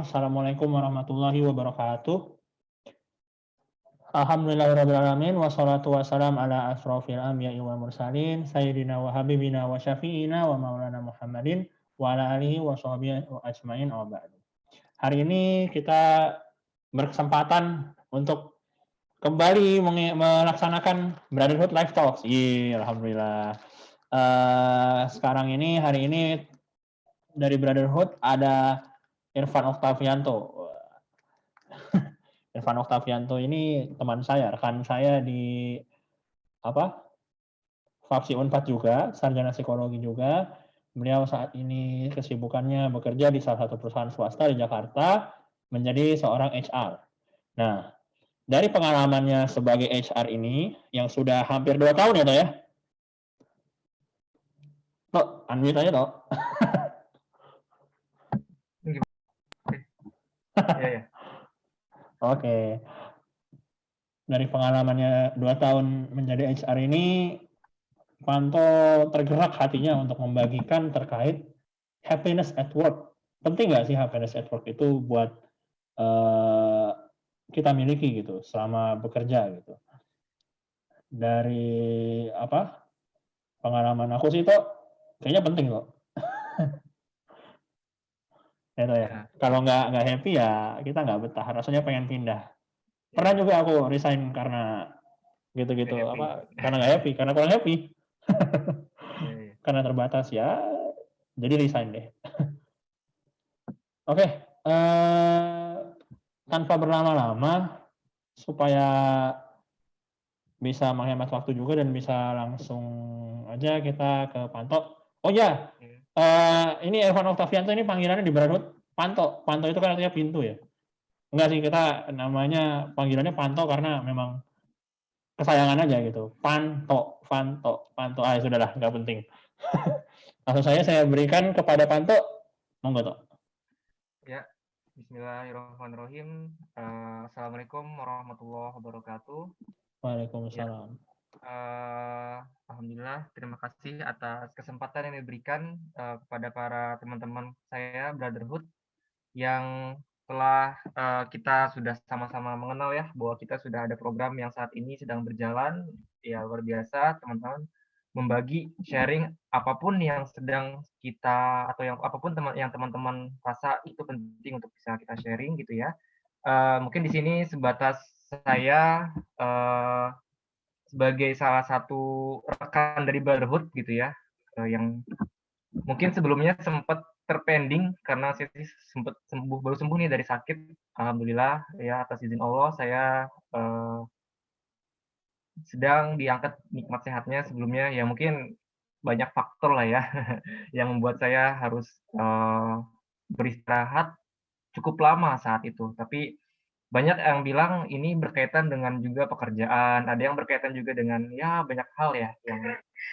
Assalamualaikum warahmatullahi wabarakatuh. Alhamdulillahirrahmanirrahim. Wassalatu wassalam ala asrofil anbiya'i wal mursalin. Sayyidina wa habibina wa syafi'ina wa maulana Muhammadin. Wa ala alihi wa sahbihi wa ajma'in wa ba'du. Hari ini kita berkesempatan untuk kembali melaksanakan Brotherhood Live Talks. Iya, alhamdulillah. Hari ini dari Brotherhood ada Irfan Oktavianto. Irfan Oktavianto ini teman saya, rekan saya di Faksi Unpad juga, sarjana psikologi juga. Beliau saat ini kesibukannya bekerja di salah satu perusahaan swasta di Jakarta menjadi seorang HR. Nah, dari pengalamannya sebagai HR ini yang sudah hampir 2 tahun ya, Toh ya? Toh, unmute aja, Toh. Iya. Oke. Dari pengalamannya 2 tahun menjadi HR ini, Panto tergerak hatinya untuk membagikan terkait happiness at work. Penting nggak sih happiness at work itu buat kita miliki gitu selama bekerja gitu. Dari pengalaman aku sih itu kayaknya penting kok. Ya, ya. Kalau nggak happy ya kita nggak betah. Rasanya pengen pindah. Pernah juga aku resign karena gitu-gitu karena nggak happy, karena kurang happy. Karena terbatas ya, jadi resign deh. Oke, tanpa berlama-lama supaya bisa menghemat waktu juga dan bisa langsung aja kita ke Panto. Oh ya, ini Irfan Oktavianto ini panggilannya di Brotherhood Panto. Panto itu kan artinya pintu ya. Enggak sih, kita namanya panggilannya Panto karena memang kesayangan aja gitu. Panto. Ah, sudahlah, nggak penting. Langsung saya berikan kepada Panto. Monggo, Tok. Ya, bismillahirrahmanirrahim. Assalamualaikum warahmatullahi wabarakatuh. Waalaikumsalam. Alhamdulillah, terima kasih atas kesempatan yang diberikan kepada para teman-teman saya Brotherhood yang telah kita sudah sama-sama mengenal ya, bahwa kita sudah ada program yang saat ini sedang berjalan. Ya, luar biasa teman-teman membagi sharing apapun yang sedang kita atau yang apapun yang teman-teman rasa itu penting untuk bisa kita sharing gitu ya. Mungkin di sini sebatas saya sebagai salah satu rekan dari Brotherhood gitu ya, yang mungkin sebelumnya sempat terpending karena saya sempat baru sembuh nih dari sakit. Alhamdulillah ya, atas izin Allah saya sedang diangkat nikmat sehatnya. Sebelumnya ya mungkin banyak faktor lah ya yang membuat saya harus beristirahat cukup lama saat itu. Tapi banyak yang bilang ini berkaitan dengan juga pekerjaan, ada yang berkaitan juga dengan ya banyak hal ya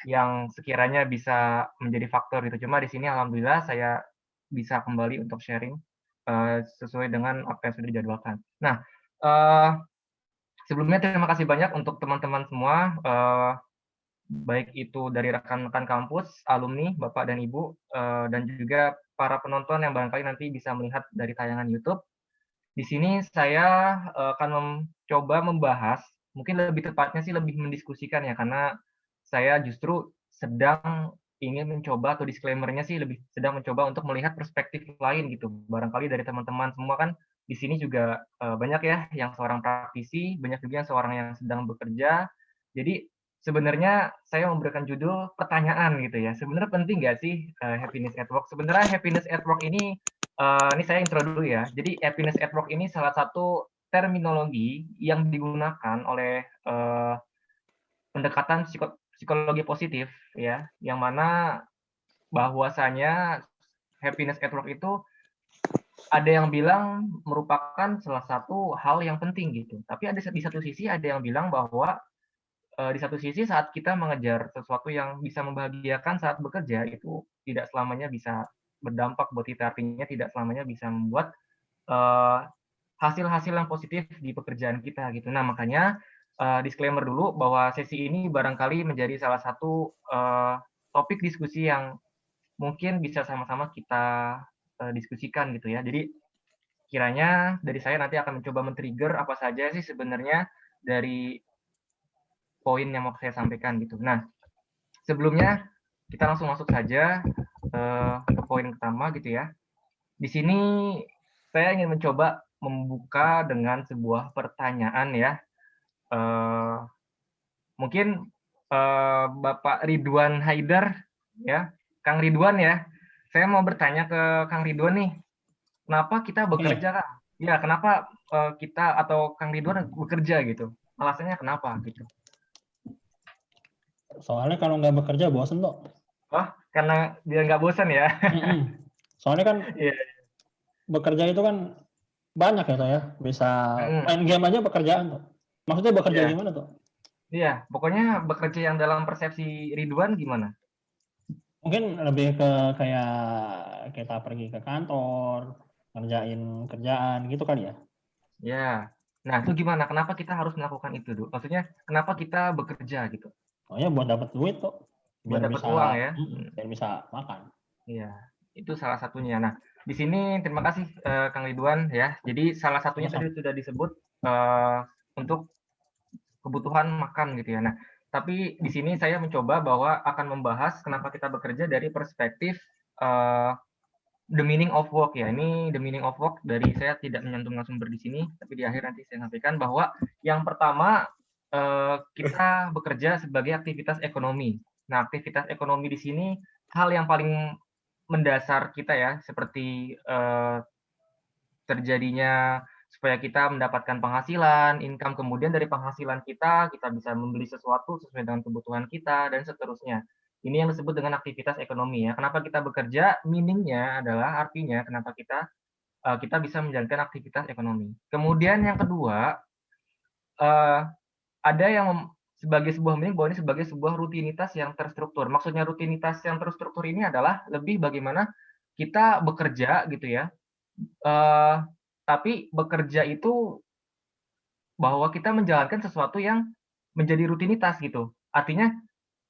yang sekiranya bisa menjadi faktor gitu. Cuma di sini alhamdulillah saya bisa kembali untuk sharing sesuai dengan apa yang sudah dijadwalkan. Nah, sebelumnya terima kasih banyak untuk teman-teman semua, baik itu dari rekan-rekan kampus, alumni, Bapak dan Ibu, dan juga para penonton yang barangkali nanti bisa melihat dari tayangan YouTube. Di sini saya akan mencoba membahas, mungkin lebih tepatnya sih lebih mendiskusikan ya, karena saya justru sedang ingin mencoba atau disclaimer-nya sih lebih sedang mencoba untuk melihat perspektif lain gitu. Barangkali dari teman-teman semua kan di sini juga banyak ya yang seorang praktisi, banyak juga yang seorang yang sedang bekerja. Jadi sebenarnya saya memberikan judul pertanyaan gitu ya. Sebenarnya penting nggak sih happiness at work? Sebenarnya happiness at work ini saya intro dulu ya. Jadi happiness at work ini salah satu terminologi yang digunakan oleh pendekatan psikologi positif ya, yang mana bahwasanya happiness at work itu ada yang bilang merupakan salah satu hal yang penting gitu. Tapi di satu sisi ada yang bilang bahwa di satu sisi saat kita mengejar sesuatu yang bisa membahagiakan saat bekerja itu tidak selamanya bisa berdampak buat kita, artinya tidak selamanya bisa membuat hasil-hasil yang positif di pekerjaan kita gitu. Nah makanya disclaimer dulu bahwa sesi ini barangkali menjadi salah satu topik diskusi yang mungkin bisa sama-sama kita diskusikan gitu ya. Jadi kiranya dari saya nanti akan mencoba men-trigger apa saja sih sebenarnya dari poin yang mau saya sampaikan gitu. Nah, sebelumnya kita langsung masuk saja ke poin pertama gitu ya. Di sini saya ingin mencoba membuka dengan sebuah pertanyaan ya. Mungkin Bapak Ridwan Haidar ya, Kang Ridwan ya. Saya mau bertanya ke Kang Ridwan nih, kenapa kita bekerja, Oke. Kang? Ya, kenapa kita atau Kang Ridwan bekerja gitu? Alasannya kenapa gitu? Soalnya kalau nggak bekerja bosen tuh. Oh, karena biar nggak bosan ya? Soalnya kan Iya. bekerja itu kan banyak ya, Toh, ya. Bisa Mm, main game aja pekerjaan tuh. Maksudnya bekerja iya, gimana tuh? iya. Pokoknya bekerja yang dalam persepsi Ridwan gimana? Mungkin lebih ke kayak kita pergi ke kantor, ngerjain kerjaan gitu kali ya? Ya. Nah, itu gimana? Kenapa kita harus melakukan itu, Du? Maksudnya, kenapa kita bekerja gitu? Soalnya buat dapat duit tuh, Buat biar dapat uang bisa ya? biar bisa makan. Iya, itu salah satunya. Nah, di sini terima kasih Kang Ridwan ya. Jadi salah satunya Sama-sama. tadi sudah disebut eh, untuk kebutuhan makan gitu ya. Nah, tapi di sini saya mencoba bahwa akan membahas kenapa kita bekerja dari perspektif eh, the meaning of work ya. Ini the meaning of work dari saya tidak menyantumkan sumber di sini, tapi di akhir nanti saya sampaikan bahwa yang pertama kita bekerja sebagai aktivitas ekonomi. Nah, aktivitas ekonomi di sini hal yang paling mendasar kita ya, seperti terjadinya supaya kita mendapatkan penghasilan, income, kemudian dari penghasilan kita bisa membeli sesuatu sesuai dengan kebutuhan kita, dan seterusnya. Ini yang disebut dengan aktivitas ekonomi ya. Kenapa kita bekerja? Meaning-nya adalah artinya kenapa kita bisa menjalankan aktivitas ekonomi. Kemudian yang kedua, eee, ada yang sebagai sebuah meaning bahwa ini sebagai sebuah rutinitas yang terstruktur. Maksudnya rutinitas yang terstruktur ini adalah lebih bagaimana kita bekerja gitu ya, eee, tapi bekerja itu bahwa kita menjalankan sesuatu yang menjadi rutinitas gitu. Artinya,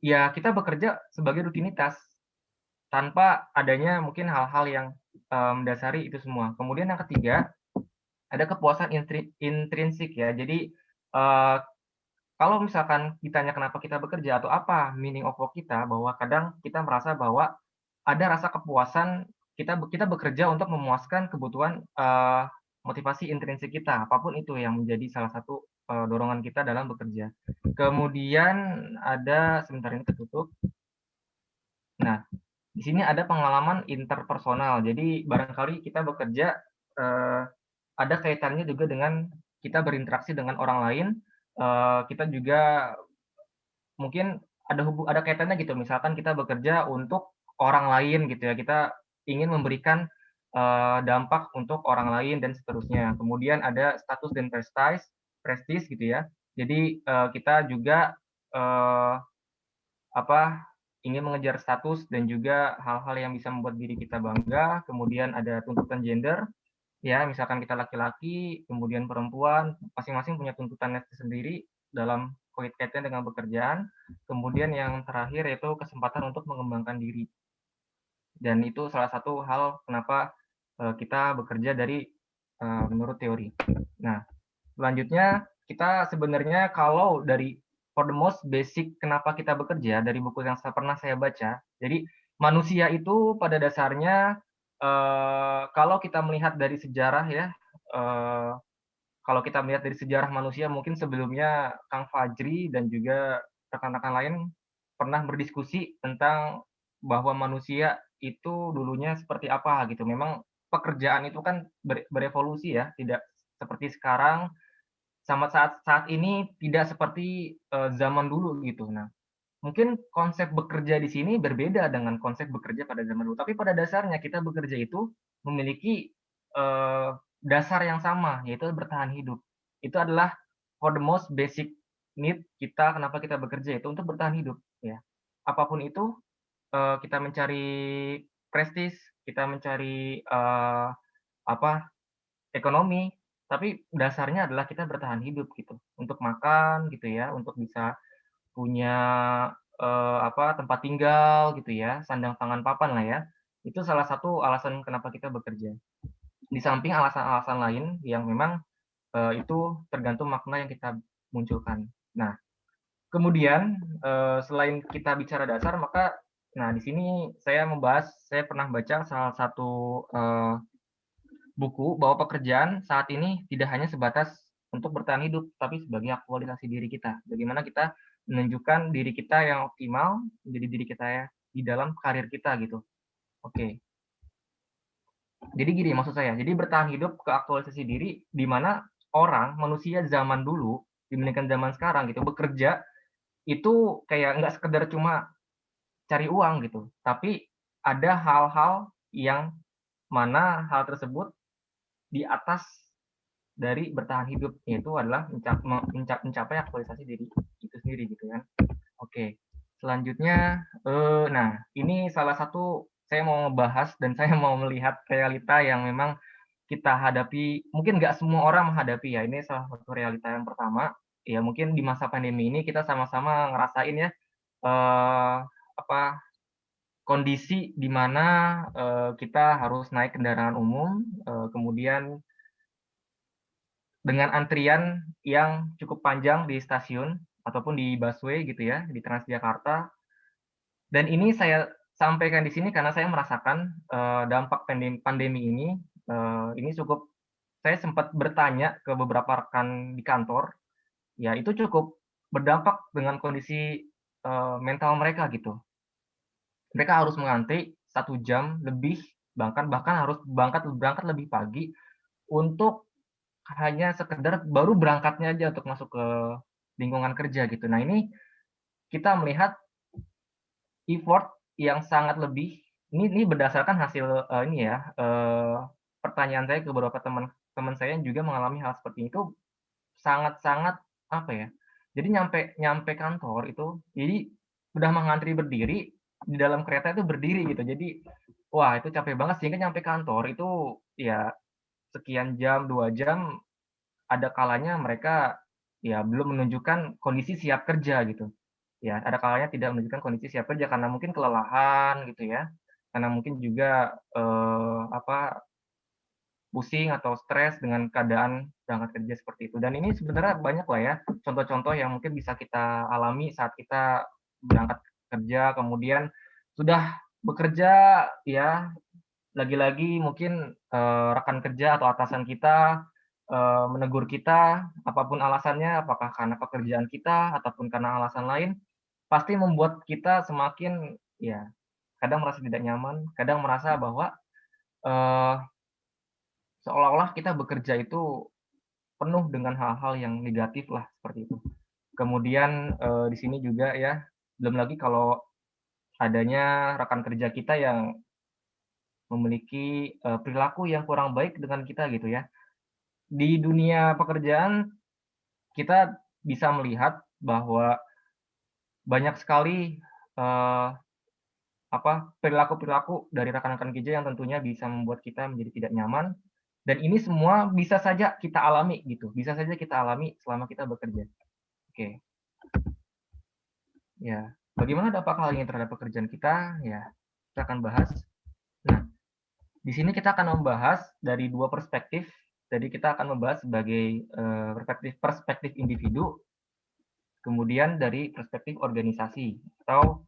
ya kita bekerja sebagai rutinitas, tanpa adanya mungkin hal-hal yang, mendasari itu semua. Kemudian yang ketiga, ada kepuasan intrinsik ya. Jadi, kalau misalkan ditanya kenapa kita bekerja atau apa meaning of work kita, bahwa kadang kita merasa bahwa ada rasa kepuasan kita bekerja untuk memuaskan kebutuhan, motivasi intrinsik kita, apapun itu yang menjadi salah satu, dorongan kita dalam bekerja. Kemudian ada sebentar ini tertutup. Nah, di sini ada pengalaman interpersonal. Jadi barangkali kita bekerja, eee, ada kaitannya juga dengan kita berinteraksi dengan orang lain, kita juga mungkin ada kaitannya gitu, misalkan kita bekerja untuk orang lain gitu ya, kita ingin memberikan, dampak untuk orang lain dan seterusnya. Kemudian ada status dan prestis gitu ya. Jadi, kita juga, eee, apa, ingin mengejar status dan juga hal-hal yang bisa membuat diri kita bangga. Kemudian ada tuntutan gender, ya misalkan kita laki-laki, kemudian perempuan, masing-masing punya tuntutannya sendiri dalam kaitannya dengan pekerjaan. Kemudian yang terakhir yaitu kesempatan untuk mengembangkan diri. Dan itu salah satu hal kenapa kita bekerja dari menurut teori. Nah, selanjutnya kita sebenarnya kalau dari for the most basic kenapa kita bekerja dari buku yang pernah saya baca, jadi manusia itu pada dasarnya kalau kita melihat dari sejarah ya, eee, kalau kita melihat dari sejarah manusia mungkin sebelumnya Kang Fajri dan juga rekan-rekan lain pernah berdiskusi tentang bahwa manusia itu dulunya seperti apa gitu. Memang pekerjaan itu kan berevolusi ya, tidak seperti sekarang, sama saat saat ini tidak seperti, zaman dulu gitu. Nah, mungkin konsep bekerja di sini berbeda dengan konsep bekerja pada zaman dulu, tapi pada dasarnya kita bekerja itu memiliki, dasar yang sama, yaitu bertahan hidup. Itu adalah for the most basic need kita kenapa kita bekerja, itu untuk bertahan hidup, ya. Apapun itu, kita mencari prestis, kita mencari, apa, ekonomi, tapi dasarnya adalah kita bertahan hidup gitu, untuk makan gitu ya, untuk bisa punya, tempat tinggal gitu ya, sandang pangan papan lah ya. Itu salah satu alasan kenapa kita bekerja. Di samping alasan-alasan lain yang memang itu tergantung makna yang kita munculkan. Nah, kemudian selain kita bicara dasar, maka nah di sini saya pernah baca salah satu buku bahwa pekerjaan saat ini tidak hanya sebatas untuk bertahan hidup, tapi sebagai aktualisasi diri kita. Bagaimana kita menunjukkan diri kita yang optimal, menjadi diri kita ya di dalam karir kita gitu. Oke. Jadi gini maksud saya, jadi bertahan hidup ke aktualisasi diri di mana manusia zaman dulu dibandingkan zaman sekarang gitu, bekerja itu kayak nggak sekedar cuma cari uang gitu, tapi ada hal-hal yang mana hal tersebut di atas dari bertahan hidup, yaitu adalah mencapai aktualisasi diri itu sendiri gitu kan. Oke, selanjutnya, nah ini salah satu saya mau ngebahas dan saya mau melihat realita yang memang kita hadapi, mungkin nggak semua orang menghadapi ya, ini salah satu realita yang pertama, ya mungkin di masa pandemi ini kita sama-sama ngerasain ya, eee, apa, kondisi di mana, kita harus naik kendaraan umum, kemudian dengan antrian yang cukup panjang di stasiun ataupun di busway gitu ya, di Transjakarta. Dan ini saya sampaikan di sini karena saya merasakan, dampak pandemi ini cukup saya sempat bertanya ke beberapa rekan di kantor, ya itu cukup berdampak dengan kondisi, mental mereka gitu. Mereka harus mengantri 1 jam lebih, bahkan harus berangkat lebih pagi untuk hanya sekedar baru berangkatnya aja untuk masuk ke lingkungan kerja gitu. Nah ini kita melihat effort yang sangat lebih, ini berdasarkan hasil, ini ya, pertanyaan saya ke beberapa teman saya yang juga mengalami hal seperti itu, sangat-sangat, apa ya, jadi nyampe nyampe kantor itu, jadi udah mengantri berdiri, di dalam kereta itu berdiri gitu. Jadi, wah itu capek banget sehingga nyampe kantor itu, ya sekian jam, 2 jam, ada kalanya mereka, ya belum menunjukkan kondisi siap kerja gitu. Ya, ada kalanya tidak menunjukkan kondisi siap kerja karena mungkin kelelahan gitu ya, karena mungkin juga, pusing atau stres dengan keadaan berangkat kerja seperti itu. Dan ini sebenarnya banyak lah ya, contoh-contoh yang mungkin bisa kita alami saat kita berangkat kerja, kemudian sudah bekerja ya, lagi-lagi mungkin, rekan kerja atau atasan kita, menegur kita, apapun alasannya, apakah karena pekerjaan kita ataupun karena alasan lain, pasti membuat kita semakin ya, kadang merasa tidak nyaman, kadang merasa bahwa, eee, seolah-olah kita bekerja itu penuh dengan hal-hal yang negatif lah, seperti itu. Kemudian, di sini juga ya, belum lagi kalau adanya rekan kerja kita yang memiliki, perilaku yang kurang baik dengan kita gitu ya. Di dunia pekerjaan kita bisa melihat bahwa banyak sekali, eee, perilaku-perilaku dari rekan-rekan kerja yang tentunya bisa membuat kita menjadi tidak nyaman, dan ini semua bisa saja kita alami gitu, bisa saja kita alami selama kita bekerja. Oke, ya. Bagaimana dampak hal ini terhadap pekerjaan kita? Ya, kita akan bahas. Nah, di sini kita akan membahas dari 2 perspektif. Jadi kita akan membahas sebagai, perspektif individu, kemudian dari perspektif organisasi atau,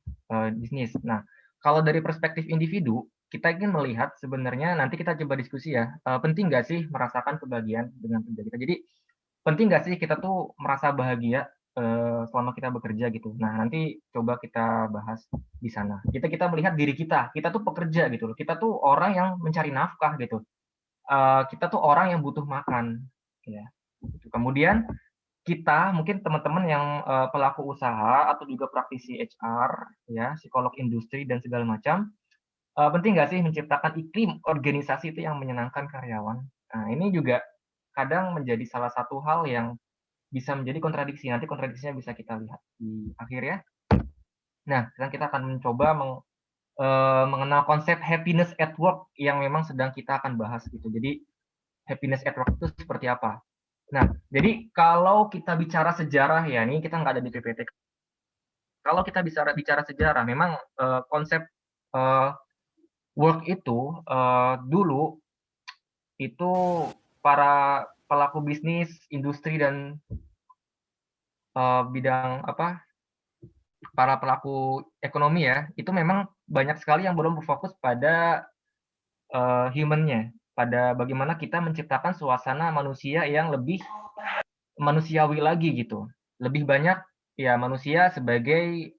bisnis. Nah, kalau dari perspektif individu, kita ingin melihat sebenarnya nanti kita coba diskusi ya, penting nggak sih merasakan kebahagiaan dengan kerja kita. Jadi, penting nggak sih kita tuh merasa bahagia, selama kita bekerja gitu. Nah, nanti coba kita bahas di sana. Kita melihat diri kita tuh pekerja gitu loh, kita tuh orang yang mencari nafkah gitu, kita tuh orang yang butuh makan, ya. Kemudian kita mungkin teman-teman yang, pelaku usaha atau juga praktisi HR ya, psikolog industri dan segala macam, penting nggak sih menciptakan iklim organisasi itu yang menyenangkan karyawan. Nah, ini juga kadang menjadi salah satu hal yang bisa menjadi kontradiksi, nanti kontradiksinya bisa kita lihat di akhir ya. Nah, sekarang kita akan mencoba mengenal konsep happiness at work yang memang sedang kita akan bahas gitu. Jadi, happiness at work itu seperti apa? Nah, jadi kalau kita bicara sejarah ya, ini kita nggak ada di PPT. Kalau kita bicara sejarah, memang, konsep, eee, work itu, dulu itu para pelaku bisnis, industri dan bidang para pelaku ekonomi ya, itu memang banyak sekali yang belum berfokus pada human-nya, pada bagaimana kita menciptakan suasana manusia yang lebih manusiawi lagi gitu. Lebih banyak ya manusia sebagai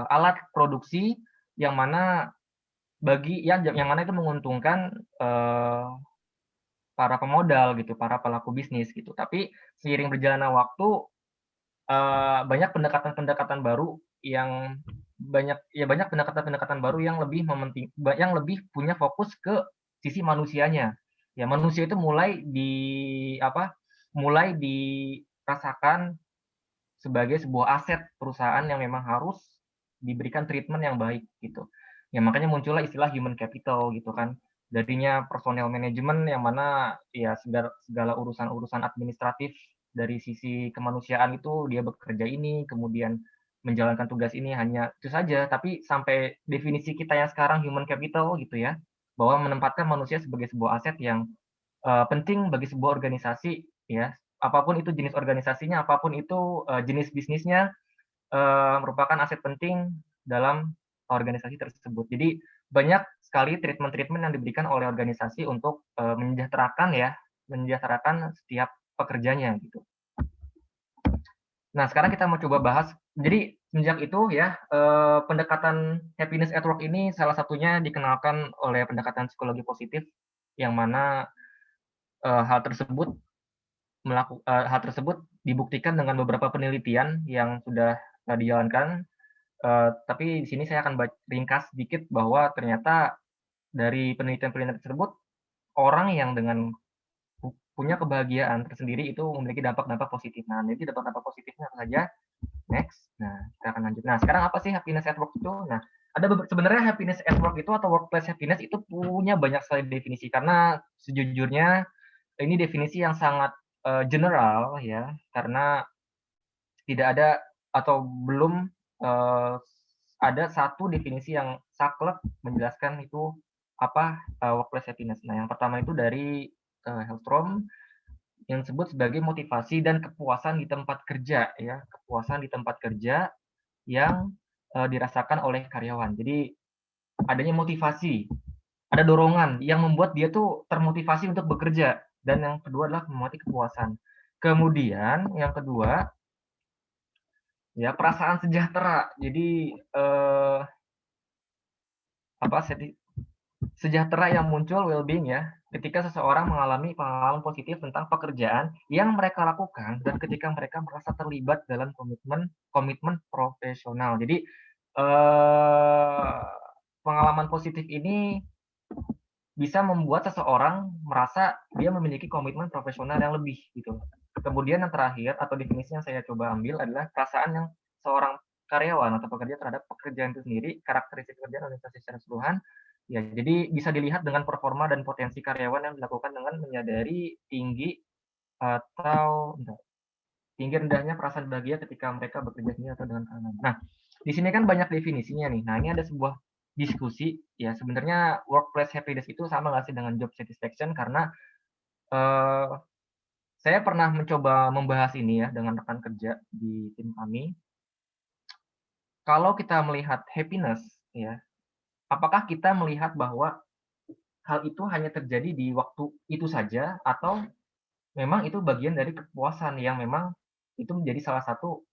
alat produksi yang mana yang mana itu menguntungkan para pemodal gitu, para pelaku bisnis gitu. Tapi seiring berjalannya waktu banyak pendekatan-pendekatan baru yang banyak pendekatan-pendekatan baru yang yang lebih punya fokus ke sisi manusianya. Ya manusia itu mulai dirasakan sebagai sebuah aset perusahaan yang memang harus diberikan treatment yang baik gitu. Ya makanya muncullah istilah human capital gitu kan. Darinya personel manajemen yang mana ya segala urusan-urusan administratif dari sisi kemanusiaan itu dia bekerja ini, kemudian menjalankan tugas ini hanya itu saja, tapi sampai definisi kita yang sekarang human capital gitu ya, bahwa menempatkan manusia sebagai sebuah aset yang penting bagi sebuah organisasi ya, apapun itu jenis organisasinya, apapun itu jenis bisnisnya, merupakan aset penting dalam organisasi tersebut. Jadi banyak sekali treatment-treatment yang diberikan oleh organisasi untuk mensejahterakan setiap pekerjanya gitu. Nah, sekarang kita mau coba bahas. Jadi sejak itu ya, pendekatan happiness at work ini salah satunya dikenalkan oleh pendekatan psikologi positif, yang mana hal tersebut hal tersebut dibuktikan dengan beberapa penelitian yang sudah dijalankan. Tapi di sini saya akan ringkas sedikit bahwa ternyata dari penelitian-penelitian tersebut, orang yang dengan punya kebahagiaan tersendiri itu memiliki dampak-dampak positif. Nah, jadi dampak-dampak positifnya apa saja? Next. Nah, kita akan lanjut. Nah, sekarang apa sih happiness at work itu? Nah, sebenarnya happiness at work itu atau workplace happiness itu punya banyak sekali definisi, karena sejujurnya ini definisi yang sangat general ya, karena tidak ada atau belum ada satu definisi yang saklek menjelaskan itu apa workplace happiness. Nah, yang pertama itu dari Hellstrom yang disebut sebagai motivasi dan kepuasan di tempat kerja ya, kepuasan di tempat kerja yang dirasakan oleh karyawan. Jadi adanya motivasi, ada dorongan yang membuat dia tuh termotivasi untuk bekerja, dan yang kedua adalah memenuhi kepuasan. Kemudian yang kedua ya perasaan sejahtera. Jadi sejahtera yang muncul well-being ya, ketika seseorang mengalami pengalaman positif tentang pekerjaan yang mereka lakukan dan ketika mereka merasa terlibat dalam komitmen profesional. Jadi pengalaman positif ini bisa membuat seseorang merasa dia memiliki komitmen profesional yang lebih gitu. Kemudian yang terakhir atau definisi yang saya coba ambil adalah perasaan yang seorang karyawan atau pekerja terhadap pekerjaan itu sendiri, karakteristik pekerjaan organisasi secara keseluruhan. Ya, jadi bisa dilihat dengan performa dan potensi karyawan yang dilakukan dengan menyadari tinggi rendahnya perasaan bahagia ketika mereka bekerja sendiri atau dengan kalangan. Nah, di sini kan banyak definisinya nih. Nah, ini ada sebuah diskusi ya, sebenarnya workplace happiness itu sama nggak sih dengan job satisfaction, karena saya pernah mencoba membahas ini ya dengan rekan kerja di tim kami. Kalau kita melihat happiness ya, apakah kita melihat bahwa hal itu hanya terjadi di waktu itu saja, atau memang itu bagian dari kepuasan yang memang itu menjadi salah satu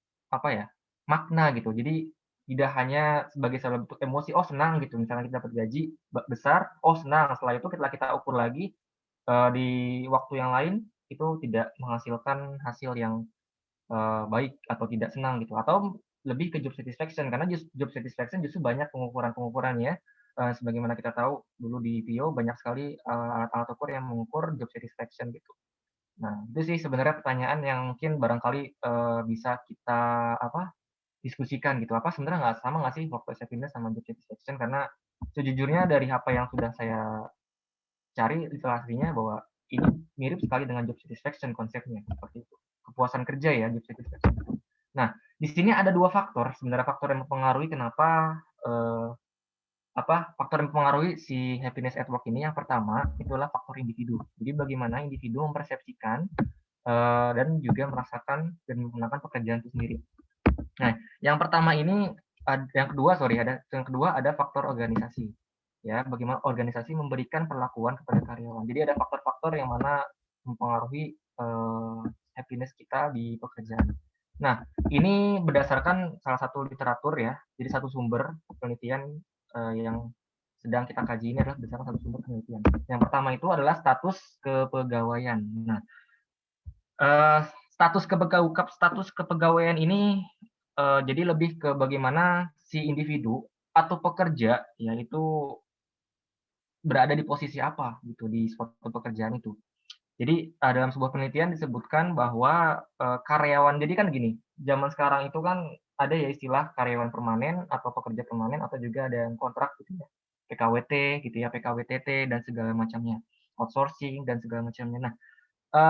makna gitu. Jadi tidak hanya sebagai salah bentuk emosi, oh senang gitu, misalnya kita dapat gaji besar, oh senang. Setelah itu kita ukur lagi di waktu yang lain itu tidak menghasilkan hasil yang baik atau tidak senang gitu, atau lebih ke job satisfaction, karena job satisfaction justru banyak pengukurannya. Sebagaimana kita tahu dulu di VIO banyak sekali alat-alat ukur yang mengukur job satisfaction gitu. Nah, itu sih sebenarnya pertanyaan yang mungkin barangkali bisa kita diskusikan gitu. Apa sebenarnya sama nggak sih workplace happiness sama job satisfaction? Karena sejujurnya dari apa yang sudah saya cari literasinya bahwa ini mirip sekali dengan job satisfaction konsepnya, seperti itu. Kepuasan kerja ya, job satisfaction. Nah, di sini ada dua faktor, sebenarnya faktor yang mempengaruhi kenapa faktor yang mempengaruhi si happiness at work ini, yang pertama itulah faktor individu. Jadi bagaimana individu mempersepsikan dan juga merasakan dan menggunakan pekerjaan itu sendiri. Nah, yang kedua ada faktor organisasi. Ya, bagaimana organisasi memberikan perlakuan kepada karyawan. Jadi ada faktor-faktor yang mana mempengaruhi happiness kita di pekerjaan. Nah, ini berdasarkan salah satu literatur ya. Jadi satu sumber penelitian yang sedang kita kaji ini adalah berdasarkan satu sumber penelitian. Yang pertama itu adalah status kepegawaian. Nah, status kepegawaian ini jadi lebih ke bagaimana si individu atau pekerja yaitu berada di posisi apa gitu di suatu pekerjaan itu. Jadi dalam sebuah penelitian disebutkan bahwa karyawan, jadi kan gini, zaman sekarang itu kan ada ya istilah karyawan permanen atau pekerja permanen atau juga ada yang kontrak gitu ya, PKWT gitu ya, PKWTT dan segala macamnya, outsourcing dan segala macamnya. Nah,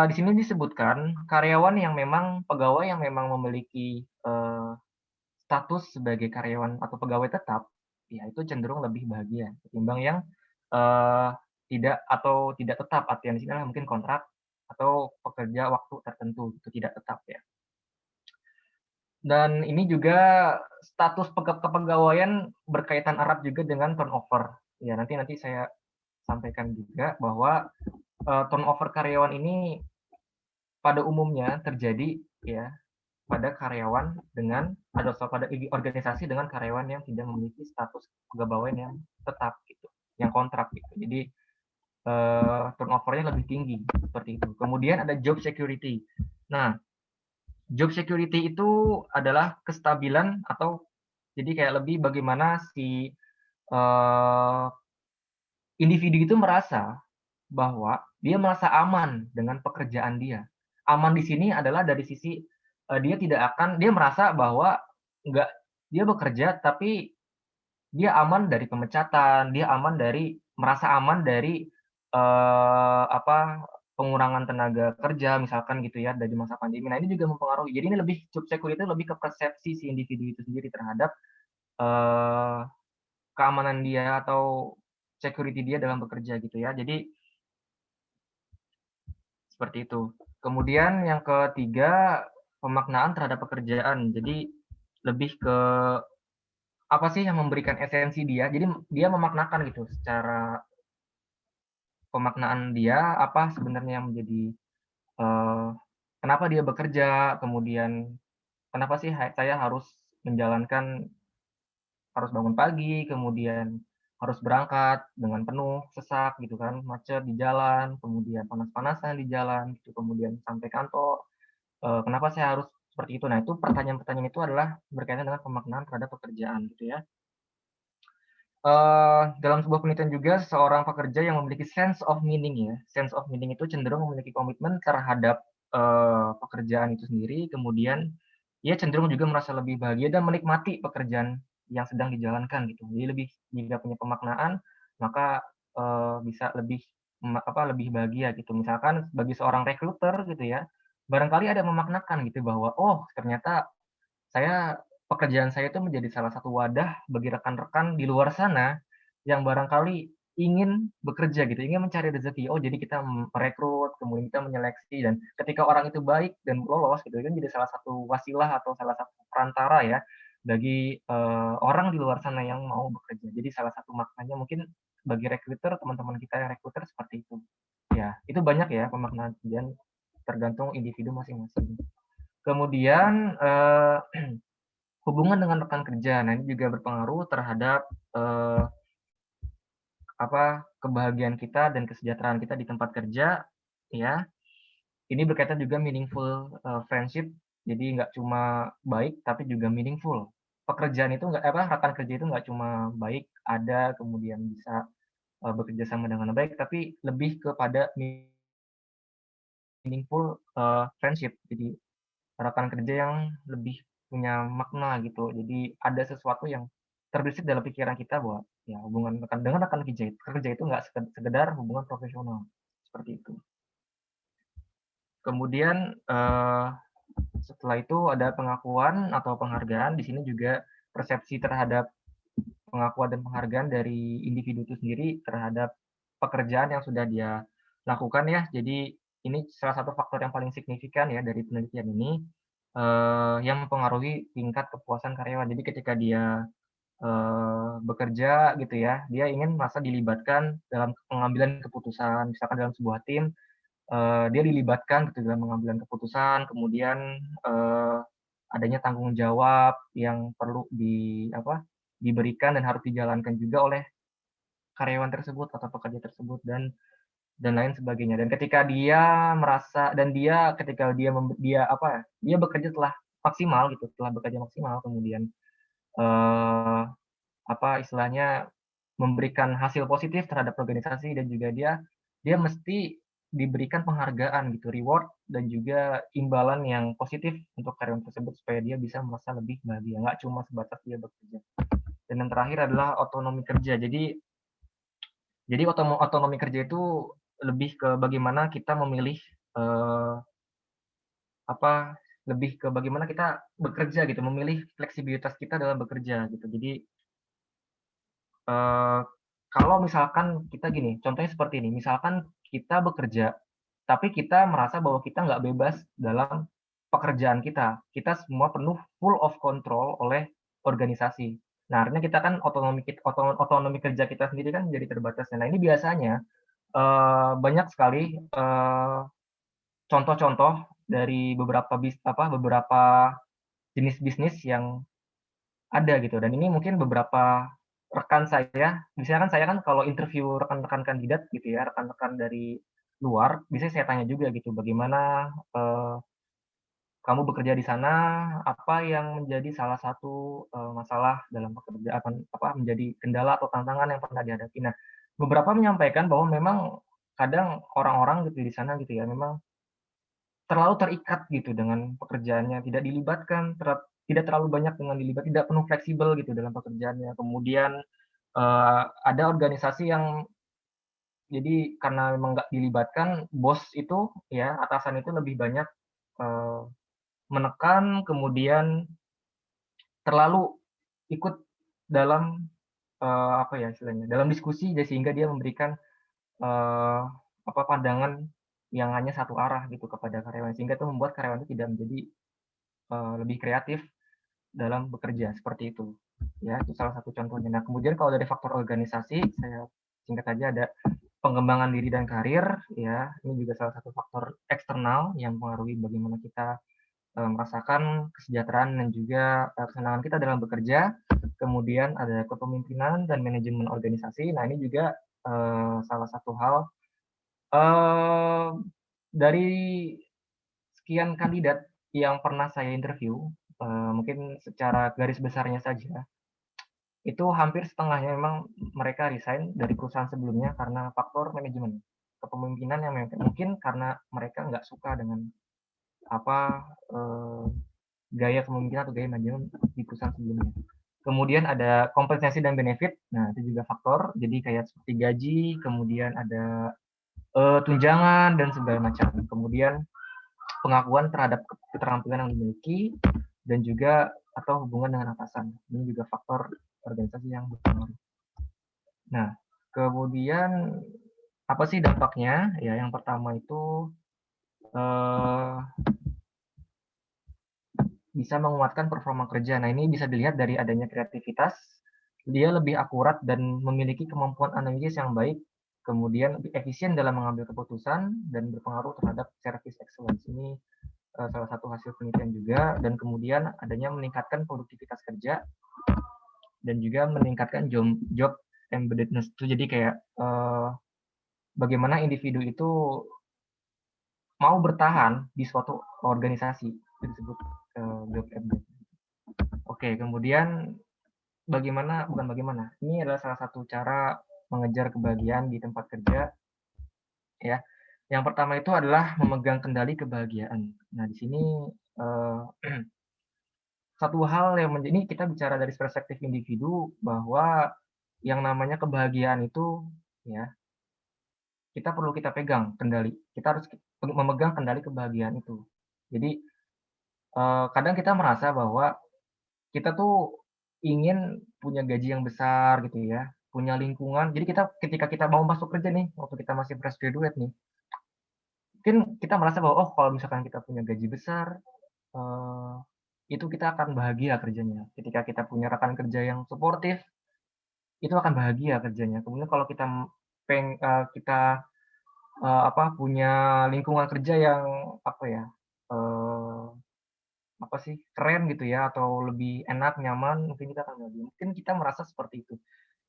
di sini disebutkan karyawan yang memang pegawai yang memang memiliki status sebagai karyawan atau pegawai tetap, ya itu cenderung lebih bahagia ketimbang yang eee, tidak tetap. Artinya di sini adalah mungkin kontrak atau pekerja waktu tertentu, itu tidak tetap ya. Dan ini juga status kepegawaian berkaitan erat juga dengan turnover. Ya nanti saya sampaikan juga bahwa turnover karyawan ini pada umumnya terjadi ya pada karyawan pada organisasi dengan karyawan yang tidak memiliki status kepegawaian yang tetap gitu, yang kontrak gitu. Jadi turnover-nya lebih tinggi seperti itu. Kemudian ada job security. Nah, job security itu adalah kestabilan atau jadi kayak lebih bagaimana si individu itu merasa bahwa dia merasa aman dengan pekerjaan dia. Aman di sini adalah dari sisi, dia merasa bahwa enggak dia bekerja tapi dia aman dari pemecatan, dia merasa aman dari, pengurangan tenaga kerja misalkan gitu ya dari masa pandemi. Nah ini juga mempengaruhi. Jadi ini job security lebih ke persepsi si individu itu sendiri terhadap, eee, keamanan dia atau security dia dalam bekerja gitu ya. Jadi seperti itu. Kemudian yang ketiga, pemaknaan terhadap pekerjaan. Jadi lebih ke apa sih yang memberikan esensi dia. Jadi dia memaknakan gitu secara pemaknaan dia, apa sebenarnya yang menjadi, eee, kenapa dia bekerja, kemudian kenapa sih saya harus menjalankan harus bangun pagi, kemudian harus berangkat dengan penuh sesak gitu kan, macet di jalan, kemudian panas-panasan di jalan gitu, kemudian sampai kantor. Kenapa saya harus seperti itu? Nah, itu pertanyaan-pertanyaan itu adalah berkaitan dengan pemaknaan terhadap pekerjaan gitu ya. Dalam sebuah penelitian juga seorang pekerja yang memiliki sense of meaning ya, sense of meaning itu cenderung memiliki komitmen terhadap, pekerjaan itu sendiri, kemudian ia cenderung juga merasa lebih bahagia dan menikmati pekerjaan yang sedang dijalankan gitu. Jadi jika punya pemaknaan, maka, bisa lebih bahagia gitu. Misalkan bagi seorang rekruter gitu ya, barangkali ada memaknakan gitu bahwa, "Oh ternyata pekerjaan saya itu menjadi salah satu wadah bagi rekan-rekan di luar sana yang barangkali ingin bekerja gitu, ingin mencari rezeki. Oh, jadi kita merekrut, kemudian kita menyeleksi dan ketika orang itu baik dan lolos gitu kan jadi salah satu wasilah atau salah satu perantara ya bagi, orang di luar sana yang mau bekerja. Jadi salah satu maknanya mungkin bagi rekruter, teman-teman kita yang rekruter seperti itu. Ya, itu banyak ya pemaknaan pekerjaan tergantung individu masing-masing. Kemudian, hubungan dengan rekan kerja. Nah, ini juga berpengaruh terhadap, eee, kebahagiaan kita dan kesejahteraan kita di tempat kerja, ya. Ini berkaitan juga meaningful, friendship, jadi nggak cuma baik, tapi juga meaningful. Pekerjaan itu rekan kerja itu nggak cuma baik, ada, kemudian bisa, bekerja sama dengan baik, tapi lebih kepada meaningful, friendship. Jadi rekan kerja yang lebih punya makna gitu. Jadi ada sesuatu yang terbesit dalam pikiran kita bahwa ya hubungan dengan rekan kerja itu nggak sekedar hubungan profesional, seperti itu. Kemudian, setelah itu ada pengakuan atau penghargaan, di sini juga persepsi terhadap pengakuan dan penghargaan dari individu itu sendiri terhadap pekerjaan yang sudah dia lakukan ya. Jadi ini salah satu faktor yang paling signifikan ya dari penelitian ini, yang mempengaruhi tingkat kepuasan karyawan. Jadi ketika dia, bekerja gitu ya, dia ingin merasa dilibatkan dalam pengambilan keputusan, misalkan dalam sebuah tim, dia dilibatkan gitu dalam pengambilan keputusan, kemudian, adanya tanggung jawab yang perlu diberikan dan harus dijalankan juga oleh karyawan tersebut atau pekerja tersebut dan lain sebagainya. Dan ketika dia merasa dan dia ketika dia dia bekerja telah maksimal gitu, telah bekerja maksimal kemudian, eee, istilahnya memberikan hasil positif terhadap organisasi dan juga dia mesti diberikan penghargaan gitu, reward dan juga imbalan yang positif untuk karyawan tersebut supaya dia bisa merasa lebih bahagia, nggak cuma sebatas dia bekerja. Dan yang terakhir adalah otonomi kerja. Jadi otonomi kerja itu lebih ke bagaimana kita memilih, eee, apa, lebih ke bagaimana kita bekerja gitu, memilih fleksibilitas kita dalam bekerja gitu. Jadi, eee, kalau misalkan kita gini, contohnya seperti ini, misalkan kita bekerja, tapi kita merasa bahwa kita nggak bebas dalam pekerjaan kita. Kita semua penuh full of control oleh organisasi. Nah, akhirnya kita kan otonomi kerja kita sendiri kan jadi terbatas. Nah, ini biasanya, banyak sekali, contoh-contoh dari beberapa jenis bisnis yang ada gitu dan ini mungkin beberapa rekan saya misalnya kan saya kan kalau interview rekan-rekan kandidat gitu ya, rekan-rekan dari luar, biasanya saya tanya juga gitu, "Bagaimana, kamu bekerja di sana, apa yang menjadi salah satu, masalah dalam pekerjaan menjadi kendala atau tantangan yang pernah dihadapi?" Nah, beberapa menyampaikan bahwa memang kadang orang-orang gitu di sana gitu ya, memang terlalu terikat gitu dengan pekerjaannya, tidak dilibatkan, tidak terlalu banyak tidak penuh fleksibel gitu dalam pekerjaannya. Kemudian, ada organisasi yang jadi karena memang nggak dilibatkan, bos itu ya, atasan itu lebih banyak, eee, menekan, kemudian terlalu ikut dalam, istilahnya, dalam diskusi sehingga dia memberikan, eee, pandangan yang hanya satu arah gitu kepada karyawan, sehingga itu membuat karyawan itu tidak menjadi lebih kreatif dalam bekerja, seperti itu. Ya, itu salah satu contohnya. Nah, kemudian kalau dari faktor organisasi, saya singkat saja ada pengembangan diri dan karir, ya, ini juga salah satu faktor eksternal yang mempengaruhi bagaimana kita, merasakan kesejahteraan dan juga, kesenangan kita dalam bekerja. Kemudian ada kepemimpinan dan manajemen organisasi. Nah, ini juga, salah satu hal, eee, dari sekian kandidat yang pernah saya interview, mungkin secara garis besarnya saja, itu hampir setengahnya memang mereka resign dari perusahaan sebelumnya karena faktor manajemen, kepemimpinan yang mungkin karena mereka nggak suka dengan apa, eee, gaya kepemimpinan atau gaya manajemen di perusahaan sebelumnya. Kemudian ada kompensasi dan benefit, nah itu juga faktor, jadi kayak seperti gaji, kemudian ada, tunjangan dan segala macam. Kemudian pengakuan terhadap keterampilan yang dimiliki dan juga atau hubungan dengan atasan. Ini juga faktor organisasi yang berpengaruh. Nah, kemudian apa sih dampaknya? Ya, yang pertama itu eh, bisa menguatkan performa kerja. Nah, ini bisa dilihat dari adanya kreativitas, dia lebih akurat dan memiliki kemampuan analisis yang baik, kemudian lebih efisien dalam mengambil keputusan dan berpengaruh terhadap service excellence. Ini salah satu hasil penelitian juga dan kemudian adanya meningkatkan produktivitas kerja dan juga meningkatkan job embeddedness itu jadi kayak bagaimana individu itu mau bertahan di suatu organisasi itu disebut job embedded. Oke, kemudian ini adalah salah satu cara mengejar kebahagiaan di tempat kerja ya. Yang pertama itu adalah memegang kendali kebahagiaan. Nah, di sini satu hal yang ini kita bicara dari perspektif individu bahwa yang namanya kebahagiaan itu ya, kita perlu kita pegang kendali. Kita harus memegang kendali kebahagiaan itu. Jadi, kadang kita merasa bahwa kita tuh ingin punya gaji yang besar gitu ya, punya lingkungan. Jadi ketika kita mau masuk kerja nih, waktu kita masih fresh graduate nih, mungkin kita merasa bahwa, oh kalau misalkan kita punya gaji besar, eee, itu kita akan bahagia kerjanya. Ketika kita punya rekan kerja yang suportif, itu akan bahagia kerjanya. Kemudian kalau kita kita, punya lingkungan kerja yang apa ya, eee, apa sih, keren gitu ya, atau lebih enak, nyaman, mungkin kita akan bahagia. Mungkin kita merasa seperti itu.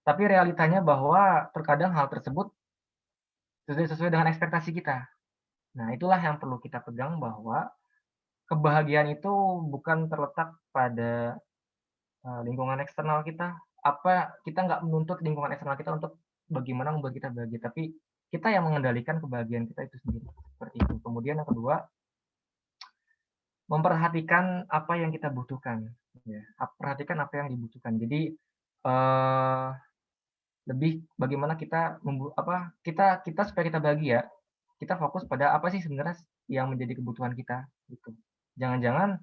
Tapi realitanya bahwa terkadang hal tersebut tidak sesuai dengan ekspektasi kita. Nah, itulah yang perlu kita pegang bahwa kebahagiaan itu bukan terletak pada, lingkungan eksternal kita, kita nggak menuntut lingkungan eksternal kita untuk bagaimana membuat kita bahagia, tapi kita yang mengendalikan kebahagiaan kita itu sendiri, seperti itu. Kemudian yang kedua, memperhatikan apa yang kita butuhkan, ya, perhatikan apa yang dibutuhkan. Jadi, eee, lebih bagaimana kita kita kita supaya kita bahagia, kita fokus pada apa sih sebenarnya yang menjadi kebutuhan kita, gitu. Jangan-jangan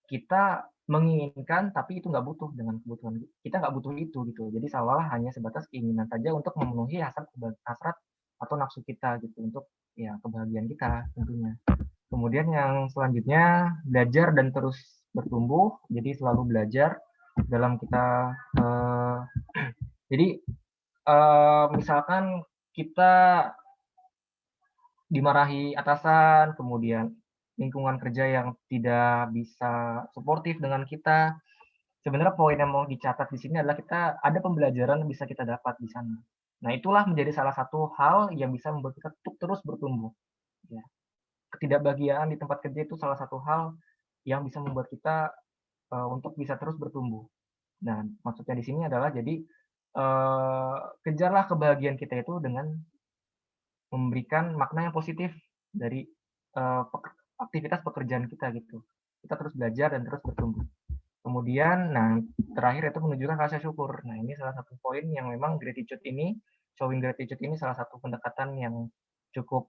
kita menginginkan, tapi itu nggak butuh dengan kebutuhan kita nggak butuh itu, gitu. Jadi seolah-olah hanya sebatas keinginan saja untuk memenuhi hasrat atau nafsu kita gitu, untuk ya kebahagiaan kita tentunya. Kemudian yang selanjutnya, belajar dan terus bertumbuh, jadi selalu belajar dalam kita, jadi, misalkan kita dimarahi atasan, kemudian lingkungan kerja yang tidak bisa suportif dengan kita. Sebenarnya poin yang mau dicatat di sini adalah kita ada pembelajaran yang bisa kita dapat di sana. Nah, itulah menjadi salah satu hal yang bisa membuat kita terus bertumbuh, ya. Ketidakbahagiaan di tempat kerja itu salah satu hal yang bisa membuat kita, untuk bisa terus bertumbuh. Nah, maksudnya di sini adalah jadi, kejarlah kebahagiaan kita itu dengan memberikan makna yang positif dari, eee, peke aktivitas pekerjaan kita gitu. Kita terus belajar dan terus bertumbuh. Kemudian, nah terakhir itu menunjukkan rasa syukur. Nah ini salah satu poin yang memang showing gratitude ini salah satu pendekatan yang cukup,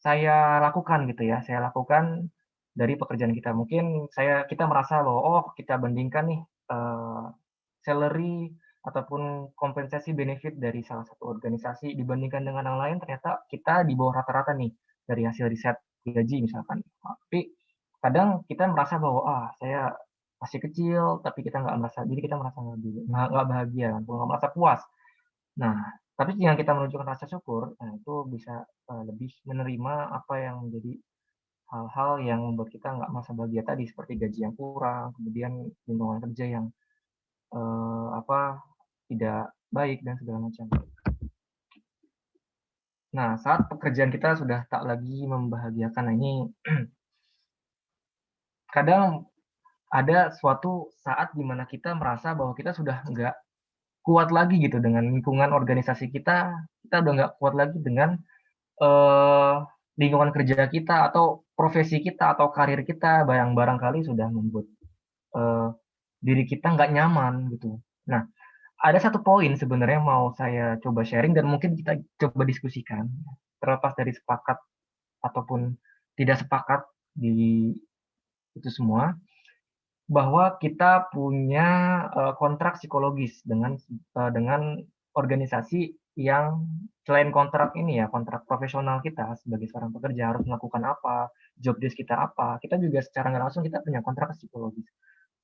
saya lakukan gitu ya, saya lakukan dari pekerjaan kita. Mungkin kita merasa bahwa, oh kita bandingkan nih, salary ataupun kompensasi benefit dari salah satu organisasi dibandingkan dengan yang lain, ternyata kita di bawah rata-rata nih dari hasil riset gaji misalkan. Tapi kadang kita merasa bahwa, saya masih kecil, tapi kita merasa nggak bahagia, nggak merasa puas. Nah, tapi dengan kita menunjukkan rasa syukur, nah itu bisa, lebih menerima apa yang menjadi hal-hal yang membuat kita nggak merasa bahagia tadi, seperti gaji yang kurang, kemudian lingkungan kerja yang, tidak baik dan segala macam. Nah, saat pekerjaan kita sudah tak lagi membahagiakan, nah ini kadang ada suatu saat di mana kita merasa bahwa kita sudah nggak kuat lagi gitu dengan lingkungan organisasi kita udah nggak kuat lagi dengan, eee, lingkungan kerja kita atau profesi kita atau karir kita yang barangkali sudah membuat, eee, diri kita nggak nyaman gitu. Nah, ada satu poin sebenarnya mau saya coba sharing dan mungkin kita coba diskusikan, terlepas dari sepakat ataupun tidak sepakat di itu semua, bahwa kita punya, kontrak psikologis dengan organisasi yang selain kontrak ini ya, kontrak profesional kita sebagai seorang pekerja harus melakukan apa, job desk kita apa, kita juga secara nggak langsung kita punya kontrak psikologis.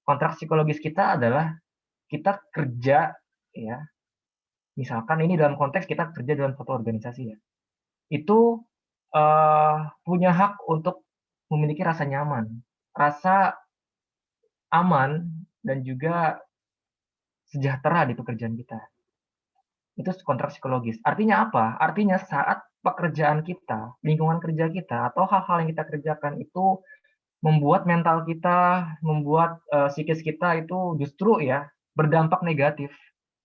Kontrak psikologis kita adalah kita kerja ya, misalkan ini dalam konteks kita kerja dalam suatu organisasi ya, itu, punya hak untuk memiliki rasa nyaman, rasa aman, dan juga sejahtera di pekerjaan kita. Itu kontrak psikologis. Artinya apa? Artinya saat pekerjaan kita, lingkungan kerja kita, atau hal-hal yang kita kerjakan itu membuat mental kita, membuat, psikis kita itu justru ya berdampak negatif.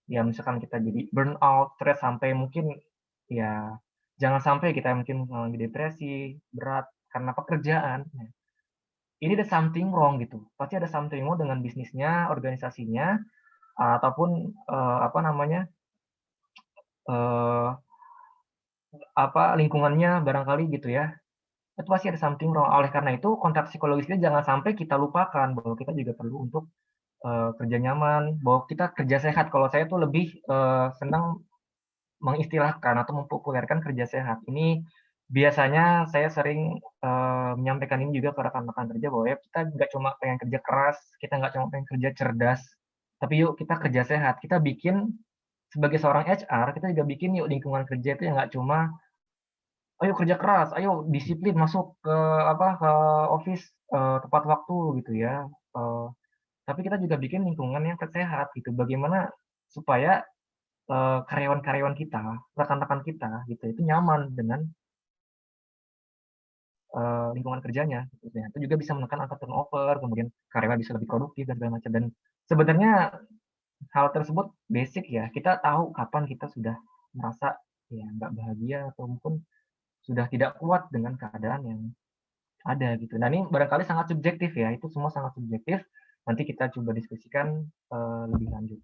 Ya misalkan kita jadi burnout, stres sampai mungkin ya jangan sampai kita mungkin mengalami depresi berat karena pekerjaan. Nah, ini ada something wrong gitu. Pasti ada something wrong dengan bisnisnya, organisasinya, ataupun, eee, lingkungannya barangkali gitu ya. Itu pasti ada something wrong. Oleh karena itu kontrak psikologisnya jangan sampai kita lupakan bahwa kita juga perlu untuk kerja nyaman, bahwa kita kerja sehat. Kalau saya tuh lebih senang mengistilahkan atau mempopulerkan kerja sehat. Ini biasanya saya sering menyampaikan ini juga ke rekan-rekan kerja bahwa ya kita nggak cuma pengen kerja keras, kita nggak cuma pengen kerja cerdas, tapi yuk kita kerja sehat. Kita bikin sebagai seorang HR, kita juga bikin yuk lingkungan kerja itu yang nggak cuma ayo kerja keras, ayo disiplin masuk ke ke office tepat waktu gitu ya. Eh, tapi kita juga bikin lingkungan yang sehat gitu. Bagaimana supaya karyawan-karyawan kita, rekan-rekan kita gitu, itu nyaman dengan lingkungan kerjanya gitu ya. Itu juga bisa menekan angka turnover, kemudian karyawan bisa lebih produktif dan segala macam. Dan sebenarnya hal tersebut basic ya. Kita tahu kapan kita sudah merasa ya nggak bahagia ataupun sudah tidak kuat dengan keadaan yang ada gitu. Nah ini barangkali sangat subjektif ya. Itu semua sangat subjektif. Nanti kita coba diskusikan lebih lanjut.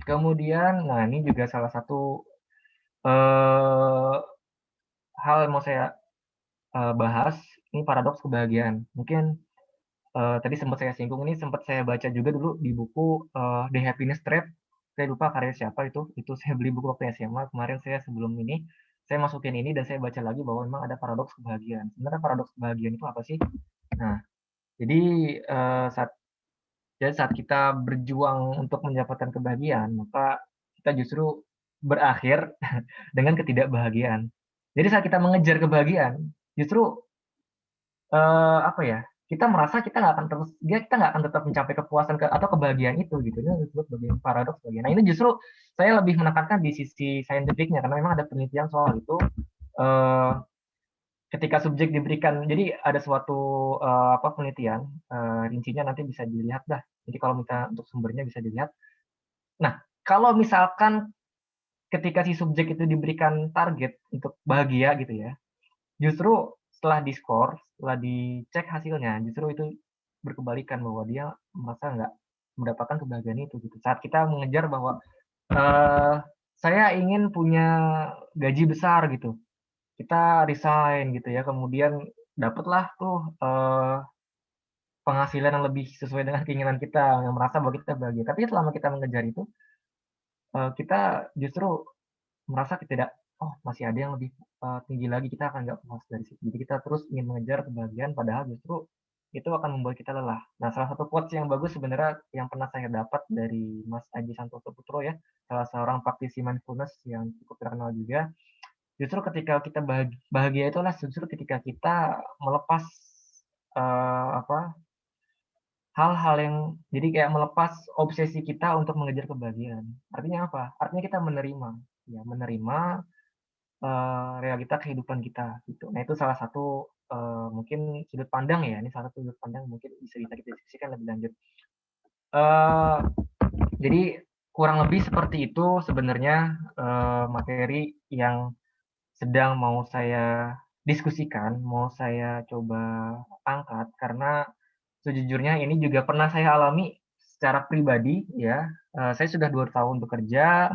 Kemudian, nah ini juga salah satu eh, hal yang mau saya bahas, ini paradoks kebahagiaan. Mungkin tadi sempat saya singgung, ini sempat saya baca juga dulu di buku The Happiness Trap. Saya lupa karya siapa itu saya beli buku waktu SMA. Kemarin saya sebelum ini, saya masukin ini dan saya baca lagi bahwa memang ada paradoks kebahagiaan. Sebenarnya paradoks kebahagiaan itu apa sih? Nah, jadi saat kita berjuang untuk mendapatkan kebahagiaan, maka kita justru berakhir dengan ketidakbahagiaan. Jadi saat kita mengejar kebahagiaan, justru apa ya, kita merasa kita nggak akan terus kita nggak akan tetap mencapai kepuasan atau kebahagiaan itu gitu. Ini disebut sebagai paradoks kebahagiaan. Nah ini justru saya lebih menekankan di sisi saintifiknya karena memang ada penelitian soal itu. Eh, ketika subjek diberikan, jadi ada suatu penelitian, rincinya nanti bisa dilihat dah. Jadi kalau minta untuk sumbernya bisa dilihat. Nah, kalau misalkan ketika si subjek itu diberikan target untuk bahagia gitu ya, justru setelah diskor, setelah dicek hasilnya, justru itu berkebalikan bahwa dia merasa nggak mendapatkan kebahagiaan itu gitu. Saat kita mengejar bahwa saya ingin punya gaji besar gitu, kita resign gitu ya, kemudian dapatlah tuh penghasilan yang lebih sesuai dengan keinginan kita, yang merasa bahwa kita bahagia. Tapi selama kita mengejar itu, kita justru merasa tidak, oh masih ada yang lebih tinggi lagi, kita akan nggak puas dari situ. Jadi kita terus ingin mengejar kebahagiaan, padahal justru itu akan membuat kita lelah. Nah, salah satu quotes yang bagus sebenarnya yang pernah saya dapat dari Mas Aji Santoso Putro ya, salah seorang praktisi mindfulness yang cukup terkenal juga. Justru ketika kita bahagia itulah justru ketika kita melepas hal-hal yang jadi kayak melepas obsesi kita untuk mengejar kebahagiaan. Artinya apa? Artinya kita menerima, ya menerima realita kehidupan kita gitu. Nah itu salah satu mungkin sudut pandang ya. Ini salah satu sudut pandang mungkin bisa kita diskusikan lebih lanjut. Jadi kurang lebih seperti itu sebenarnya materi yang sedang mau saya diskusikan, mau saya coba angkat karena sejujurnya ini juga pernah saya alami secara pribadi ya. Saya sudah 2 tahun bekerja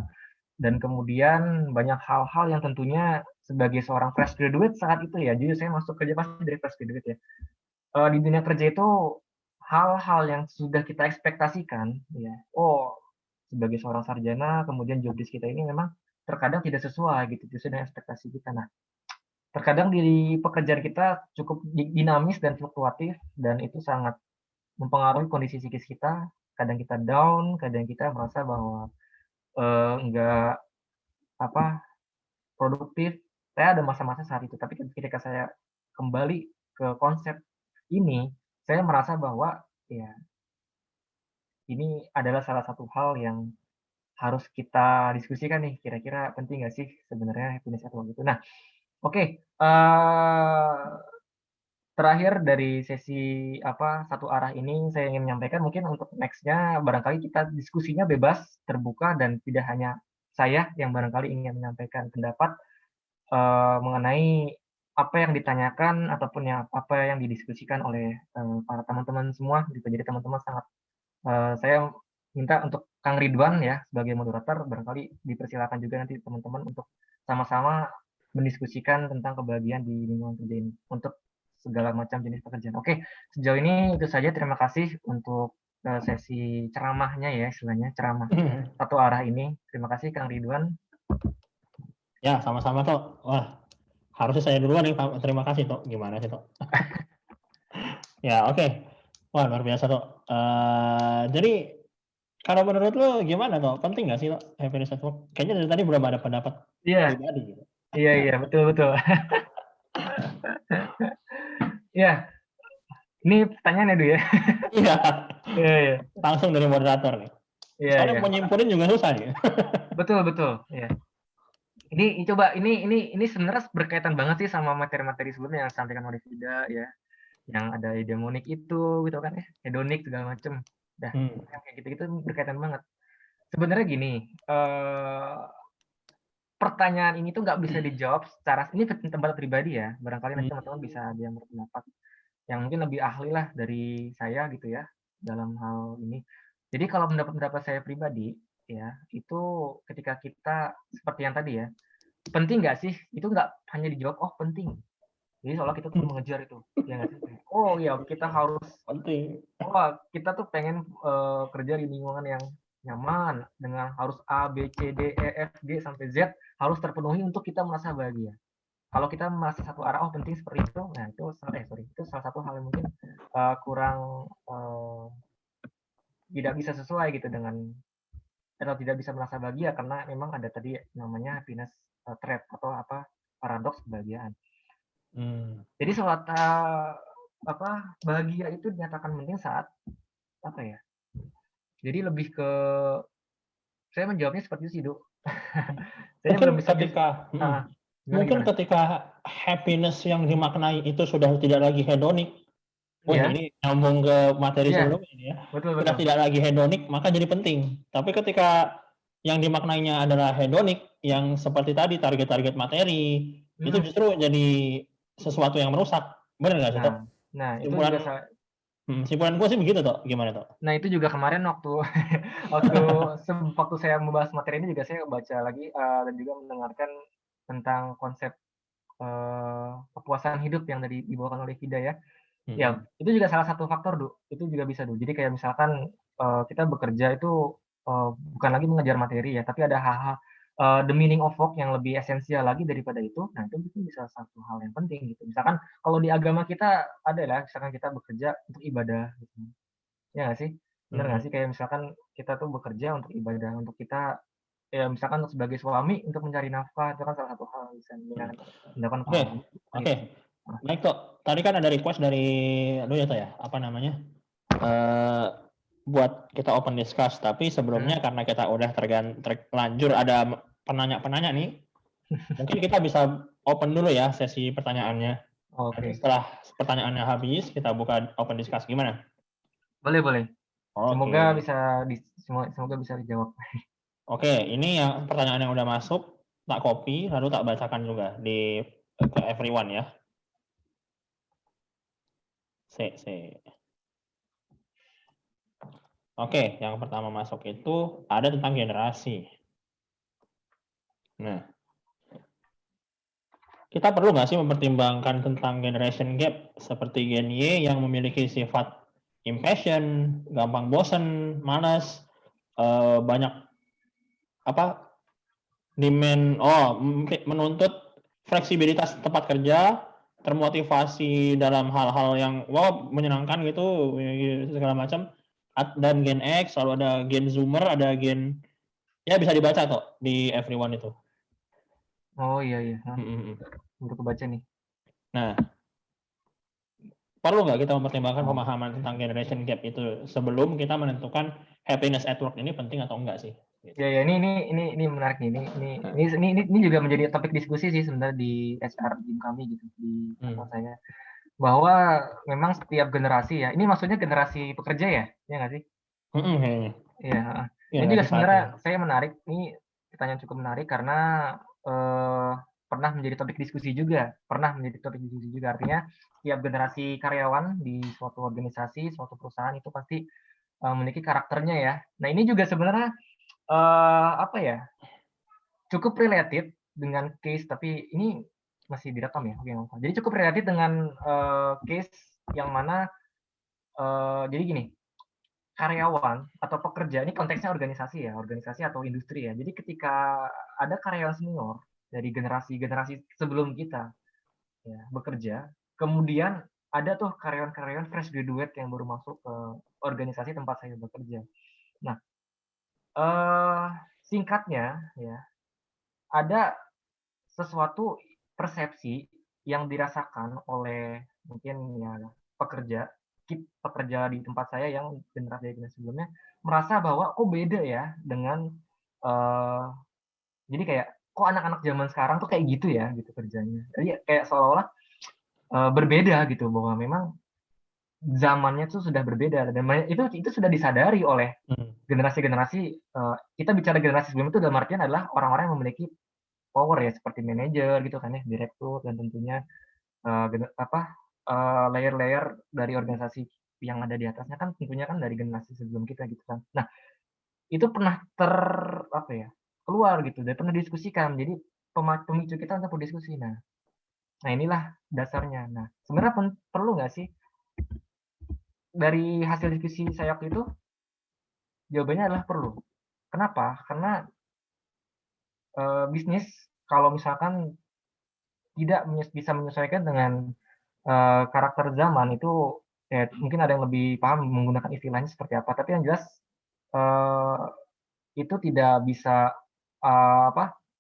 dan kemudian banyak hal-hal yang tentunya sebagai seorang fresh graduate saat itu ya, jujur saya masuk kerja pasti dari fresh graduate ya. Di dunia kerja itu hal-hal yang sudah kita ekspektasikan ya. Oh, sebagai seorang sarjana kemudian job desk kita ini memang terkadang tidak sesuai gitu sesuai dengan ekspektasi kita. Nah, terkadang di pekerjaan kita cukup dinamis dan fluktuatif dan itu sangat mempengaruhi kondisi psikis kita. Kadang kita down, kadang kita merasa bahwa enggak produktif. Saya ada masa-masa saat itu, tapi ketika saya kembali ke konsep ini, saya merasa bahwa ya ini adalah salah satu hal yang harus kita diskusikan nih, kira-kira penting nggak sih sebenarnya happiness atau gitu. Nah, oke, terakhir dari sesi satu arah ini saya ingin menyampaikan mungkin untuk next-nya barangkali kita diskusinya bebas, terbuka dan tidak hanya saya yang barangkali ingin menyampaikan pendapat mengenai apa yang ditanyakan ataupun apa yang didiskusikan oleh para teman-teman semua gitu. Jadi teman-teman sangat saya minta untuk Kang Ridwan ya sebagai moderator barangkali dipersilakan juga nanti teman-teman untuk sama-sama mendiskusikan tentang kebahagiaan di lingkungan kerja ini untuk segala macam jenis pekerjaan. Oke, sejauh ini itu saja. Terima kasih untuk sesi ceramahnya ya, istilahnya ceramah satu arah ini. Terima kasih Kang Ridwan. Ya, sama-sama Tok. Wah, harusnya saya duluan nih, Pak. Terima kasih Tok. Gimana sih Tok? Ya, oke. Wah, luar biasa Tok. Jadi kalau menurut lo gimana Tok? Penting nggak sih Tok happiness at work? Kayaknya dari tadi belum ada pendapat Iya, pribadi gitu. iya, betul. Ya, ini pertanyaan ya, Du ya. Iya, Iya. langsung dari moderator nih. Soalnya Iya. mau nyimpulin juga susah nih. Betul. Ya. Ini coba ini sebenarnya berkaitan banget sih sama materi-materi sebelumnya yang disampaikan oleh Fida ya. Yang ada eudaimonik itu gitu kan ya. Hedonik segala macam. Dah, yang kayak gitu-gitu berkaitan banget. Sebenarnya gini, pertanyaan ini tuh nggak bisa dijawab secara ini pendapat pribadi ya. Barangkali nanti teman-teman bisa ada yang berpendapat yang mungkin lebih ahli lah dari saya gitu ya dalam hal ini. Jadi kalau pendapat saya pribadi ya, itu ketika kita seperti yang tadi ya, penting nggak sih? Itu nggak hanya dijawab, oh penting. Jadi soalnya kita tuh mengejar itu, ya nggak sih? Oh iya, kita harus, Penting. wah kita tuh pengen kerja di lingkungan yang nyaman dengan harus A, B, C, D, E, F, G sampai Z harus terpenuhi untuk kita merasa bahagia. Kalau kita merasa satu arah, oh penting seperti itu, nah itu itu salah satu hal yang mungkin kurang tidak bisa sesuai gitu dengan atau tidak bisa merasa bahagia karena memang ada tadi namanya happiness trap atau apa paradoks kebahagiaan. Jadi saat bahagia itu dinyatakan penting saat apa ya? Jadi lebih ke saya menjawabnya seperti itu sih, Dok. Saya belum bisa Mungkin ketika happiness yang dimaknai itu sudah tidak lagi hedonik. Wah, ini nyambung ke materi sebelumnya ini ya. Betul. Sudah tidak lagi hedonik, maka jadi penting. Tapi ketika yang dimaknainya adalah hedonik, yang seperti tadi target-target materi, itu justru jadi sesuatu yang merusak. Benar nggak sih, Tok? Nah, itu juga simpulan gue sih begitu, Tok. Gimana, Tok? Nah, itu juga kemarin waktu waktu saya membahas materi ini juga saya baca lagi dan juga mendengarkan tentang konsep kepuasan hidup yang tadi dibawakan oleh Fida ya. Ya, itu juga salah satu faktor, Du. Itu juga bisa, Du. Jadi kayak misalkan kita bekerja itu bukan lagi mengejar materi ya, tapi ada hal-hal the meaning of work yang lebih esensial lagi daripada itu. Nah, itu mungkin bisa satu hal yang penting gitu. Misalkan kalau di agama kita ada lah, misalkan kita bekerja untuk ibadah gitu. Ya nggak sih? Bener nggak sih? Kayak misalkan kita tuh bekerja untuk ibadah, untuk kita ya misalkan sebagai suami untuk mencari nafkah, itu kan salah satu hal yang bisa dilakukan pahala. Oke. Baik, Tok. Tadi kan ada request dari lu ya, Tok ya? Apa namanya? Buat kita open discuss, tapi sebelumnya karena kita udah terlanjur ada penanya-penanya nih, mungkin kita bisa open dulu ya sesi pertanyaannya. Nanti setelah pertanyaannya habis, kita buka open discuss. Gimana? Boleh. Oke. Semoga bisa dijawab. Oke, ini yang pertanyaan yang udah masuk, tak copy, lalu tak bacakan juga ke everyone ya. Oke, yang pertama masuk itu ada tentang generasi. Nah, kita perlu nggak sih mempertimbangkan tentang generation gap seperti Gen Y yang memiliki sifat impatient, gampang bosen, malas, banyak menuntut fleksibilitas tempat kerja, termotivasi dalam hal-hal yang menyenangkan gitu segala macam. Dan Gen X, lalu ada Gen Zoomer, ada Gen ya bisa dibaca kok di everyone itu. Oh iya. Untuk kebaca nih. Nah, perlu nggak kita mempertimbangkan pemahaman tentang generation gap itu sebelum kita menentukan happiness at work ini penting atau enggak sih? Ya, ini menarik nih. Ini juga menjadi topik diskusi sih sebenarnya di HR tim kami gitu di kantor saya. Bahwa memang setiap generasi ya, ini maksudnya generasi pekerja ya nggak sih? Iya. Ini juga sebenarnya saya menarik, ini pertanyaan cukup menarik karena pernah menjadi topik diskusi juga. Artinya tiap generasi karyawan di suatu organisasi, suatu perusahaan itu pasti memiliki karakternya ya. Nah ini juga sebenarnya cukup related dengan case, tapi ini masih direkam ya. Jadi cukup related dengan case yang mana jadi gini, karyawan atau pekerja, ini konteksnya organisasi ya, organisasi atau industri ya. Jadi ketika ada karyawan senior dari generasi-generasi sebelum kita ya bekerja, kemudian ada tuh karyawan-karyawan fresh graduate yang baru masuk ke organisasi tempat saya bekerja. Nah, singkatnya ya, ada sesuatu persepsi yang dirasakan oleh mungkin ya pekerja pekerja di tempat saya yang generasi sebelumnya merasa bahwa kok beda ya dengan uh, jadi kayak kok anak-anak zaman sekarang tuh kayak gitu ya gitu kerjanya. Jadi kayak seolah-olah berbeda gitu bahwa memang zamannya tuh sudah berbeda dan itu sudah disadari oleh generasi-generasi kita bicara generasi sebelum itu dalam artian adalah orang-orang yang memiliki power ya seperti manajer gitu kan ya, direktur dan tentunya layer-layer dari organisasi yang ada di atasnya kan tentunya kan dari generasi sebelum kita gitu kan. Nah, itu pernah keluar gitu dan pernah diskusikan. Jadi pemicu kita untuk berdiskusi. Nah, inilah dasarnya. Nah, sebenarnya perlu nggak sih dari hasil diskusi saya waktu itu? Jawabannya adalah perlu. Kenapa? Karena bisnis kalau misalkan tidak bisa menyesuaikan dengan karakter zaman itu ya mungkin ada yang lebih paham menggunakan istilahnya seperti apa. Tapi yang jelas itu tidak bisa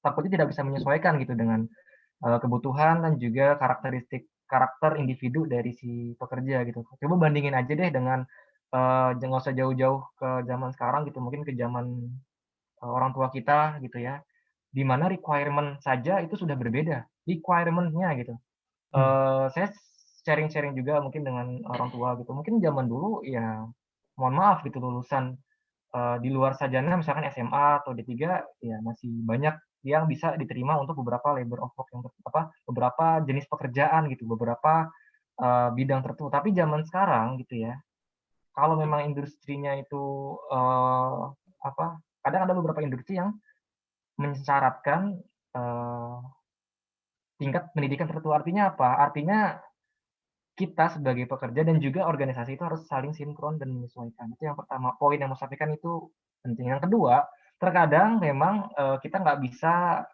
takutnya tidak bisa menyesuaikan gitu dengan kebutuhan dan juga karakter individu dari si pekerja gitu. Coba bandingin aja deh dengan nggak usah jauh-jauh ke zaman sekarang gitu, mungkin ke zaman orang tua kita gitu ya, di mana requirement saja itu sudah berbeda, requirement-nya gitu. Saya sharing-sharing juga mungkin dengan orang tua gitu, mungkin zaman dulu ya mohon maaf gitu lulusan di luar sarjana misalkan SMA atau D3 ya masih banyak yang bisa diterima untuk beberapa labor of work yang beberapa jenis pekerjaan gitu, beberapa bidang tertentu. Tapi zaman sekarang gitu ya, kalau memang industrinya itu kadang ada beberapa industri yang mensyaratkan tingkat pendidikan tertentu. Artinya apa? Artinya kita sebagai pekerja dan juga organisasi itu harus saling sinkron dan menyesuaikan. Itu yang pertama, poin yang mau sampaikan itu penting. Yang kedua, terkadang memang kita nggak bisa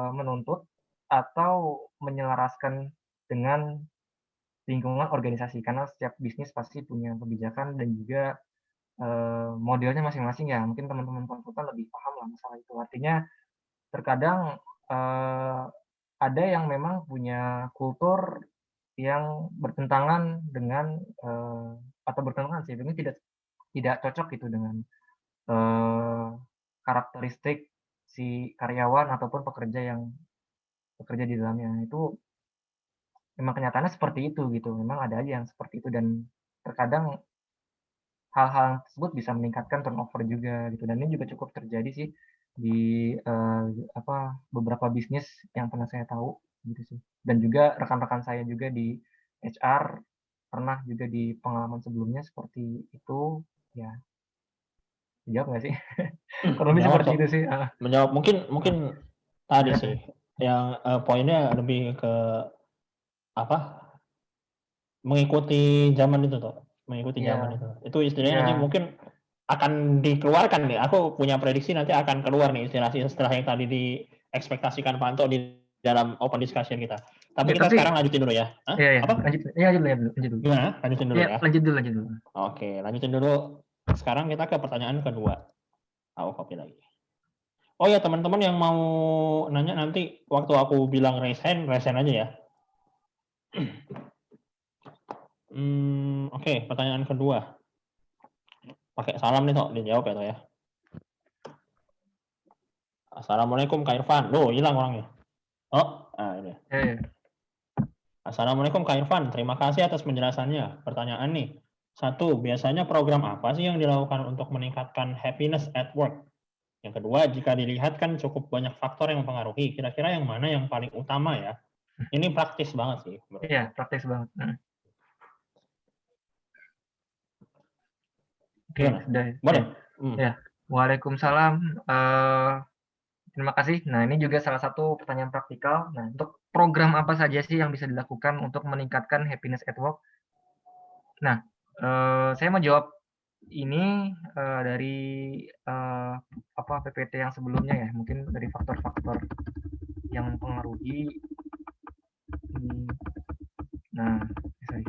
menuntut atau menyelaraskan dengan lingkungan organisasi karena setiap bisnis pasti punya kebijakan dan juga modelnya masing-masing ya. Mungkin teman-teman konsultan lebih paham lah masalah itu. Artinya terkadang ada yang memang punya kultur yang bertentangan dengan atau bertentangan sih, ini tidak cocok gitu dengan karakteristik si karyawan ataupun pekerja yang bekerja di dalamnya. Itu memang kenyataannya seperti itu gitu. Memang ada aja yang seperti itu dan terkadang hal-hal tersebut bisa meningkatkan turnover juga gitu. Dan ini juga cukup terjadi sih di beberapa bisnis yang pernah saya tahu gitu sih. Dan juga rekan-rekan saya juga di HR pernah juga di pengalaman sebelumnya seperti itu ya. Dijawab nggak sih? Kurang lebih Menjawab seperti kok. itu sih. Menjawab mungkin tadi sih yang poinnya lebih ke apa? Mengikuti zaman itu tuh, mengikuti zaman itu. Itu istilahnya nanti mungkin akan dikeluarkan nih. Aku punya prediksi nanti akan keluar nih istilah yang tadi diekspektasikan Panto di dalam open discussion kita. Tapi kita sekarang lanjutin dulu ya. Hah? Apa? Lanjut dulu. Gimana? Lanjutin dulu ya. Lanjut dulu. Oke, lanjutin dulu. Sekarang kita ke pertanyaan kedua. Aku copy lagi. Oh ya teman-teman yang mau nanya nanti waktu aku bilang raise hand aja ya. Oke, pertanyaan kedua. Pakai salam nih Tok, dijawab ya Tok ya. Assalamualaikum Kak Irfan. Loh, hilang orangnya. Oh, ini. Assalamualaikum Kak Irfan, terima kasih atas penjelasannya. Pertanyaan nih. 1, biasanya program apa sih yang dilakukan untuk meningkatkan happiness at work? Yang kedua, jika dilihat kan cukup banyak faktor yang mempengaruhi, kira-kira yang mana yang paling utama ya? Ini praktis banget sih. Iya, praktis banget. Oke, sudah. Boleh. Ya. Waalaikumsalam. Terima kasih. Nah, ini juga salah satu pertanyaan praktikal. Nah, untuk program apa saja sih yang bisa dilakukan untuk meningkatkan happiness at work? Nah, saya mau jawab ini dari apa PPT yang sebelumnya ya, mungkin dari faktor-faktor yang mempengaruhi. Nah, sorry.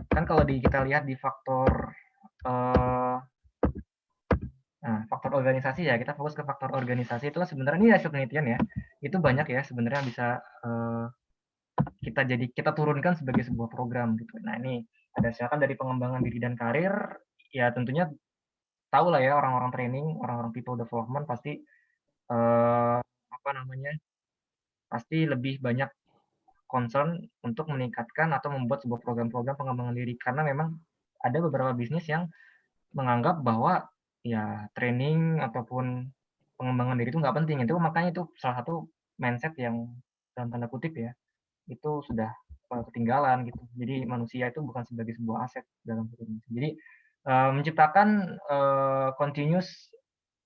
Kan kalau kita lihat di faktor nah, faktor organisasi ya, kita fokus ke faktor organisasi itu sebenarnya ini hasil penelitian ya, itu banyak ya sebenarnya bisa kita turunkan sebagai sebuah program gitu. Nah ini ada misalkan dari pengembangan diri dan karir, ya tentunya tahu lah ya orang-orang training, orang-orang people development pasti apa namanya, pasti lebih banyak concern untuk meningkatkan atau membuat sebuah program-program pengembangan diri karena memang ada beberapa bisnis yang menganggap bahwa ya training ataupun pengembangan diri itu nggak penting. Itu makanya itu salah satu mindset yang dalam tanda kutip ya, itu sudah ketinggalan gitu. Jadi manusia itu bukan sebagai sebuah aset dalam hidup. Jadi menciptakan continuous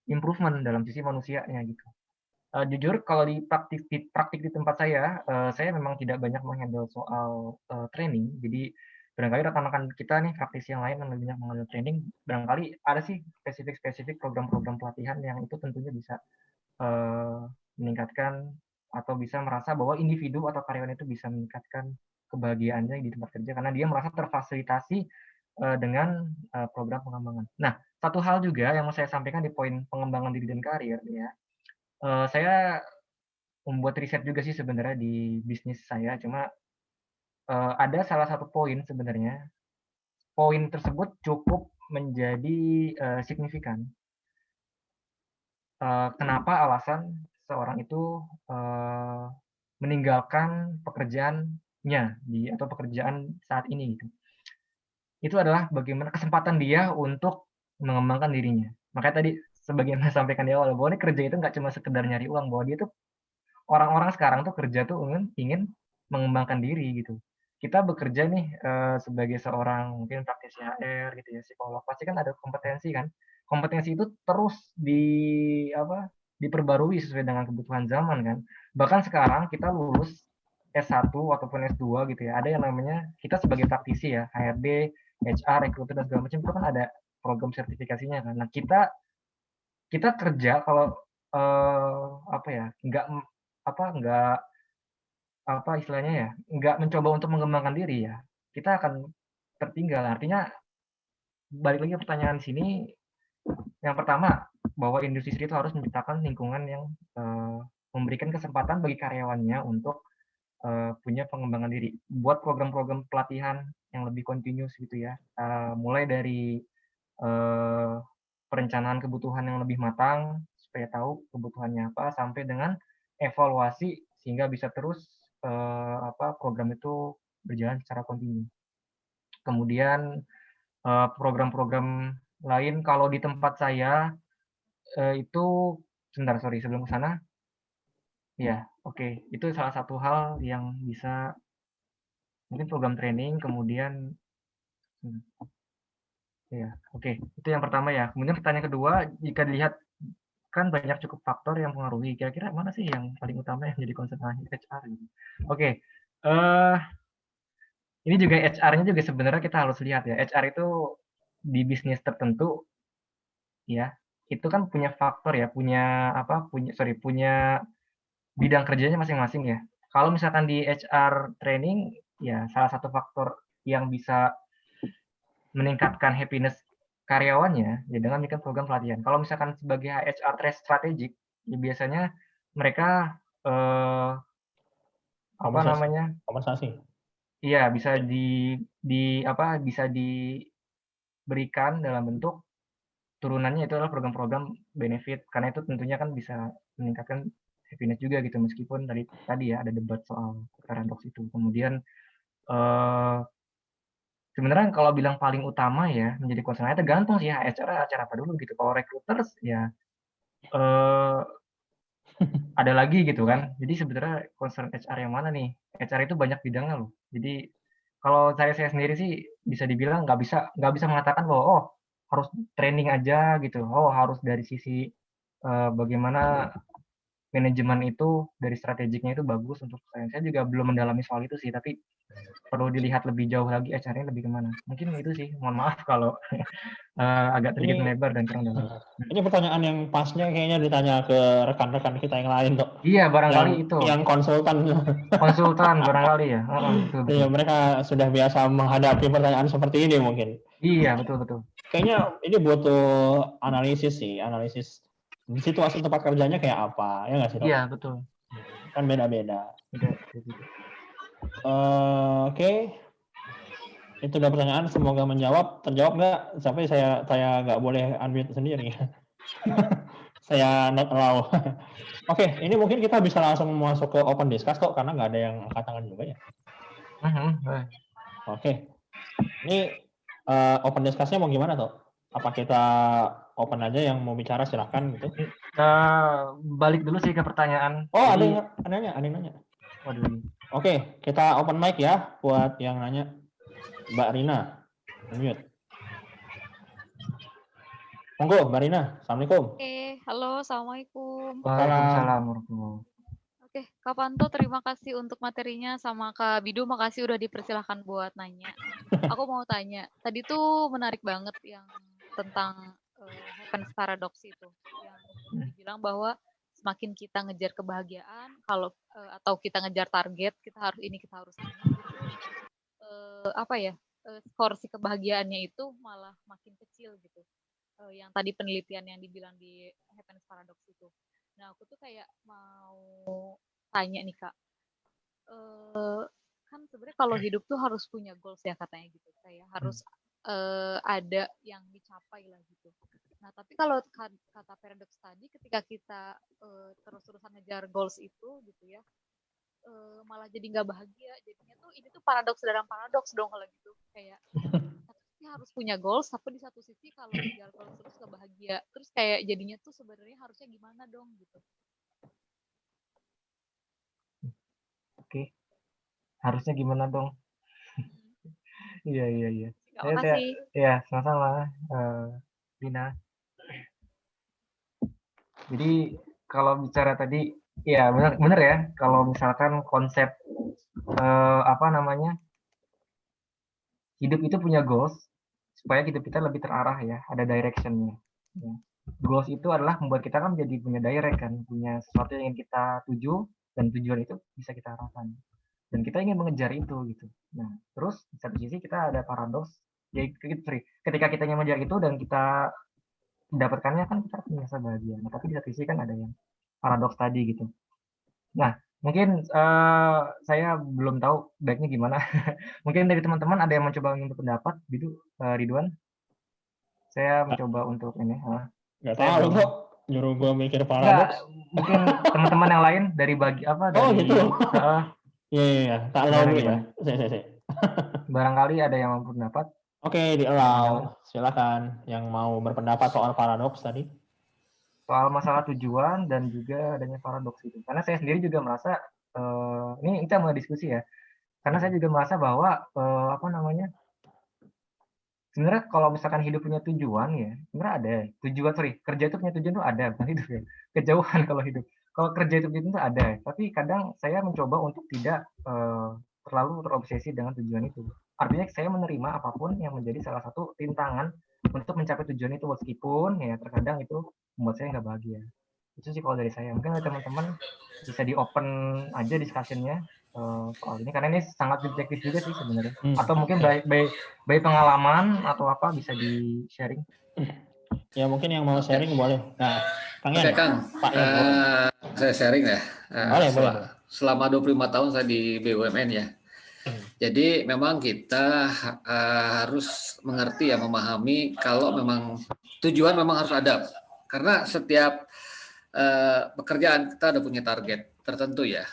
improvement dalam sisi manusianya gitu. Jujur kalau di praktik di tempat saya memang tidak banyak menghandle soal training. Jadi barangkali rekan-rekan kita nih praktisi yang lain yang lebih banyak menghandle training, barangkali ada sih spesifik program-program pelatihan yang itu tentunya bisa meningkatkan atau bisa merasa bahwa individu atau karyawan itu bisa meningkatkan kebahagiaannya di tempat kerja karena dia merasa terfasilitasi dengan program pengembangan. Nah, satu hal juga yang mau saya sampaikan di poin pengembangan diri dan karir ya, saya membuat riset juga sih sebenarnya di bisnis saya, cuma ada salah satu poin sebenarnya, poin tersebut cukup menjadi signifikan. Kenapa alasan seorang itu meninggalkan pekerjaannya atau pekerjaan saat ini gitu. Itu adalah bagaimana kesempatan dia untuk mengembangkan dirinya. Makanya tadi sebagaimana sampaikan di awal bahwa ini kerja itu nggak cuma sekedar nyari uang, bahwa dia tuh orang-orang sekarang tuh kerja tuh ingin mengembangkan diri gitu. Kita bekerja nih sebagai seorang mungkin praktisi HR gitu ya, psikolog, pasti kan ada kompetensi kan. Kompetensi itu terus diperbarui sesuai dengan kebutuhan zaman kan. Bahkan sekarang kita lulus S1 ataupun S2 gitu ya, ada yang namanya kita sebagai praktisi ya, HRD, HR, recruiter dan segala macam itu kan ada program sertifikasinya kan. Nah, kita kerja kalau nggak istilahnya ya, nggak mencoba untuk mengembangkan diri ya, kita akan tertinggal. Artinya balik lagi pertanyaan sini, yang pertama bahwa industri itu harus menciptakan lingkungan yang memberikan kesempatan bagi karyawannya untuk punya pengembangan diri. Buat program-program pelatihan yang lebih continuous gitu ya, mulai dari perencanaan kebutuhan yang lebih matang supaya tahu kebutuhannya apa sampai dengan evaluasi sehingga bisa terus program itu berjalan secara kontinu. Kemudian program-program lain kalau di tempat saya itu sebentar sorry sebelum ke sana ya oke itu salah satu hal yang bisa mungkin program training kemudian ya oke itu yang pertama ya. Kemudian pertanyaan kedua jika dilihat kan banyak cukup faktor yang mempengaruhi. Kira-kira mana sih yang paling utama yang jadi konsentrasi HR gitu. Oke. Ini juga HR-nya juga sebenarnya kita harus lihat ya. HR itu di bisnis tertentu ya, itu kan punya faktor ya, punya bidang kerjanya masing-masing ya. Kalau misalkan di HR training ya salah satu faktor yang bisa meningkatkan happiness karyawannya ya dengan bikin program pelatihan. Kalau misalkan sebagai HR strategik, ya biasanya mereka Kompensasi. iya bisa diberikan dalam bentuk turunannya itu adalah program-program benefit karena itu tentunya kan bisa meningkatkan happiness juga gitu meskipun tadi ya ada debat soal paradoks itu. Kemudian sebenarnya kalau bilang paling utama ya menjadi concern tergantung sih HR apa dulu gitu. Kalau recruiters ya ada lagi gitu kan. Jadi sebenarnya concern HR yang mana nih? HR itu banyak bidangnya loh. Jadi kalau saya sendiri sih bisa dibilang nggak bisa mengatakan bahwa oh harus training aja gitu. Oh harus dari sisi bagaimana manajemen itu dari strategiknya itu bagus untuk saya. Saya juga belum mendalami soal itu sih, tapi perlu dilihat lebih jauh lagi acaranya lebih kemana. Mungkin itu sih, mohon maaf kalau agak sedikit Ini melebar dan kurang dalam. ini pertanyaan yang pasnya kayaknya ditanya ke rekan-rekan kita yang lain tuh, Iya, barangkali itu. yang konsultan. Konsultan barangkali ya. Betul, Iya, betul. mereka sudah biasa menghadapi pertanyaan seperti ini mungkin. Iya, betul, betul. Kayaknya ini butuh analisis sih, analisis situasi tempat kerjanya kayak apa, ya nggak sih, Dok? Iya, betul. Kan beda-beda. Betul, betul. Oke. Itu udah pertanyaan, semoga terjawab nggak? Sampai saya nggak boleh unmute sendiri. Saya not allow. Oke, ini mungkin kita bisa langsung masuk ke open discuss kok, karena nggak ada yang angkat tangan juga ya. Oke, ini open discuss-nya mau gimana tuh? Apa kita open aja, yang mau bicara silakan gitu? Balik dulu sih ke pertanyaan. Oh, ada yang nanya. Waduh. Oke, kita open mic ya buat yang nanya. Mbak Rina, unmute. Monggo, Mbak Rina. Assalamualaikum. Oke, halo, assalamualaikum. Waalaikumsalam. Oke, Kak Panto, terima kasih untuk materinya, sama Kak Bidu, makasih udah dipersilahkan buat nanya. Aku mau tanya, tadi tuh menarik banget yang tentang happiness paradox itu, yang dibilang bahwa semakin kita ngejar kebahagiaan, atau kita ngejar target, kita harus ini, kita harus ini, skor si kebahagiaannya itu malah makin kecil gitu. Yang tadi penelitian yang dibilang di happiness paradox itu. Nah, aku tuh kayak mau tanya nih, Kak. Kan sebenarnya kalau hidup tuh harus punya goals ya katanya gitu. Kayak harus ada yang dicapai lah gitu. Nah, tapi kalau kata paradox tadi, ketika kita terus-terusan ngejar goals itu gitu ya, malah jadi nggak bahagia. Jadinya tuh ini tuh paradoks dalam paradoks dong kalau gitu. Kayak harus punya goals, tapi di satu sisi kalau ngejar goals terus gak bahagia, terus kayak jadinya tuh sebenarnya harusnya gimana dong gitu. Oke, harusnya gimana dong? Iya. Terima kasih. Ya, sama-sama, Dina. Jadi kalau bicara tadi, ya benar ya. Kalau misalkan konsep hidup itu punya goals, supaya hidup kita lebih terarah ya, ada directionnya. Ya. Goals itu adalah membuat kita kan jadi punya direct kan, punya sesuatu yang ingin kita tuju, dan tujuan itu bisa kita arahkan. Dan kita ingin mengejar itu gitu. Nah, terus di satu sisi kita ada paradoks, ya, ketika kita ingin mengejar itu dan kita mendapatkannya kan kita merasa bahagia. Nah, tapi di satu sisi kan ada yang paradoks tadi gitu. Nah, mungkin saya belum tahu baiknya gimana. Mungkin dari teman-teman ada yang mencoba untuk pendapat, gitu, Ridwan. Saya mencoba untuk ini. Nggak tahu kok, nyuruh gue mikir paradoks. Mungkin teman-teman yang lain dari gitu. Iya. Tak allow ya. Barangkali ada yang mau pendapat. Oke, di allow. Silakan yang mau berpendapat soal paradoks tadi. Soal masalah tujuan dan juga adanya paradoks itu. Karena saya sendiri juga merasa, ini kita mau diskusi ya. Karena saya juga merasa bahwa sebenarnya kalau misalkan hidup punya tujuan ya, sebenarnya ada tujuan, kerja itu punya tujuan tuh ada, bukan hidup ya. Kejauhan kalau hidup. Kalau kerja itu punya tujuan tuh ada, tapi kadang saya mencoba untuk tidak terlalu terobsesi dengan tujuan itu. Artinya saya menerima apapun yang menjadi salah satu rintangan untuk mencapai tujuan itu, meskipun ya terkadang itu membuat saya nggak bahagia. Itu sih kalau dari saya. Mungkin teman-teman bisa di open aja discussion-nya soal ini, karena ini sangat subjektif juga sih sebenarnya. Atau mungkin baik pengalaman atau apa bisa di sharing. Ya mungkin yang mau sharing boleh. Nah, Kang Yan. Oke, Kang. Saya sharing ya. Boleh. Selama 25 tahun saya di BUMN ya. Jadi memang kita harus mengerti ya, memahami kalau memang tujuan memang harus ada. Karena setiap pekerjaan kita ada punya target tertentu ya.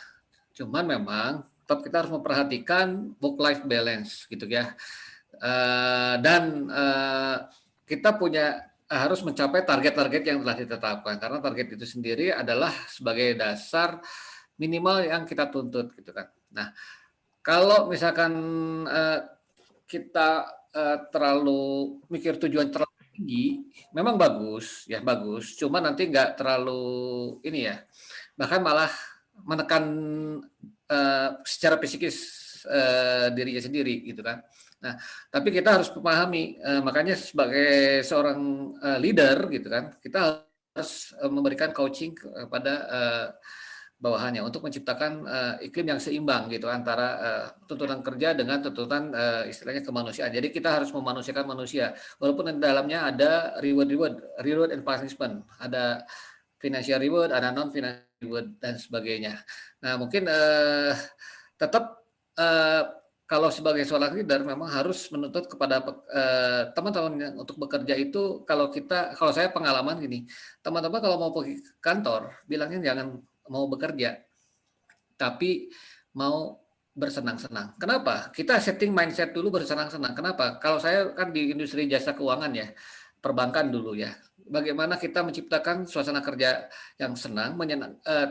Cuman memang tetap kita harus memperhatikan work-life balance gitu ya. Dan kita harus mencapai target-target yang telah ditetapkan, karena target itu sendiri adalah sebagai dasar minimal yang kita tuntut gitu kan. Nah, kalau misalkan kita terlalu mikir tujuan terlalu tinggi, memang bagus, cuma nanti nggak terlalu ini ya, bahkan malah menekan secara psikis dirinya sendiri gitu kan. Nah, tapi kita harus memahami, makanya sebagai seorang leader gitu kan, kita harus memberikan coaching kepada bawahannya untuk menciptakan iklim yang seimbang gitu antara tuntutan kerja dengan tuntutan istilahnya kemanusiaan. Jadi kita harus memanusiakan manusia, walaupun di dalamnya ada reward and punishment, ada financial reward, ada non financial reward dan sebagainya. Nah mungkin tetap kalau sebagai seorang leader memang harus menuntut kepada teman-teman yang untuk bekerja itu, kalau saya pengalaman gini, teman-teman kalau mau pergi ke kantor bilangnya jangan mau bekerja tapi mau bersenang-senang. Kenapa? Kita setting mindset dulu bersenang-senang. Kenapa? Kalau saya kan di industri jasa keuangan ya, perbankan dulu ya. Bagaimana kita menciptakan suasana kerja yang senang,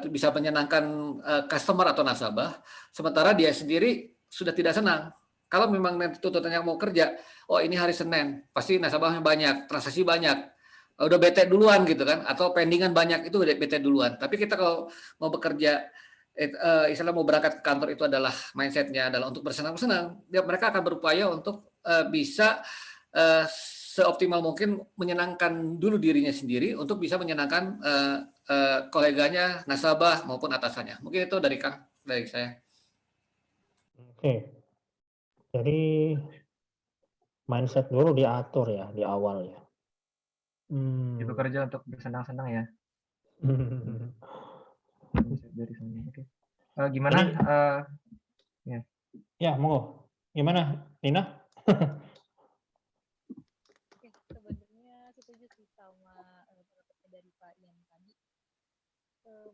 bisa menyenangkan customer atau nasabah, sementara dia sendiri sudah tidak senang. Kalau memang nanti tuntutannya mau kerja, oh ini hari Senin, pasti nasabahnya banyak, transaksi banyak, udah bete duluan gitu kan, atau pendingan banyak itu udah bete duluan. Tapi kita kalau mau bekerja, istilah mau berangkat ke kantor itu adalah mindsetnya adalah untuk bersenang-senang, mereka akan berupaya untuk bisa seoptimal mungkin menyenangkan dulu dirinya sendiri untuk bisa menyenangkan koleganya, nasabah maupun atasannya. Mungkin itu dari saya. Oke. Jadi mindset dulu diatur ya di awal ya. Itu kerja untuk bersenang-senang ya. Dari sana. Oke. Gimana? Ya. Ya, monggo. Gimana, Nina? Oke, sebenarnya setuju sih sama pendapatnya dari Pak Ian tadi.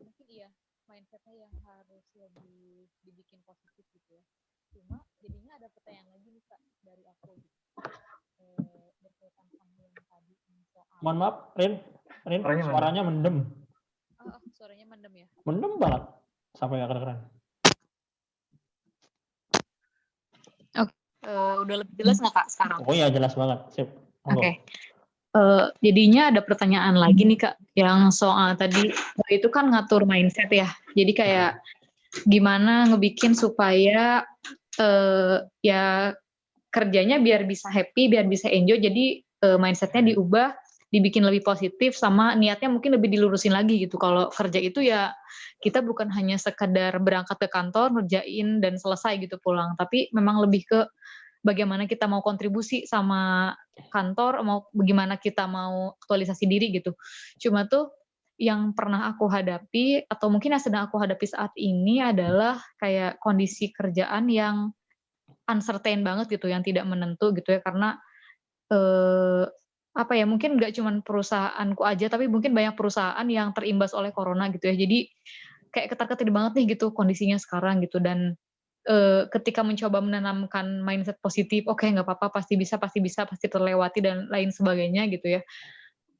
Mungkin iya, mindsetnya yang harus lebih dibikin positif gitu ya. Cuma jadinya ada pertanyaan lagi nih Kak dari aku gitu. Berkaitan sama yang tadi soal. Mohon maaf, Rin, suaranya mendem. Suaranya mendem ya? Mendem banget. Sampai nggak kedengeran. Udah lebih jelas nggak Kak sekarang? Oh iya, jelas banget. Sip. Oke. Jadinya ada pertanyaan lagi nih Kak, yang soal tadi itu kan ngatur mindset ya. Jadi kayak gimana ngebikin supaya ya kerjanya biar bisa happy, biar bisa enjoy. Jadi mindsetnya diubah, dibikin lebih positif, sama niatnya mungkin lebih dilurusin lagi gitu. Kalau kerja itu ya kita bukan hanya sekedar berangkat ke kantor, ngerjain dan selesai gitu pulang, tapi memang lebih ke bagaimana kita mau kontribusi sama kantor, mau bagaimana kita mau aktualisasi diri gitu. Cuma tuh yang pernah aku hadapi atau mungkin yang sedang aku hadapi saat ini adalah kayak kondisi kerjaan yang uncertain banget gitu, yang tidak menentu gitu ya, karena apa ya, mungkin nggak cuma perusahaanku aja, tapi mungkin banyak perusahaan yang terimbas oleh corona gitu ya. Jadi kayak ketar-ketir banget nih gitu kondisinya sekarang gitu, dan ketika mencoba menanamkan mindset positif, oke nggak apa-apa, pasti bisa, pasti terlewati dan lain sebagainya gitu ya.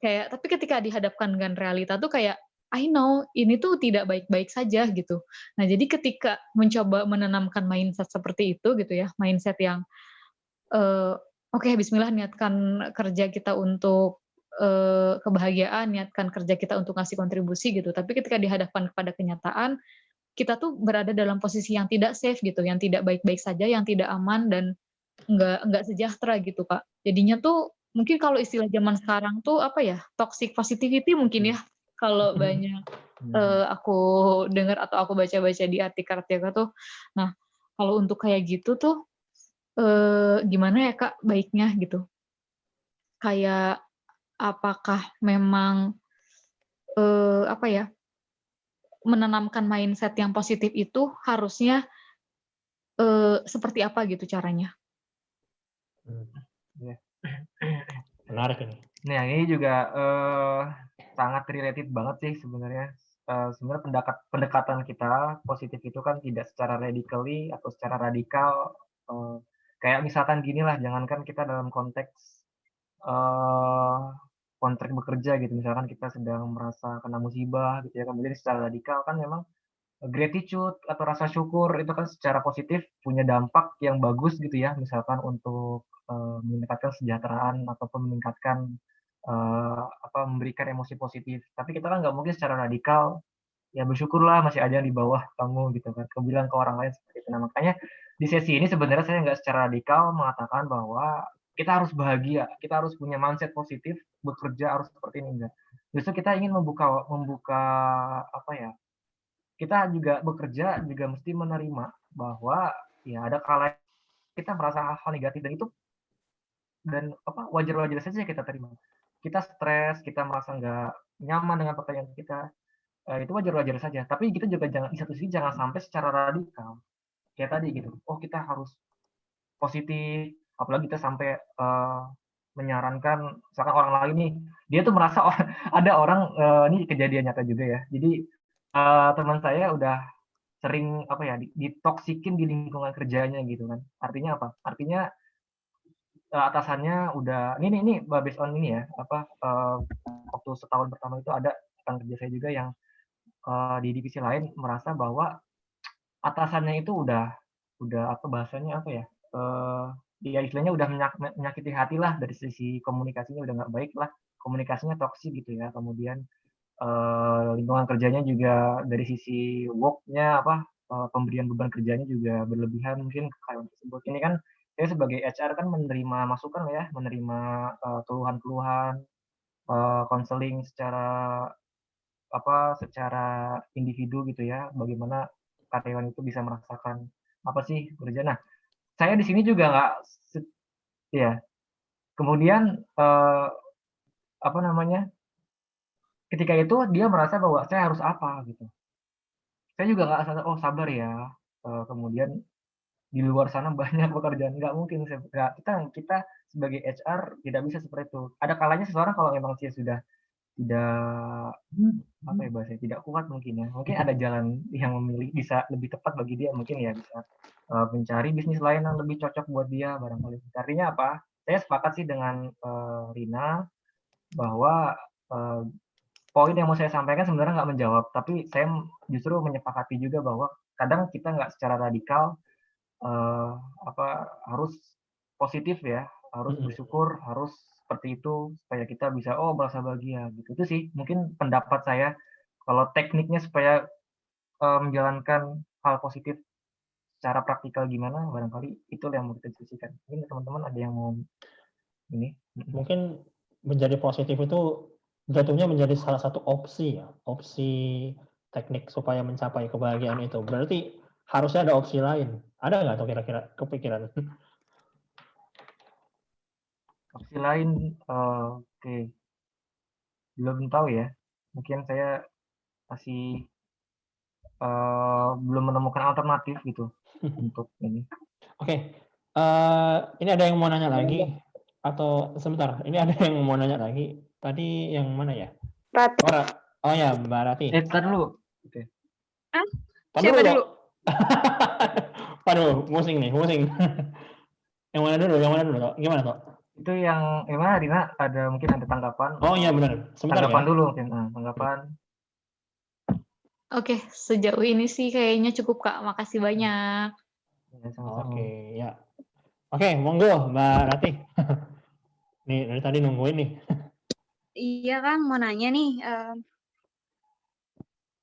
Kayak tapi ketika dihadapkan dengan realita tuh kayak, I know ini tuh tidak baik-baik saja gitu. Nah jadi ketika mencoba menanamkan mindset seperti itu gitu ya, mindset yang oke bismillah, niatkan kerja kita untuk kebahagiaan, niatkan kerja kita untuk ngasih kontribusi gitu. Tapi ketika dihadapkan kepada kenyataan, kita tuh berada dalam posisi yang tidak safe gitu, yang tidak baik-baik saja, yang tidak aman dan nggak sejahtera gitu, Kak. Jadinya tuh mungkin kalau istilah zaman sekarang tuh apa ya, toxic positivity mungkin ya, kalau banyak aku dengar atau aku baca-baca di artikel-artikel tuh. Nah, kalau untuk kayak gitu tuh gimana ya, Kak, baiknya gitu? Kayak apakah memang apa ya, menanamkan mindset yang positif itu harusnya seperti apa gitu caranya? Menarik ini. Nah, ini juga sangat related banget sih sebenarnya. Sebenarnya pendekatan kita positif itu kan tidak secara radically atau secara radikal. Kayak misalkan gini lah, jangankan kita dalam konteks kontrak bekerja gitu, misalkan kita sedang merasa kena musibah gitu ya, kemudian secara radikal kan memang gratitude atau rasa syukur itu kan secara positif punya dampak yang bagus gitu ya, misalkan untuk meningkatkan kesejahteraan ataupun meningkatkan memberikan emosi positif. Tapi kita kan nggak mungkin secara radikal ya bersyukurlah masih ada di bawah kamu gitu kan. Aku bilang ke orang lain seperti itu. Nah, makanya di sesi ini sebenarnya saya nggak secara radikal mengatakan bahwa kita harus bahagia, kita harus punya mindset positif, bekerja harus seperti ini, enggak. Justru kita ingin membuka apa ya, kita juga bekerja juga mesti menerima bahwa ya ada kalanya kita merasa hal-hal negatif dan apa wajar-wajar saja kita terima. Kita stres, kita merasa nggak nyaman dengan pekerjaan kita, itu wajar-wajar saja. Tapi kita juga jangan di satu sisi jangan sampai secara radikal kayak tadi gitu. Oh kita harus positif, apalagi kita sampai menyarankan misalkan orang lain nih, dia tuh merasa ada orang ini kejadian nyata juga ya. Jadi teman saya udah sering apa ya ditoksikin di lingkungan kerjanya gitu kan. Artinya apa? Artinya atasannya udah ini based on ini ya apa waktu setahun pertama itu ada rekan kerja saya juga yang di divisi lain merasa bahwa atasannya itu udah apa bahasanya apa ya ya istilahnya udah menyakiti hati lah dari sisi komunikasinya udah nggak baik lah komunikasinya toksik gitu ya kemudian lingkungan kerjanya juga dari sisi work-nya apa pemberian beban kerjanya juga berlebihan mungkin ke karyawan tersebut ini kan saya sebagai HR kan menerima masukan ya menerima keluhan-keluhan konseling secara individu gitu ya bagaimana karyawan itu bisa merasakan apa sih kerja. Nah saya di sini juga nggak ya kemudian apa namanya ketika itu dia merasa bahwa saya harus apa gitu saya juga nggak sadar oh sabar ya kemudian di luar sana banyak pekerjaan nggak mungkin kita sebagai HR tidak bisa seperti itu ada kalanya seseorang kalau memang dia sudah tidak apa ya bahasanya tidak kuat mungkin ada jalan yang memilih bisa lebih tepat bagi dia mungkin ya bisa mencari bisnis lain yang lebih cocok buat dia barangkali artinya apa saya sepakat sih dengan Rina bahwa poin yang mau saya sampaikan sebenarnya nggak menjawab tapi saya justru menyepakati juga bahwa kadang kita nggak secara radikal harus positif ya harus bersyukur harus seperti itu supaya kita bisa merasa bahagia gitu itu sih mungkin pendapat saya kalau tekniknya supaya menjalankan hal positif secara praktikal gimana barangkali itu yang mau kita diskusikan mungkin teman-teman ada yang mau ini mungkin menjadi positif itu jatuhnya menjadi salah satu opsi ya opsi teknik supaya mencapai kebahagiaan itu berarti harusnya ada opsi lain ada nggak tuh kira-kira kepikiran opsi lain oke belum tahu ya mungkin saya masih belum menemukan alternatif gitu untuk ini. Oke, ini ada yang mau nanya lagi atau sebentar? Ini ada yang mau nanya lagi. Tadi yang mana ya? Rati. Oh ya, Mbak Rati. Ntar dulu. Oke. Siapa dulu? Waduh, musing. Yang mana dulu? Gimana toh? Itu yang gimana Rina? Mungkin ada tanggapan? Oh iya benar. Sebentar tanggapan ya. Dulu mungkin. Tanggapan. Oke, sejauh ini sih kayaknya cukup Kak. Makasih banyak. Ya, sama-sama. Oke, ya. Oke, monggo Mbak Rati. Nih dari tadi nungguin nih. Iya Kang, mau nanya nih,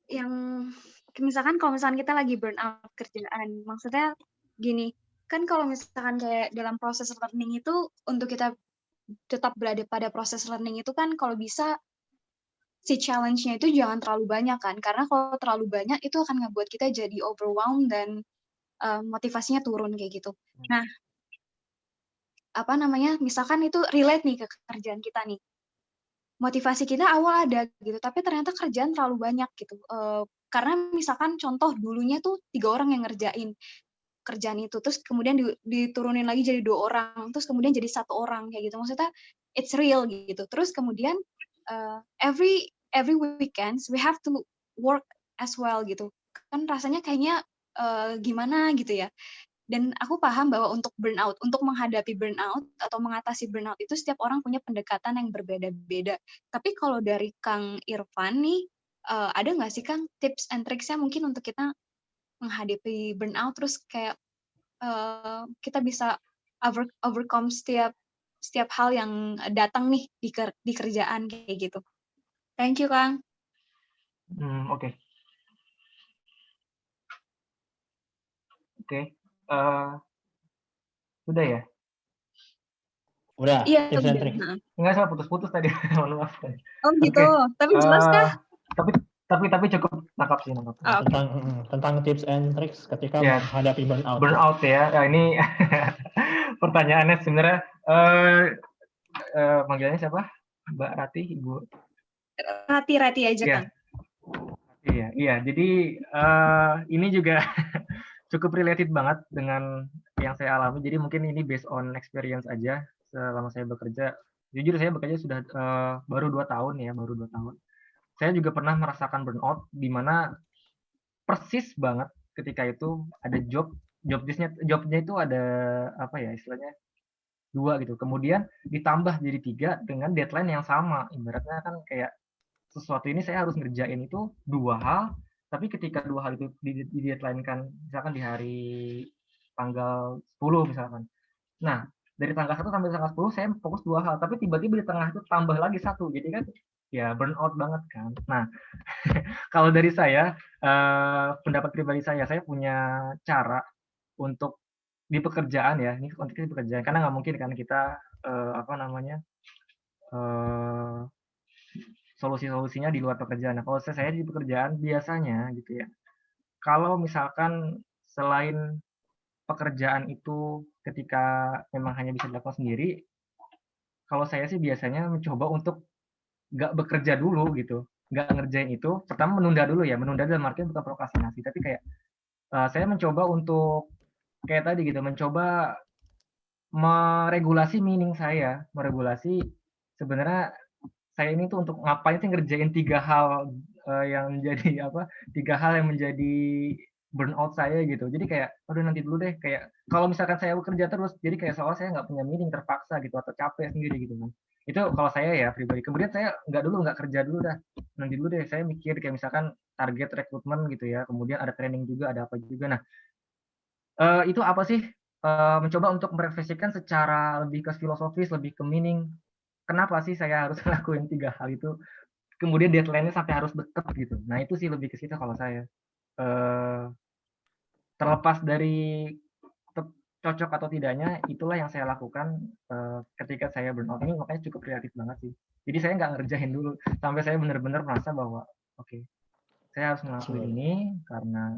yang misalkan kalau misalkan kita lagi burn out kerjaan, maksudnya gini, kan kalau misalkan kayak dalam proses learning itu untuk kita tetap berada pada proses learning itu kan kalau bisa si challenge-nya itu jangan terlalu banyak kan, karena kalau terlalu banyak itu akan ngebuat kita jadi overwhelmed dan motivasinya turun kayak gitu. Nah, apa namanya, misalkan itu relate nih ke kerjaan kita nih. Motivasi kita awal ada gitu, tapi ternyata kerjaan terlalu banyak gitu. Karena misalkan contoh dulunya tuh 3 orang yang ngerjain kerjaan itu, terus kemudian diturunin lagi jadi 2 orang, terus kemudian jadi 1 orang kayak gitu. Maksudnya it's real gitu. Terus kemudian every weekends we have to work as well gitu. Kan rasanya kayaknya gimana gitu ya. Dan aku paham bahwa untuk burnout, untuk menghadapi burnout atau mengatasi burnout itu setiap orang punya pendekatan yang berbeda-beda. Tapi kalau dari Kang Irfan nih, ada nggak sih Kang tips and tricks-nya mungkin untuk kita menghadapi burnout terus kayak kita bisa overcome setiap hal yang datang nih di kerjaan kayak gitu. Thank you Kang. Oke. Oke. Udah ya? Udah, Iya, tips and udah. trick. Heeh. Enggak, saya putus-putus tadi. Mohon maaf. Oh gitu. Oke. Tapi jelas kah? Tapi cukup nangkap sih, nangkap. Ah, oke. Tentang tips and tricks ketika Ya. menghadapi burnout. Burnout ya. Ya ini pertanyaannya sebenarnya panggilannya siapa? Mbak Rati, Ibu. Rati aja Iya. kan. Iya. Jadi ini juga cukup related banget dengan yang saya alami. Jadi mungkin ini based on experience aja selama saya bekerja. Jujur saya bekerja sudah baru 2 tahun ya, baru 2 tahun. Saya juga pernah merasakan burnout di mana persis banget ketika itu ada jobnya itu ada apa ya istilahnya 2 gitu. Kemudian ditambah jadi 3 dengan deadline yang sama. Ibaratnya kan kayak sesuatu ini saya harus ngerjain itu 2 hal, tapi ketika 2 hal itu di deadline-kan misalkan di hari tanggal 10 misalkan. Nah, dari tanggal 1 sampai tanggal 10 saya fokus 2 hal, tapi tiba-tiba di tengah itu tambah lagi 1. Jadi kan ya burnout banget kan. Nah, kalau dari saya pendapat pribadi saya punya cara untuk di pekerjaan ya, ini konteksnya di pekerjaan karena nggak mungkin kan kita solusi-solusinya di luar pekerjaan. Nah, kalau saya di pekerjaan biasanya gitu ya, kalau misalkan selain pekerjaan itu ketika memang hanya bisa dilakukan sendiri, kalau saya sih biasanya mencoba untuk nggak bekerja dulu gitu, nggak ngerjain itu. Pertama menunda dulu ya, menunda dalam artian bukan prokrastinasi, tapi kayak saya mencoba untuk kayak tadi gitu, mencoba meregulasi meaning saya, meregulasi sebenarnya saya ini tuh untuk ngapain sih ngerjain 3 hal yang menjadi apa, 3 hal yang menjadi burnout saya gitu. Jadi kayak, aduh nanti dulu deh, kayak kalau misalkan saya bekerja terus, jadi kayak seolah saya nggak punya meaning, terpaksa gitu atau capek sendiri gitu kan. Itu kalau saya ya pribadi. Kemudian saya nggak kerja dulu dah, nanti dulu deh saya mikir kayak misalkan target rekrutmen gitu ya, kemudian ada training juga, ada apa juga. Nah, itu apa sih, mencoba untuk merefleksikan secara lebih ke filosofis, lebih ke meaning, kenapa sih saya harus ngelakuin 3 hal itu, kemudian deadline-nya sampai harus deket gitu. Nah itu sih lebih ke situ kalau saya. Terlepas dari cocok atau tidaknya, itulah yang saya lakukan ketika saya burnout ini, makanya cukup relatif banget sih. Jadi saya nggak ngerjain dulu, sampai saya benar-benar merasa bahwa, oke, saya harus ngelakuin ini karena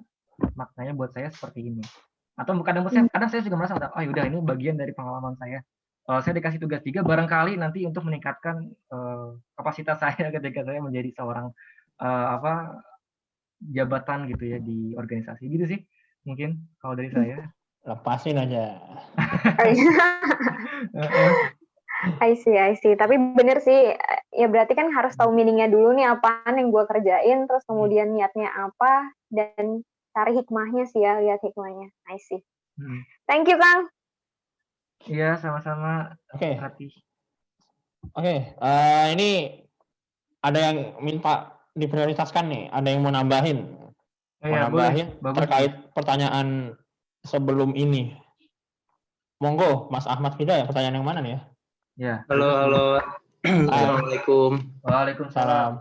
maknanya buat saya seperti ini. Atau kadang saya juga merasa, oh yaudah ini bagian dari pengalaman saya. Saya dikasih tugas 3 barangkali nanti untuk meningkatkan kapasitas saya ketika saya menjadi seorang jabatan gitu ya di organisasi gitu sih mungkin kalau dari saya. Lepasin aja. I see. Tapi bener sih, ya berarti kan harus tahu meaningnya dulu nih apaan yang gue kerjain, terus kemudian niatnya apa, dan cari hikmahnya sih ya, lihat hikmahnya. I see. Thank you, Kang. Iya, sama-sama. Oke. Hati. Oke, ini ada yang minta diprioritaskan nih, ada yang mau nambahin. Iya, boleh. Bagus. Terkait pertanyaan sebelum ini. Monggo, Mas Ahmad Hidayat, pertanyaan yang mana nih ya? Ya. Halo. Assalamualaikum. Waalaikumsalam.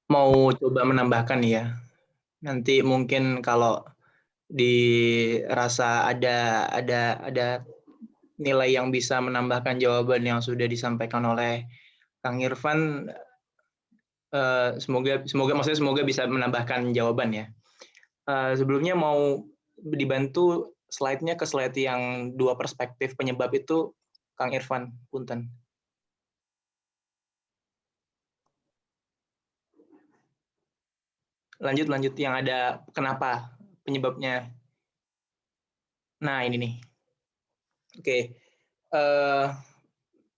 Mau coba menambahkan ya. Nanti mungkin kalau dirasa ada nilai yang bisa menambahkan jawaban yang sudah disampaikan oleh Kang Irfan, semoga bisa menambahkan jawaban ya. Sebelumnya mau dibantu slide-nya ke slide yang 2 perspektif penyebab itu, Kang Irfan, punten. Lanjut yang ada kenapa penyebabnya. Nah ini nih. Oke.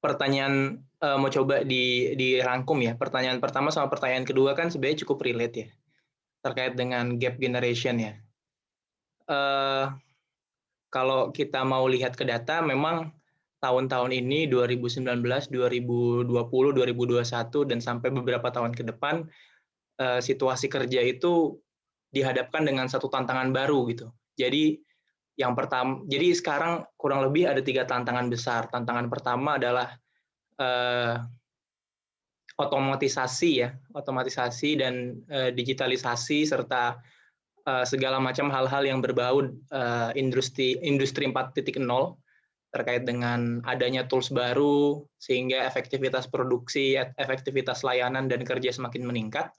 Pertanyaan mau coba dirangkum ya. Pertanyaan pertama sama pertanyaan kedua kan sebenarnya cukup relate ya, terkait dengan gap generation ya. Kalau kita mau lihat ke data, memang tahun-tahun ini 2019, 2020, 2021 dan sampai beberapa tahun ke depan, situasi kerja itu dihadapkan dengan satu tantangan baru gitu. Jadi sekarang kurang lebih ada 3 tantangan besar. Tantangan pertama adalah otomatisasi dan digitalisasi serta segala macam hal-hal yang berbau industri 4.0 terkait dengan adanya tools baru sehingga efektivitas produksi, efektivitas layanan dan kerja semakin meningkat.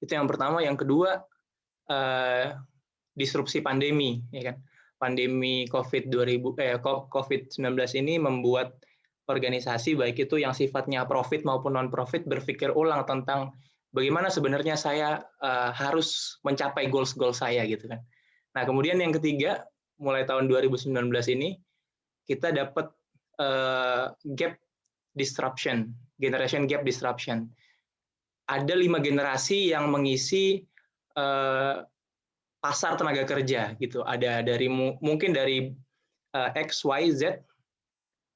Itu yang pertama. Yang kedua, disrupsi pandemi, ya kan? Pandemi COVID-19 ini membuat organisasi baik itu yang sifatnya profit maupun non-profit berpikir ulang tentang bagaimana sebenarnya saya harus mencapai goals saya gitu kan. Nah, kemudian yang ketiga, mulai tahun 2019 ini kita dapat generation gap disruption. Ada 5 generasi yang mengisi pasar tenaga kerja gitu. Ada mungkin dari X, Y, Z.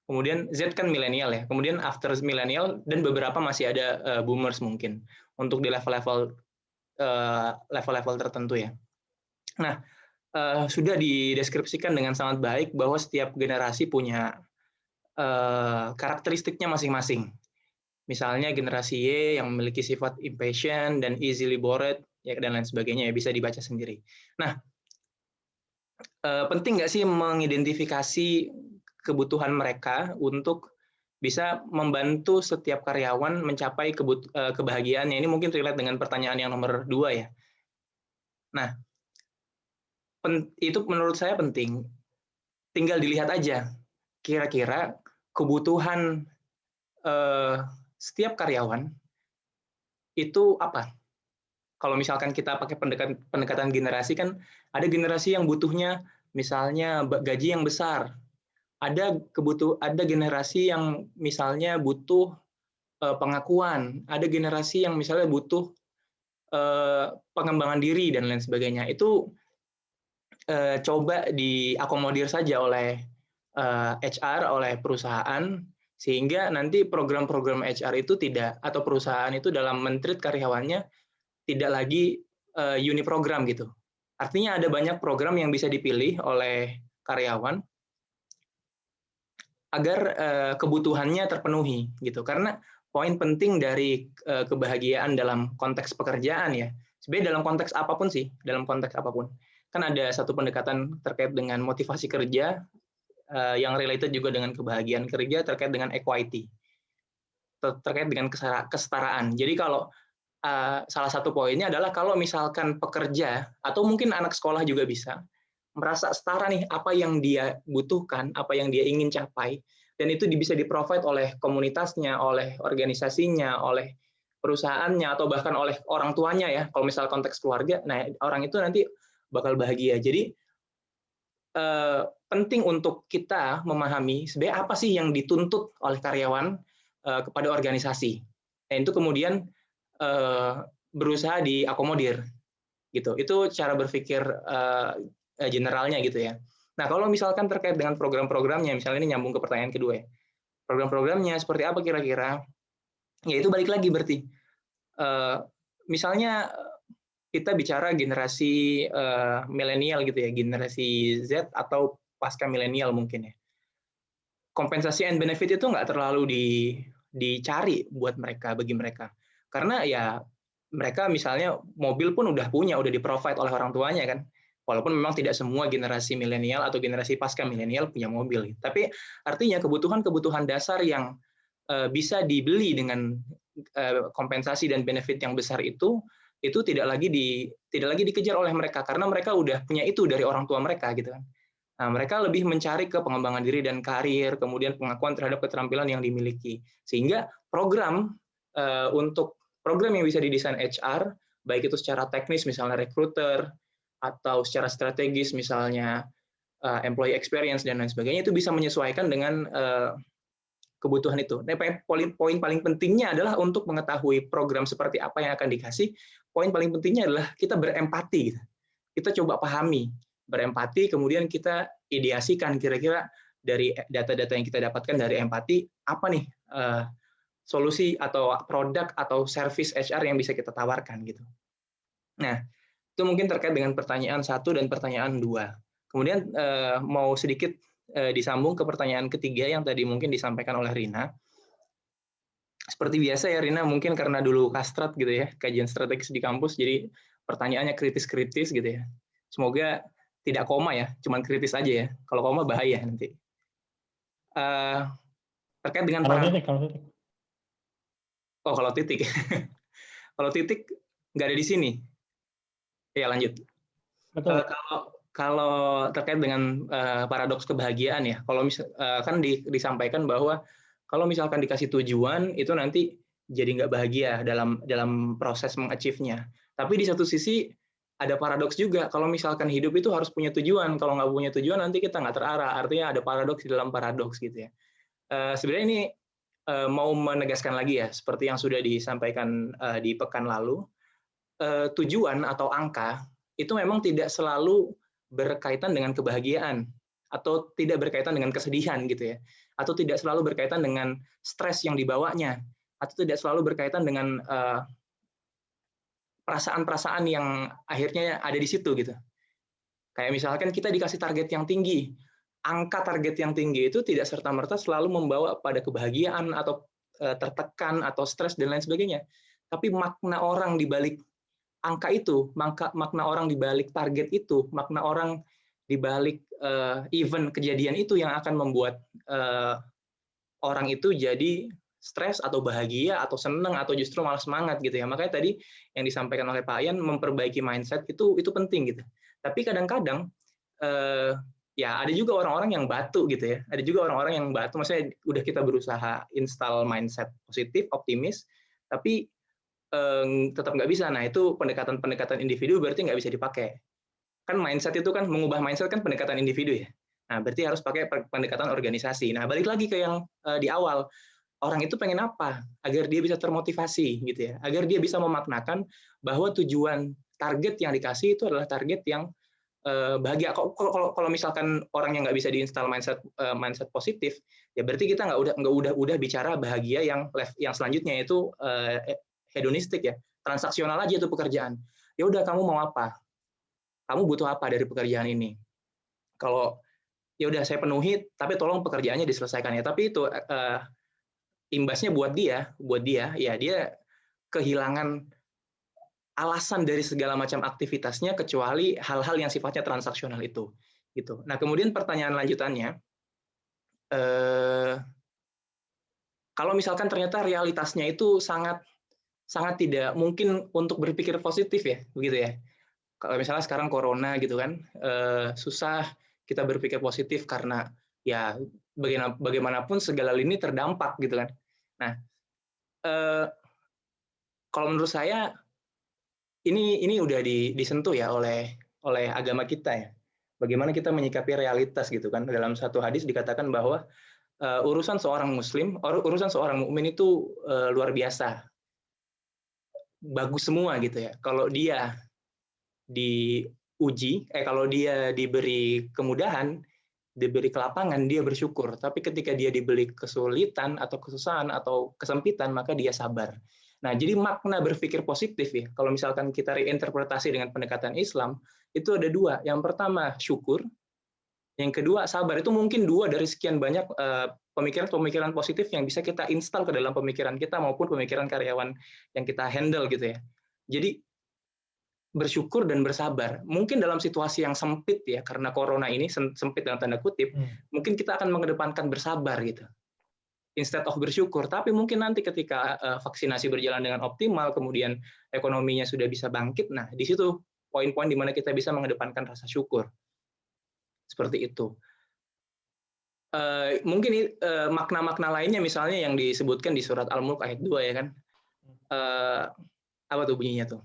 Kemudian Z kan milenial ya. Kemudian after milenial dan beberapa masih ada boomers mungkin untuk di level-level tertentu ya. Nah, sudah dideskripsikan dengan sangat baik bahwa setiap generasi punya karakteristiknya masing-masing. Misalnya generasi Y yang memiliki sifat impatient dan easily bored, ya, dan lain sebagainya, ya, bisa dibaca sendiri. Nah, penting nggak sih mengidentifikasi kebutuhan mereka untuk bisa membantu setiap karyawan mencapai kebahagiaannya? Ini mungkin relate dengan pertanyaan yang nomor 2 ya. Nah, itu menurut saya penting. Tinggal dilihat aja kira-kira kebutuhan setiap karyawan itu apa. Kalau misalkan kita pakai pendekatan generasi, kan ada generasi yang butuhnya misalnya gaji yang besar, ada generasi yang misalnya butuh pengakuan, ada generasi yang misalnya butuh pengembangan diri dan lain sebagainya. Itu coba diakomodir saja oleh HR, oleh perusahaan, sehingga nanti program-program HR itu tidak, atau perusahaan itu dalam men-treat karyawannya tidak lagi uniprogram gitu. Artinya ada banyak program yang bisa dipilih oleh karyawan agar kebutuhannya terpenuhi gitu. Karena poin penting dari kebahagiaan dalam konteks pekerjaan ya, sebenarnya dalam konteks apapun sih, kan ada satu pendekatan terkait dengan motivasi kerja yang related juga dengan kebahagiaan kerja terkait dengan equity, terkait dengan kesetaraan. Jadi kalau salah satu poinnya adalah kalau misalkan pekerja atau mungkin anak sekolah juga bisa merasa setara nih, apa yang dia butuhkan, apa yang dia ingin capai, dan itu bisa di-provide oleh komunitasnya, oleh organisasinya, oleh perusahaannya, atau bahkan oleh orang tuanya ya, kalau misal konteks keluarga, nah orang itu nanti bakal bahagia. Jadi penting untuk kita memahami sebenarnya apa sih yang dituntut oleh karyawan kepada organisasi. Nah, itu kemudian berusaha diakomodir gitu. Itu cara berpikir generalnya gitu ya. Nah, kalau misalkan terkait dengan program-programnya, misalnya ini nyambung ke pertanyaan kedua ya. Program-programnya seperti apa kira-kira? Ya itu balik lagi berarti. Misalnya kita bicara generasi milenial gitu ya, generasi Z atau pasca milenial mungkin ya. Kompensasi and benefit itu nggak terlalu dicari buat mereka, bagi mereka. Karena ya mereka misalnya mobil pun udah punya, udah di-provide oleh orang tuanya kan. Walaupun memang tidak semua generasi milenial atau generasi pasca milenial punya mobil. Tapi artinya kebutuhan-kebutuhan dasar yang bisa dibeli dengan kompensasi dan benefit yang besar itu tidak lagi dikejar oleh mereka karena mereka udah punya itu dari orang tua mereka gitu kan. Nah, mereka lebih mencari ke pengembangan diri dan karir, kemudian pengakuan terhadap keterampilan yang dimiliki. Sehingga untuk program yang bisa didesain HR, baik itu secara teknis misalnya recruiter atau secara strategis misalnya employee experience dan lain sebagainya, itu bisa menyesuaikan dengan kebutuhan itu. Nah, poin paling pentingnya adalah untuk mengetahui program seperti apa yang akan dikasih. Poin paling pentingnya adalah kita berempati. Kita coba pahami, berempati, kemudian kita ideasikan kira-kira dari data-data yang kita dapatkan dari empati, apa nih solusi atau produk atau service HR yang bisa kita tawarkan gitu. Nah, itu mungkin terkait dengan pertanyaan 1 dan pertanyaan 2. Kemudian mau sedikit disambung ke pertanyaan ketiga yang tadi mungkin disampaikan oleh Rina. Seperti biasa ya Rina, mungkin karena dulu Kastrat gitu ya, kajian strategis di kampus, jadi pertanyaannya kritis-kritis gitu ya. Semoga tidak koma ya, cuman kritis aja ya. Kalau koma bahaya nanti. Terkait dengan Kalau para titik, kalau titik. kalau titik. Kalau titik nggak ada di sini. Ya lanjut. Betul. Kalau terkait dengan paradoks kebahagiaan ya, kalau kan disampaikan bahwa kalau misalkan dikasih tujuan itu nanti jadi nggak bahagia dalam proses mengachieve-nya. Tapi di satu sisi ada paradoks juga. Kalau misalkan hidup itu harus punya tujuan. Kalau nggak punya tujuan nanti kita nggak terarah. Artinya ada paradoks di dalam paradoks gitu ya. Sebenarnya ini mau menegaskan lagi ya, seperti yang sudah disampaikan di pekan lalu, tujuan atau angka itu memang tidak selalu berkaitan dengan kebahagiaan atau tidak berkaitan dengan kesedihan gitu ya, atau tidak selalu berkaitan dengan stres yang dibawanya, atau tidak selalu berkaitan dengan perasaan-perasaan yang akhirnya ada di situ gitu. Kayak misalkan kita dikasih target yang tinggi, angka target yang tinggi itu tidak serta-merta selalu membawa pada kebahagiaan atau tertekan atau stres dan lain sebagainya. Tapi makna orang di balik angka itu, makna orang di balik target itu, makna orang di balik event kejadian itu yang akan membuat orang itu jadi stres atau bahagia atau senang atau justru malah semangat gitu ya. Makanya tadi yang disampaikan oleh Pak Ian, memperbaiki mindset itu penting gitu. Tapi kadang-kadang ya ada juga orang-orang yang batu gitu ya. Ada juga orang-orang yang batu, maksudnya udah kita berusaha install mindset positif, optimis, tapi tetap nggak bisa. Nah itu pendekatan individu berarti nggak bisa dipakai. Kan mindset itu kan, mengubah mindset kan pendekatan individu ya. Nah berarti harus pakai pendekatan organisasi. Nah balik lagi ke yang di awal, orang itu pengen apa? Agar dia bisa termotivasi gitu ya. Agar dia bisa memaknakan bahwa tujuan target yang dikasih itu adalah target yang bahagia. Kalau misalkan orang yang nggak bisa diinstal mindset positif, ya berarti kita nggak udah bicara bahagia yang selanjutnya itu hedonistik ya, transaksional aja itu pekerjaan. Ya udah, kamu mau apa? Kamu butuh apa dari pekerjaan ini? Kalau ya udah saya penuhi, tapi tolong pekerjaannya diselesaikan ya. Tapi itu imbasnya buat dia ya dia kehilangan alasan dari segala macam aktivitasnya kecuali hal-hal yang sifatnya transaksional itu gitu. Nah kemudian pertanyaan lanjutannya, kalau misalkan ternyata realitasnya itu sangat tidak mungkin untuk berpikir positif ya, begitu ya. Kalau misalnya sekarang corona gitu kan, susah kita berpikir positif karena ya bagaimanapun segala lini terdampak gitu kan. Nah, kalau menurut saya ini udah disentuh ya oleh agama kita ya. Bagaimana kita menyikapi realitas gitu kan. Dalam satu hadis dikatakan bahwa urusan seorang muslim, urusan seorang mukmin itu luar biasa. Bagus semua gitu ya. Kalau dia diuji, kalau dia diberi kemudahan, diberi kelapangan, dia bersyukur. Tapi ketika dia diberi kesulitan atau kesusahan atau kesempitan, maka dia sabar. Nah, jadi makna berpikir positif ya, kalau misalkan kita reinterpretasi dengan pendekatan Islam, itu ada dua. Yang pertama, syukur. Yang kedua, sabar. Itu mungkin dua dari sekian banyak pemikiran-pemikiran positif yang bisa kita install ke dalam pemikiran kita maupun pemikiran karyawan yang kita handle gitu ya. Jadi, bersyukur dan bersabar. Mungkin dalam situasi yang sempit ya, karena corona ini sempit dalam tanda kutip, mungkin kita akan mengedepankan bersabar gitu, instead of bersyukur. Tapi mungkin nanti ketika vaksinasi berjalan dengan optimal, kemudian ekonominya sudah bisa bangkit, nah di situ poin-poin di mana kita bisa mengedepankan rasa syukur. Seperti itu. Mungkin makna-makna lainnya misalnya yang disebutkan di surat Al-Mulk ayat 2 ya kan. Apa tuh bunyinya tuh?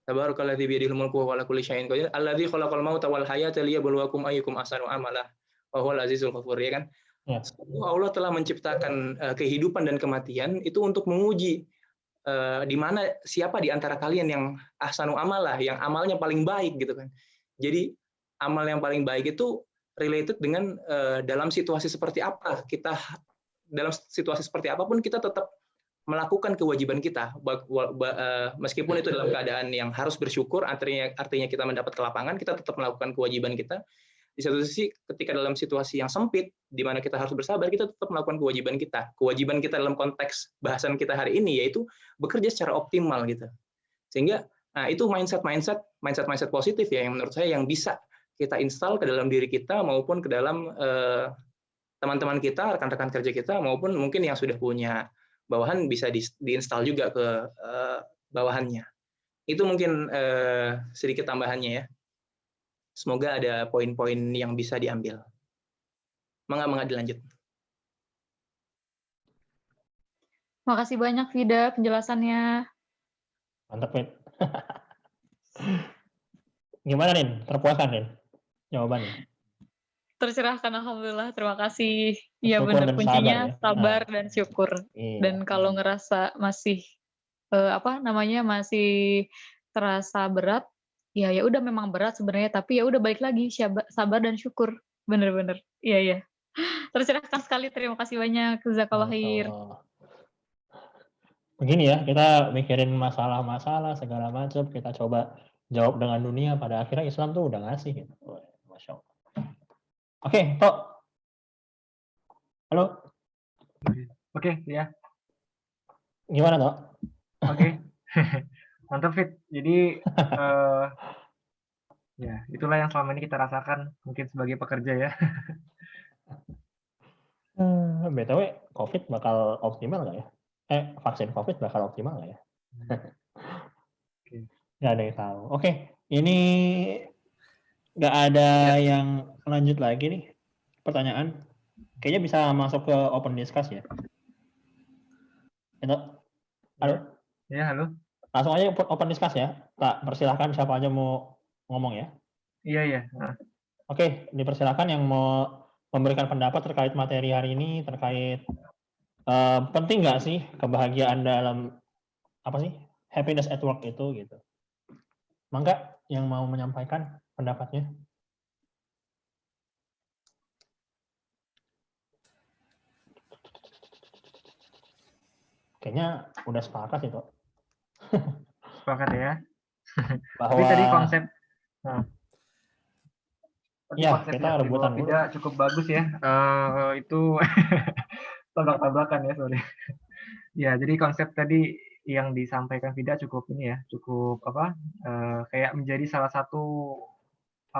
Tabarakalladzi biyadihil mulku wa ala kulli syai'in qadir, alladzi khalaqal mauta wal hayata liyabluwakum ayyukum ahsanu amala wa huwal azizul ghafur, ya kan? Ya. Allah telah menciptakan kehidupan dan kematian itu untuk menguji di mana siapa di antara kalian yang ahsanu amalah, yang amalnya paling baik gitu kan. Jadi amal yang paling baik itu related dengan dalam situasi seperti apa kita, dalam situasi seperti apapun kita tetap melakukan kewajiban kita, meskipun itu dalam keadaan yang harus bersyukur, artinya kita mendapat kelapangan, kita tetap melakukan kewajiban kita. di satu sisi ketika dalam situasi yang sempit di mana kita harus bersabar, kita tetap melakukan kewajiban kita. Kewajiban kita dalam konteks bahasan kita hari ini yaitu bekerja secara optimal gitu. Sehingga itu mindset positif ya yang menurut saya yang bisa kita install ke dalam diri kita maupun ke dalam teman-teman kita, rekan-rekan kerja kita, maupun mungkin yang sudah punya bawahan bisa diinstal juga ke bawahannya. Itu mungkin sedikit tambahannya ya. Semoga ada poin-poin yang bisa diambil. Mangga dilanjut. Makasih banyak Vida penjelasannya. Mantap, Fit. Gimana, Rin? Terpuaskan, Rin? Jawabannya. Tercerahkan, alhamdulillah, terima kasih. Iya Syukur benar, dan kuncinya sabar, ya. sabar dan syukur. Iya. Dan kalau ngerasa masih masih terasa berat, ya udah memang berat sebenarnya, tapi ya udah balik lagi sabar dan syukur. Bener-bener. Iya. Tercerahkan sekali, terima kasih banyak. Jazakallah khair. Begini ya, kita mikirin masalah-masalah segala macam, kita coba jawab dengan dunia, pada akhirnya Islam tuh udah ngasih gitu. Masya Allah. Oke, Tok. Halo. Oke, ya. Gimana, Tok? Oke. Mantap, Fit. Jadi ya, itulah yang selama ini kita rasakan mungkin sebagai pekerja ya. BTW, COVID bakal optimal nggak ya? Vaksin COVID bakal optimal nggak ya? Nggak ada yang tahu. Oke, ini nggak ada yang lanjut lagi nih pertanyaan. Kayaknya bisa masuk ke open discuss ya. Halo? Ya, halo. Langsung aja open discuss ya. Tak persilahkan siapa aja mau ngomong ya. Iya. Oke, dipersilakan yang mau memberikan pendapat terkait materi hari ini, terkait penting nggak sih kebahagiaan dalam happiness at work itu gitu. Mangga yang mau menyampaikan pendapatnya. Kayaknya udah sepakat itu. Sepakat ya. Bahwa Tapi tadi konsep ya, kita rebutan dulu. Cukup bagus ya. Itu tabrak-tabrakan ya, sorry. Ya, jadi konsep tadi yang disampaikan Vida cukup kayak menjadi salah satu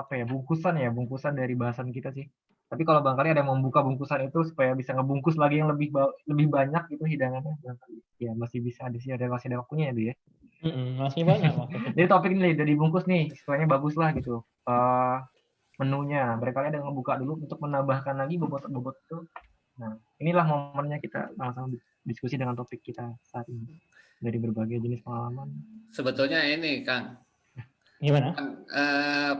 bungkusan dari bahasan kita sih. Tapi kalau barangkali ada yang membuka bungkusan itu supaya bisa ngebungkus lagi yang lebih banyak gitu hidangannya, ya masih ada waktunya ya, ya. Masih banyak waktu. Jadi topik ini udah dibungkus nih, istilahnya bagus lah gitu. Menunya, barangkali ada yang ngebuka dulu untuk menambahkan lagi bobot-bobot itu. Nah, inilah momennya kita sama-sama diskusi dengan topik kita saat ini dari berbagai jenis pengalaman. Sebetulnya ini, Kang. Gimana?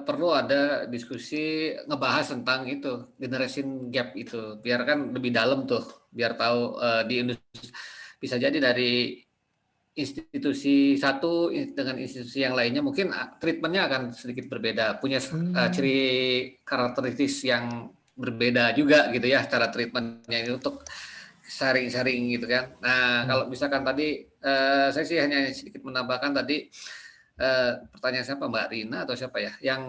Perlu ada diskusi ngebahas tentang itu generation gap itu, biar kan lebih dalam tuh, biar tahu di industri bisa jadi dari institusi satu dengan institusi yang lainnya mungkin treatmentnya akan sedikit berbeda, punya ciri karakteristik yang berbeda juga gitu ya cara treatmentnya ini untuk sharing gitu kan. Nah kalau misalkan tadi saya sih hanya sedikit menambahkan tadi. Pertanyaan siapa, Mbak Rina atau siapa ya yang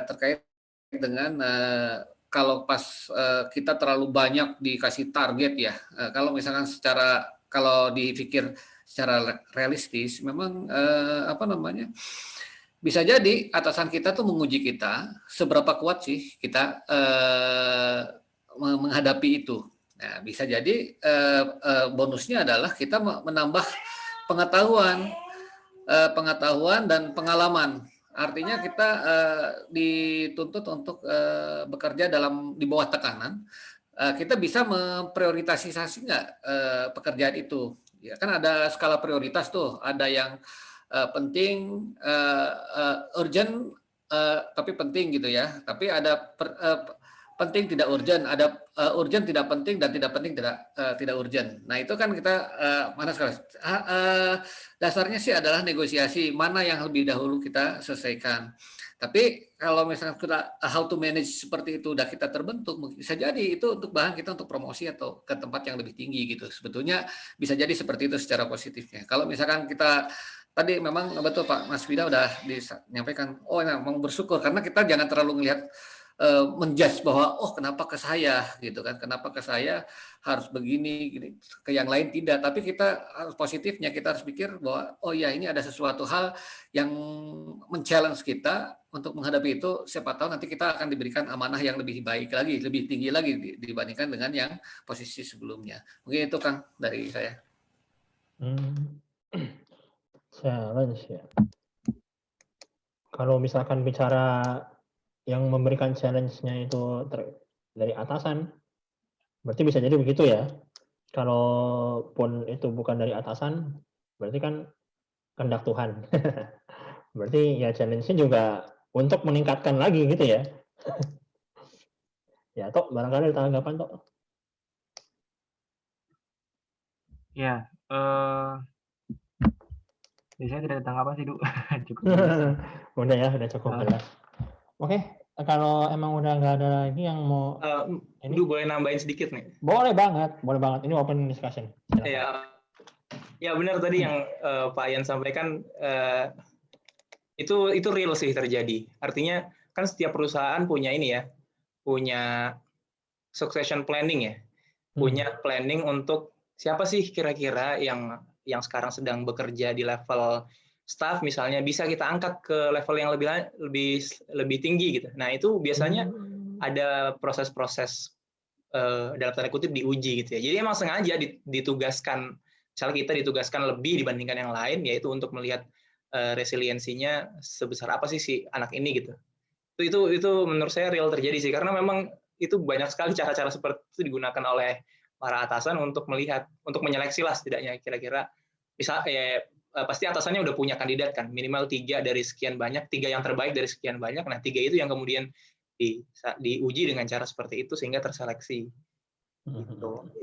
terkait dengan kalau pas kita terlalu banyak dikasih target ya, kalau misalkan kalau dipikir secara realistis memang bisa jadi atasan kita tuh menguji kita seberapa kuat sih kita menghadapi itu. Nah, bisa jadi bonusnya adalah kita menambah pengetahuan dan pengalaman. Artinya kita dituntut untuk bekerja di bawah tekanan. Kita bisa memprioritasasi nggak pekerjaan itu? Ya kan ada skala prioritas tuh. Ada yang penting, urgent, tapi penting gitu ya. Tapi ada penting tidak urgent, ada urgent tidak penting dan tidak penting tidak urgent. Nah itu kan kita mana sekali dasarnya sih adalah negosiasi mana yang lebih dahulu kita selesaikan. Tapi kalau misalnya kita how to manage seperti itu udah kita terbentuk, bisa jadi itu untuk bahan kita untuk promosi atau ke tempat yang lebih tinggi gitu. Sebetulnya bisa jadi seperti itu secara positifnya. Kalau misalkan kita tadi memang betul Pak Mas Vida udah menyampaikan, memang bersyukur karena kita jangan terlalu melihat menjudge bahwa oh kenapa ke saya gitu kan, kenapa ke saya harus begini, gini, ke yang lain tidak. Tapi kita harus positifnya, kita harus pikir bahwa oh ya ini ada sesuatu hal yang men-challenge kita untuk menghadapi itu. Siapa tahu nanti kita akan diberikan amanah yang lebih baik lagi, lebih tinggi lagi dibandingkan dengan yang posisi sebelumnya. Mungkin itu Kang dari saya. Challenge ya. Kalau misalkan bicara yang memberikan challenge-nya itu dari atasan, berarti bisa jadi begitu ya. Kalaupun itu bukan dari atasan, berarti kan kehendak Tuhan. Berarti ya challenge-nya juga untuk meningkatkan lagi gitu ya. Ya, Tok, barangkali ada tanggapan, Tok. Ya, biasanya tidak ada tanggapan sih, Du. Cukup jelas. Udah ya, udah cukup jelas. Oke, kalau emang udah nggak ada lagi yang mau ini, Du boleh nambahin sedikit nih? boleh banget. Ini open discussion. Silakan. Ya benar tadi yang Pak Ian sampaikan, itu real sih terjadi. Artinya kan setiap perusahaan punya ini ya, punya succession planning ya, punya planning untuk siapa sih kira-kira yang sekarang sedang bekerja di level staff misalnya bisa kita angkat ke level yang lebih tinggi gitu. Nah itu biasanya ada proses-proses dalam tanda kutip diuji gitu ya. Jadi emang sengaja ditugaskan, misalnya kita ditugaskan lebih dibandingkan yang lain, yaitu untuk melihat resiliensinya sebesar apa sih si anak ini gitu. Itu menurut saya real terjadi sih, karena memang itu banyak sekali cara-cara seperti itu digunakan oleh para atasan untuk melihat, untuk menyeleksi lah setidaknya kira-kira bisa ya pasti atasannya udah punya kandidat kan, minimal 3 dari sekian banyak, 3 yang terbaik dari sekian banyak. Nah 3 itu yang kemudian diuji dengan cara seperti itu sehingga terseleksi.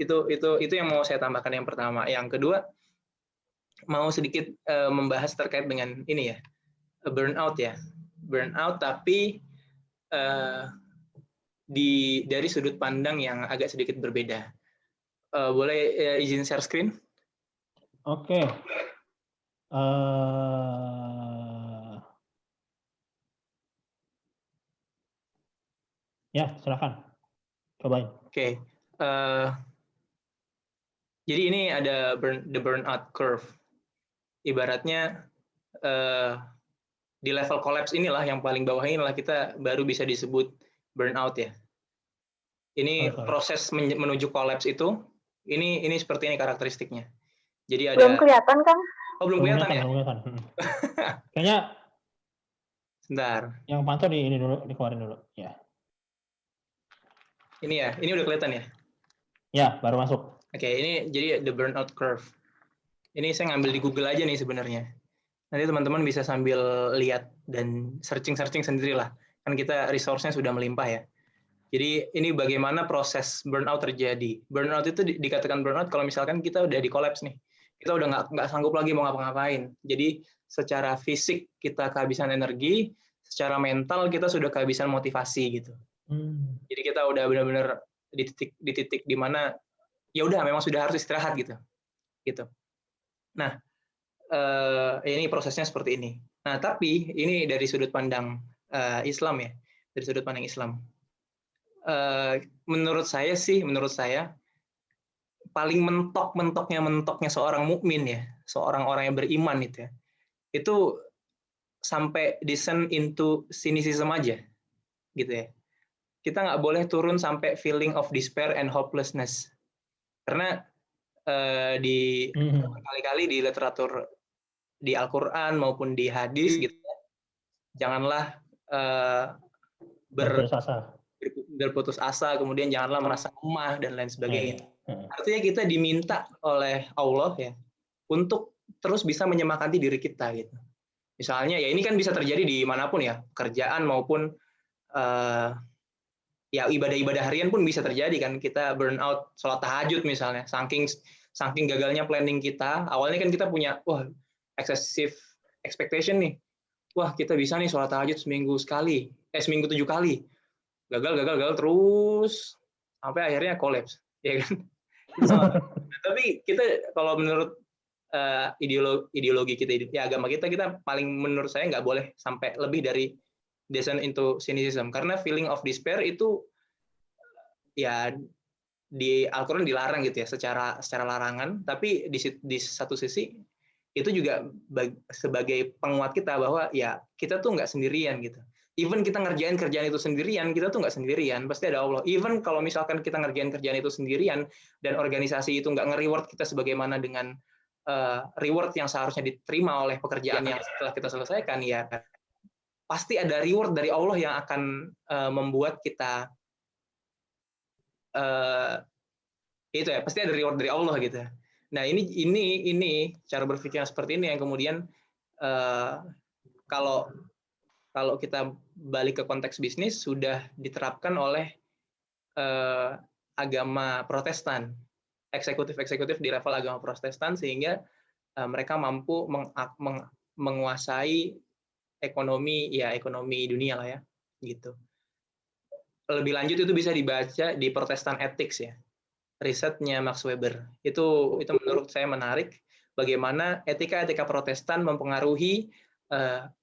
Itu yang mau saya tambahkan yang pertama. Yang kedua mau sedikit membahas terkait dengan ini ya, burnout ya, burnout tapi dari sudut pandang yang agak sedikit berbeda. Boleh izin share screen? Oke. Ya, silakan. Cobain. Oke. Jadi ini ada the burnout curve. Ibaratnya di level collapse inilah yang paling bawah inilah kita baru bisa disebut burnout ya. Ini proses menuju collapse itu, ini seperti ini karakteristiknya. Jadi ada. Belum kelihatan kan? Oh belum kelihatan ya? Belum kelihatan. Kayaknya. Sebentar. Yang pantau ini dulu, dikeluarin dulu. Ya. Ini ya, ini udah kelihatan ya? Ya, baru masuk. Oke, ini jadi the burnout curve. Ini saya ngambil di Google aja nih sebenarnya. Nanti teman-teman bisa sambil lihat dan searching sendirilah. Kan kita resource-nya sudah melimpah ya. Jadi ini bagaimana proses burnout terjadi. Burnout itu dikatakan burnout kalau misalkan kita udah di collapse nih. Kita udah nggak sanggup lagi mau ngapa-ngapain. Jadi secara fisik kita kehabisan energi, secara mental kita sudah kehabisan motivasi gitu. Jadi kita udah benar-benar di titik di mana ya udah memang sudah harus istirahat gitu. Nah, ini prosesnya seperti ini. Nah, tapi ini dari sudut pandang Islam ya, dari sudut pandang Islam. Menurut saya paling mentoknya seorang mukmin ya, seorang orang yang beriman itu ya, itu sampai descend into cynicism aja, gitu ya. Kita nggak boleh turun sampai feeling of despair and hopelessness, karena berkali-kali di literatur di Al-Quran maupun di hadis gitu, janganlah berputus asa, kemudian janganlah merasa lemah dan lain sebagainya. Artinya kita diminta oleh Allah ya untuk terus bisa menyemangati diri kita gitu. Misalnya ya ini kan bisa terjadi di manapun ya, kerjaan maupun ya ibadah-ibadah harian pun bisa terjadi kan, kita burn out sholat tahajud misalnya, saking gagalnya planning kita. Awalnya kan kita punya excessive expectation nih, kita bisa nih sholat tahajud seminggu 7 kali, gagal terus sampai akhirnya collapse ya kan. Tapi kita kalau menurut ideologi kita ya agama kita paling menurut saya nggak boleh sampai lebih dari descend into cynicism, karena feeling of despair itu ya di Al-Quran dilarang gitu ya, secara larangan, tapi di satu sisi itu juga sebagai penguat kita bahwa ya kita tuh nggak sendirian gitu. Even kita ngerjain kerjaan itu sendirian, kita tuh nggak sendirian, pasti ada Allah. Even kalau misalkan kita ngerjain kerjaan itu sendirian dan organisasi itu nggak nge-reward kita sebagaimana dengan reward yang seharusnya diterima oleh pekerjaan yang setelah kita selesaikan, ya pasti ada reward dari Allah yang akan membuat kita itu ya, pasti ada reward dari Allah gitu. Nah, ini cara berpikir yang seperti ini yang kemudian kalau kita balik ke konteks bisnis sudah diterapkan oleh agama Protestan, eksekutif di level agama Protestan, sehingga mereka mampu menguasai ekonomi dunia lah ya, gitu. Lebih lanjut itu bisa dibaca di Protestan Ethics ya, risetnya Max Weber. Itu menurut saya menarik, bagaimana etika Protestan mempengaruhi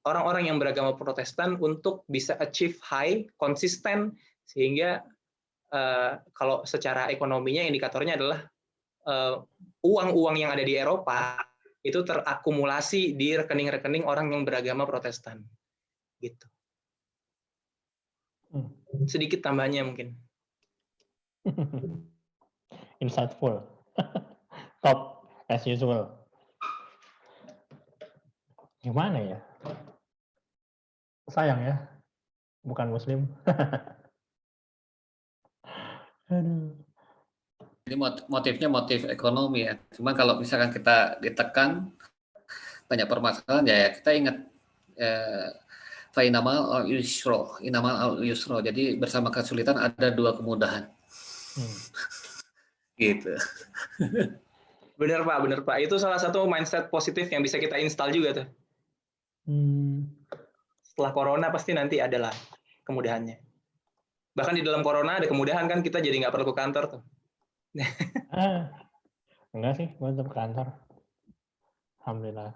orang-orang yang beragama Protestan untuk bisa achieve high, konsisten, sehingga kalau secara ekonominya indikatornya adalah uang-uang yang ada di Eropa itu terakumulasi di rekening-rekening orang yang beragama Protestan, gitu. Sedikit tambahnya mungkin. Insightful. Top as usual. Gimana ya? Sayang ya, bukan Muslim. Aduh. Jadi motifnya motif ekonomi ya. Cuma kalau misalkan kita ditekan banyak permasalahan ya kita ingat inamal al-yusro. Jadi bersama kesulitan ada dua kemudahan. Gitu. Benar Pak. Itu salah satu mindset positif yang bisa kita install juga tuh. Setelah corona pasti nanti adalah kemudahannya. Bahkan di dalam corona ada kemudahan kan, kita jadi nggak perlu ke kantor tuh. Enggak sih, gue tetap ke kantor. Alhamdulillah.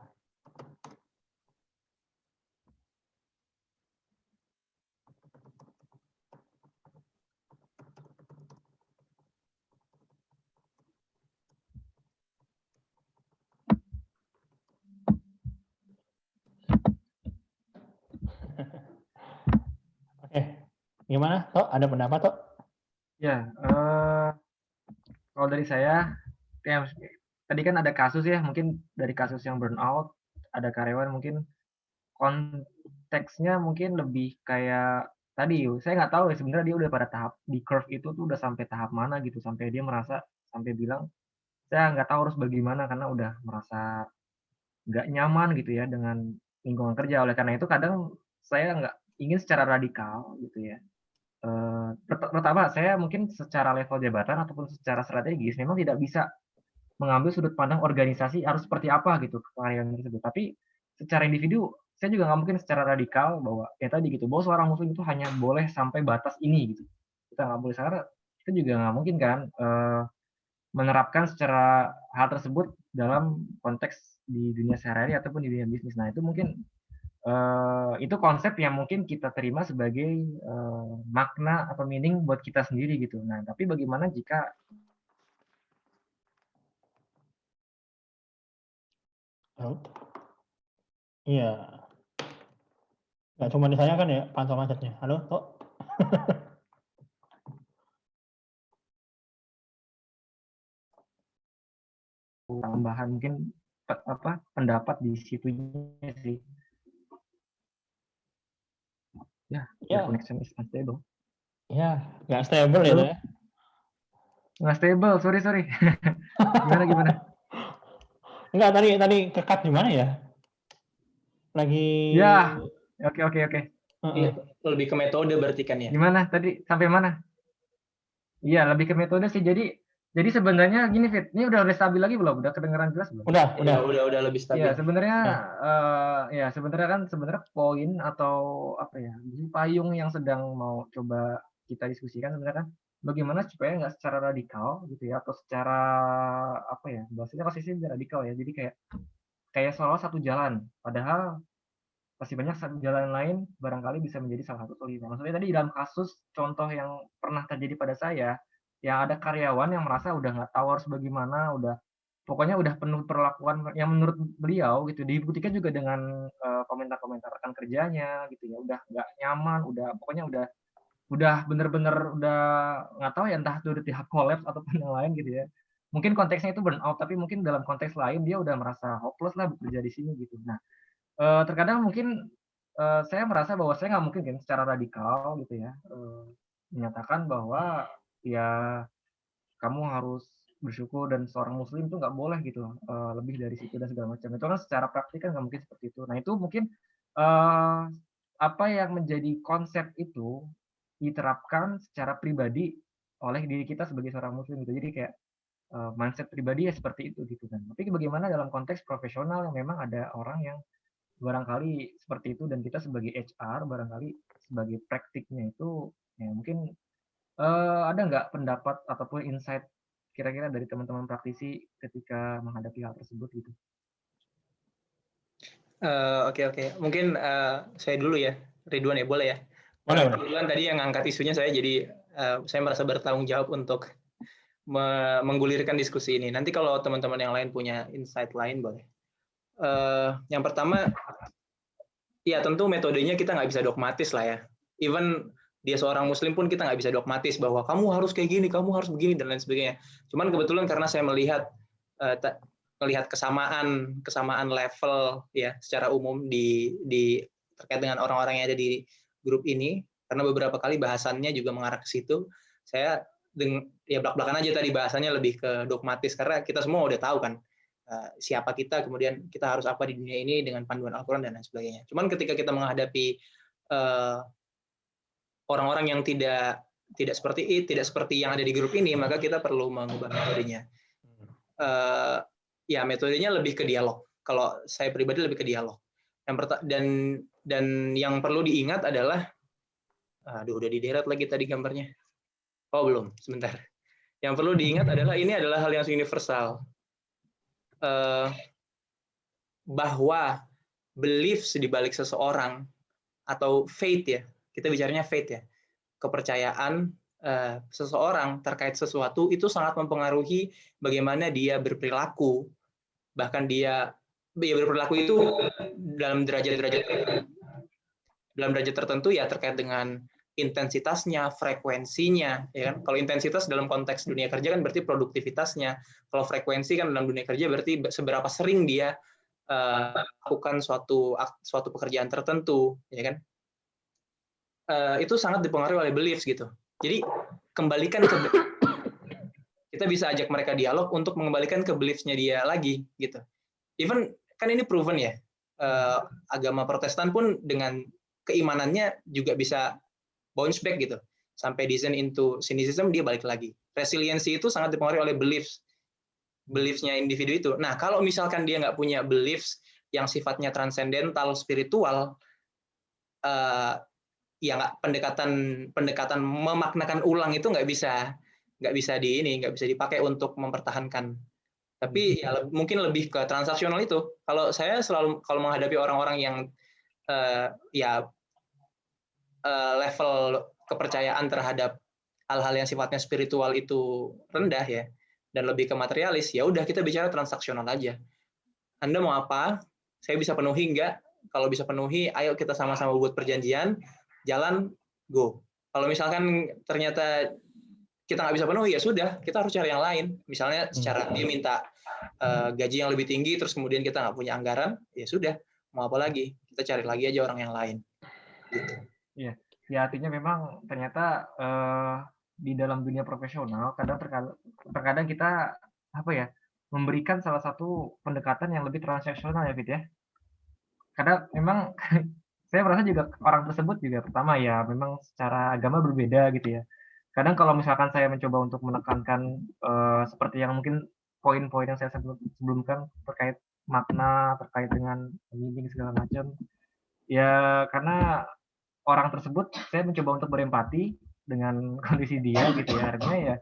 Oke, gimana? Tok, ada pendapat Tok? Ya, kalau dari saya, tadi kan ada kasus ya, mungkin dari kasus yang burnout, ada karyawan mungkin konteksnya mungkin lebih kayak tadi, saya nggak tahu ya sebenarnya dia udah pada tahap di curve itu tuh udah sampai tahap mana gitu, sampai dia merasa sampai bilang saya nggak tahu harus bagaimana karena udah merasa nggak nyaman gitu ya dengan lingkungan kerja. Oleh karena itu kadang saya nggak ingin secara radikal gitu ya. Pertama saya mungkin secara level jabatan ataupun secara strategis memang tidak bisa mengambil sudut pandang organisasi harus seperti apa gitu karyawan tersebut. Tapi secara individu saya juga nggak mungkin secara radikal bahwa ya tadi gitu bahwa seorang muslim itu hanya boleh sampai batas ini gitu. Kita nggak boleh karena kita juga nggak mungkin kan menerapkan secara hal tersebut dalam konteks di dunia sehari-hari ataupun di dunia bisnis. Nah itu mungkin itu konsep yang mungkin kita terima sebagai makna atau meaning buat kita sendiri gitu. Nah, tapi bagaimana jika Iya. Nggak cuma di saya kan ya, pantau macetnya. Halo, Tok? tambahan mungkin pendapat di situnya sih. Ya, connection is unstable. Ya, nggak stable ya. Nggak stable, sorry. Gimana? Enggak, tadi kekat gimana ya? Lagi. Ya, oke. Iya, lebih ke metode berarti kan ya. Gimana tadi sampai mana? Iya, lebih ke metode sih. Jadi sebenarnya gini Fit, ini udah stabil lagi belum? Udah kedengeran jelas belum? Udah lebih stabil. Ya sebenarnya sebenarnya poin atau apa ya, payung yang sedang mau coba kita diskusikan sebenarnya kan bagaimana supaya nggak secara radikal gitu ya atau secara apa ya bahasanya posisi radikal ya. Jadi kayak seolah satu jalan. Padahal masih banyak jalan lain barangkali bisa menjadi salah satu solusinya. Maksudnya tadi dalam kasus contoh yang pernah terjadi pada saya, yang ada karyawan yang merasa udah nggak tahu harus bagaimana, pokoknya udah penuh perlakuan yang menurut beliau gitu, dibuktikan juga dengan komentar-komentar rekan kerjanya gitu ya, udah nggak nyaman, pokoknya udah bener-bener udah nggak tahu ya, entah itu udah tahap collapse ataupun yang lain gitu ya. Mungkin konteksnya itu burnout, tapi mungkin dalam konteks lain dia udah merasa hopeless lah bekerja di sini gitu. Nah, terkadang mungkin saya merasa bahwa saya nggak mungkin kan secara radikal gitu ya menyatakan bahwa ya kamu harus bersyukur dan seorang muslim itu nggak boleh gitu lebih dari situ dan segala macam. Itu kan secara praktik kan nggak mungkin seperti itu. Nah itu mungkin apa yang menjadi konsep itu diterapkan secara pribadi oleh diri kita sebagai seorang muslim gitu. Jadi kayak mindset pribadi ya seperti itu gitu kan. Tapi bagaimana dalam konteks profesional yang memang ada orang yang barangkali seperti itu dan kita sebagai HR barangkali sebagai praktiknya itu ya mungkin ada nggak pendapat ataupun insight kira-kira dari teman-teman praktisi ketika menghadapi hal tersebut gitu? Oke. Mungkin saya dulu ya, Ridwan ya, boleh ya? Boleh. Ridwan tadi yang ngangkat isunya saya, jadi saya merasa bertanggung jawab untuk menggulirkan diskusi ini. Nanti kalau teman-teman yang lain punya insight lain boleh. Yang pertama, ya tentu metodenya kita nggak bisa dogmatis lah ya. Even dia seorang muslim pun kita nggak bisa dogmatis bahwa kamu harus kayak gini, kamu harus begini, dan lain sebagainya. Cuman kebetulan karena saya melihat kesamaan level ya secara umum di terkait dengan orang-orang yang ada di grup ini, karena beberapa kali bahasannya juga mengarah ke situ, saya ya belak-belakan aja tadi bahasannya lebih ke dogmatis, karena kita semua udah tahu kan siapa kita, kemudian kita harus apa di dunia ini dengan panduan Al-Quran dan lain sebagainya. Cuman ketika kita menghadapi orang-orang yang tidak seperti yang ada di grup ini, maka kita perlu mengubah metodenya. Ya metodenya lebih ke dialog. Kalau saya pribadi lebih ke dialog. Dan yang perlu diingat adalah, udah dideret lagi tadi gambarnya. Oh belum, sebentar. Yang perlu diingat adalah ini adalah hal yang universal. Bahwa beliefs di balik seseorang atau faith ya, kita bicaranya faith ya, kepercayaan seseorang terkait sesuatu itu sangat mempengaruhi bagaimana dia berperilaku, bahkan dia berperilaku itu dalam derajat tertentu ya, terkait dengan intensitasnya, frekuensinya, ya kan? Kalau intensitas dalam konteks dunia kerja kan berarti produktivitasnya. Kalau frekuensi kan dalam dunia kerja berarti seberapa sering dia melakukan suatu pekerjaan tertentu, ya kan? Itu sangat dipengaruhi oleh beliefs gitu. Jadi kembalikan ke kita bisa ajak mereka dialog untuk mengembalikan ke beliefs-nya dia lagi gitu. Even kan ini proven ya. Agama Protestan pun dengan keimanannya juga bisa bounce back gitu. Sampai descend into cynicism dia balik lagi. Resiliensi itu sangat dipengaruhi oleh beliefs-nya individu itu. Nah, kalau misalkan dia nggak punya beliefs yang sifatnya transendental, spiritual, ya nggak pendekatan memaknakan ulang itu nggak bisa dipakai untuk mempertahankan. Tapi ya mungkin lebih ke transaksional itu. Kalau saya selalu kalau menghadapi orang-orang yang level kepercayaan terhadap hal-hal yang sifatnya spiritual itu rendah ya, dan lebih ke materialis, ya udah kita bicara transaksional aja. Anda mau apa? Saya bisa penuhi nggak? Kalau bisa penuhi, ayo kita sama-sama buat perjanjian, jalan, go. Kalau misalkan ternyata kita nggak bisa penuhi, ya sudah, kita harus cari yang lain. Misalnya secara dia minta gaji yang lebih tinggi, terus kemudian kita nggak punya anggaran, ya sudah, mau apa lagi? Kita cari lagi aja orang yang lain. Gitu. Iya, ya artinya memang ternyata di dalam dunia profesional terkadang kita memberikan salah satu pendekatan yang lebih transaksional ya, Fit ya. Karena memang saya merasa juga orang tersebut juga pertama ya memang secara agama berbeda gitu ya. Kadang kalau misalkan saya mencoba untuk menekankan seperti yang mungkin poin-poin yang saya sebelumkan terkait makna, terkait dengan meaning segala macam, ya karena orang tersebut saya mencoba untuk berempati dengan kondisi dia gitu ya, artinya ya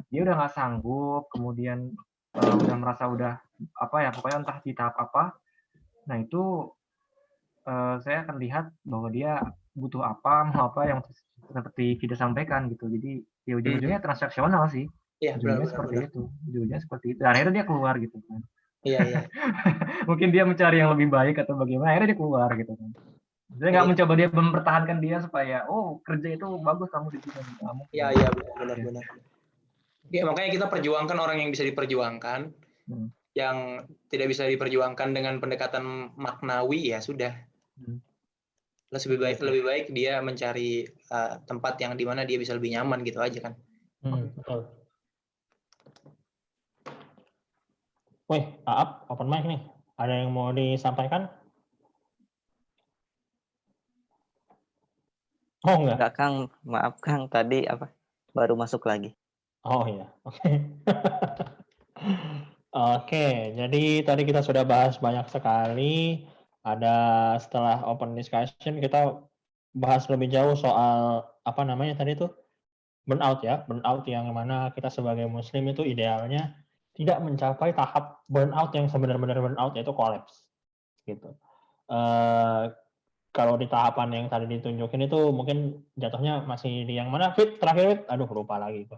dia udah nggak sanggup, kemudian udah merasa pokoknya entah di tahap apa. Nah itu saya akan lihat bahwa dia butuh apa, mau apa yang seperti kita sampaikan gitu. Jadi ya ujung-ujungnya transaksional sih. Iya, Ujungnya seperti itu. Ujungnya seperti itu. Akhirnya dia keluar gitu kan. Iya, iya. Mungkin dia mencari yang lebih baik atau bagaimana, akhirnya dia keluar gitu kan. Saya nggak Jadi- mencoba dia mempertahankan dia supaya kerja itu bagus kamu di sini. Nggak mungkin. Iya, iya, benar. Ya, makanya kita perjuangkan orang yang bisa diperjuangkan, yang tidak bisa diperjuangkan dengan pendekatan maknawi ya sudah. Lebih baik dia mencari tempat yang di mana dia bisa lebih nyaman gitu aja kan. Betul. Wih, Aap, open mic nih. Ada yang mau disampaikan? Oh enggak. Enggak, Kang. Maaf, Kang. Tadi baru masuk lagi. Oh iya, oke. Oke, jadi tadi kita sudah bahas banyak sekali. Setelah open discussion kita bahas lebih jauh soal apa namanya tadi itu burnout ya, burnout yang mana kita sebagai muslim itu idealnya tidak mencapai tahap burnout yang sebenarnya burnout yaitu collapse gitu. Kalau di tahapan yang tadi ditunjukin itu mungkin jatuhnya masih di yang mana Fit terakhir Fit, aduh lupa lagi itu.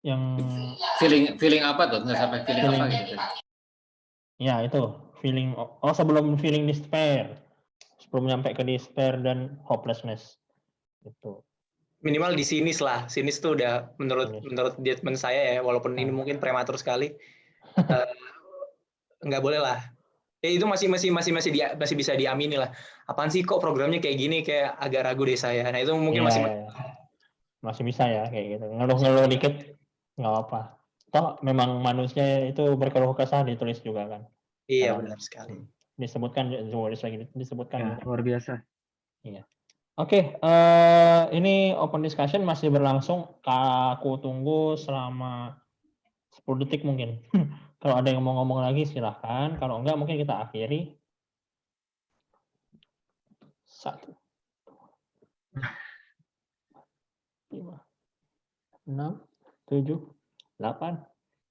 Yang feeling apa tuh? Nggak sampai feeling apa gitu. Ya itu feeling sebelum feeling despair, sebelum nyampe ke despair dan hopelessness itu. Minimal di sinis lah. Sinis tuh udah menurut judgement saya ya, walaupun ini mungkin prematur sekali. Nggak boleh lah. Itu masih bisa diamini lah. Apaan sih kok programnya kayak gini, kayak agak ragu deh saya. Nah itu mungkin masih bisa ya kayak gitu. Ngeluh-ngeluh dikit nggak apa. Toh memang manusia itu berkeluh kesah ditulis juga kan. Iya benar sekali. Disebutkan Ya, luar biasa. Iya. Oke, ini open discussion masih berlangsung. Aku tunggu selama 10 detik mungkin. Kalau ada yang mau ngomong lagi silahkan. Kalau enggak mungkin kita akhiri. 1, 5, 6, 7, 8,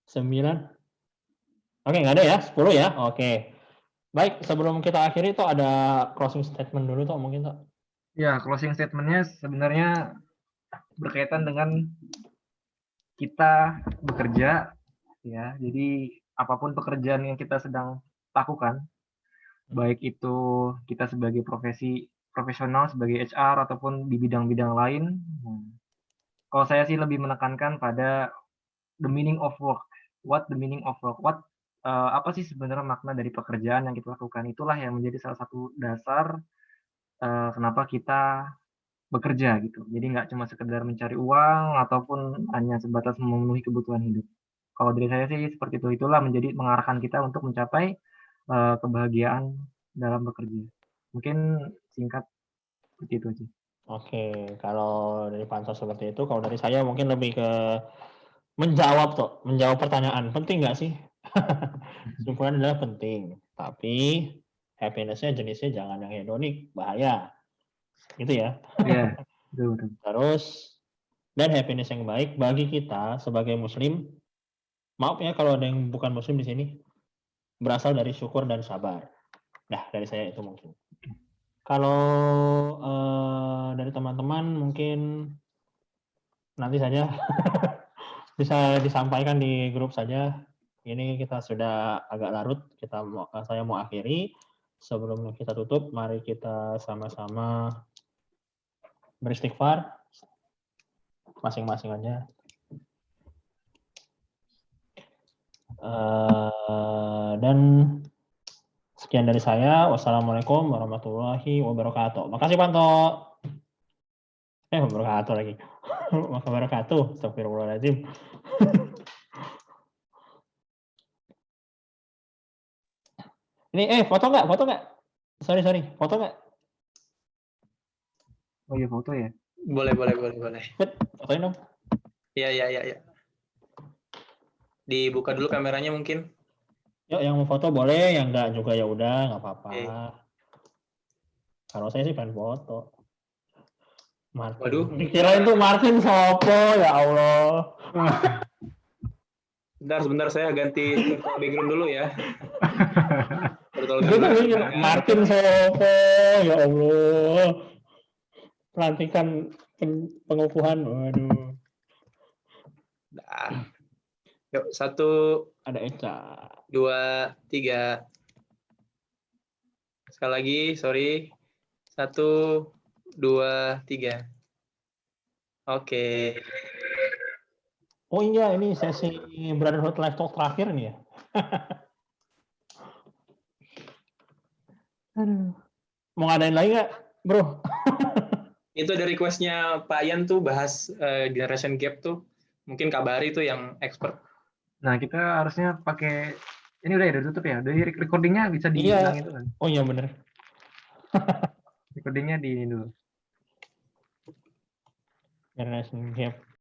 9. Oke, nggak ada ya? 10 ya? Oke. Baik, sebelum kita akhiri tuh ada closing statement dulu tuh mungkin tuh. Ya, closing statement-nya sebenarnya berkaitan dengan kita bekerja ya. Jadi apapun pekerjaan yang kita sedang lakukan, baik itu kita sebagai profesional sebagai HR ataupun di bidang-bidang lain. Kalau saya sih lebih menekankan pada the meaning of work. What the meaning of work? Apa sih sebenarnya makna dari pekerjaan yang kita lakukan? Itulah yang menjadi salah satu dasar kenapa kita bekerja gitu. Jadi nggak cuma sekedar mencari uang ataupun hanya sebatas memenuhi kebutuhan hidup. Kalau dari saya sih seperti itu. Itulah mengarahkan kita untuk mencapai kebahagiaan dalam bekerja. Mungkin singkat seperti itu aja. Oke, kalau dari Panto seperti itu, kalau dari saya mungkin lebih ke menjawab pertanyaan, penting nggak sih? Kesimpulan adalah penting, tapi happiness-nya jenisnya jangan yang hedonik, bahaya. Gitu ya. Iya, betul. Terus, dan happiness yang baik bagi kita sebagai muslim, maaf ya kalau ada yang bukan muslim di sini, berasal dari syukur dan sabar. Nah, dari saya itu mungkin. Kalau dari teman-teman mungkin nanti saja bisa disampaikan di grup saja. Ini kita sudah agak larut. Saya mau akhiri. Sebelum kita tutup, mari kita sama-sama beristighfar masing-masing aja. Dan sekian dari saya. Wassalamualaikum warahmatullahi wabarakatuh. Makasih Panto. Wabarakatuh lagi. Wabarakatuh. Astagfirullahaladzim. Ini foto nggak? Sorry. Foto nggak? Oh iya, foto ya? Boleh. Fotoin dong. Iya. Dibuka dulu kameranya mungkin. Yuk, yang mau foto boleh, yang enggak juga ya udah, nggak apa-apa. Kalau saya sih pengen foto. Martin. Waduh. Dikirain tuh Martin sopo, ya Allah. Sebentar saya ganti virtual background dulu ya. Virtual Gue tuh mikir, background. Martin Sopo, ya Allah. Pelantikan pengukuhan, waduh. Nah. Yuk, 1, Ada Eca. 2, 3. Sekali lagi, sorry. 1, 2, 3. Oke. Oh iya, ini sesi Brotherhood Live Talk terakhir nih ya. Aduh. Mau ngadain lagi nggak, bro? Itu ada request-nya Pak Yan tuh bahas generation gap tuh. Mungkin kabari tuh yang expert. Nah, kita harusnya pakai ini udah tutup ya. Udah recordingnya bisa Iya. dihilang itu kan. Oh iya bener. Recordingnya di ini dulu. Generation Gap.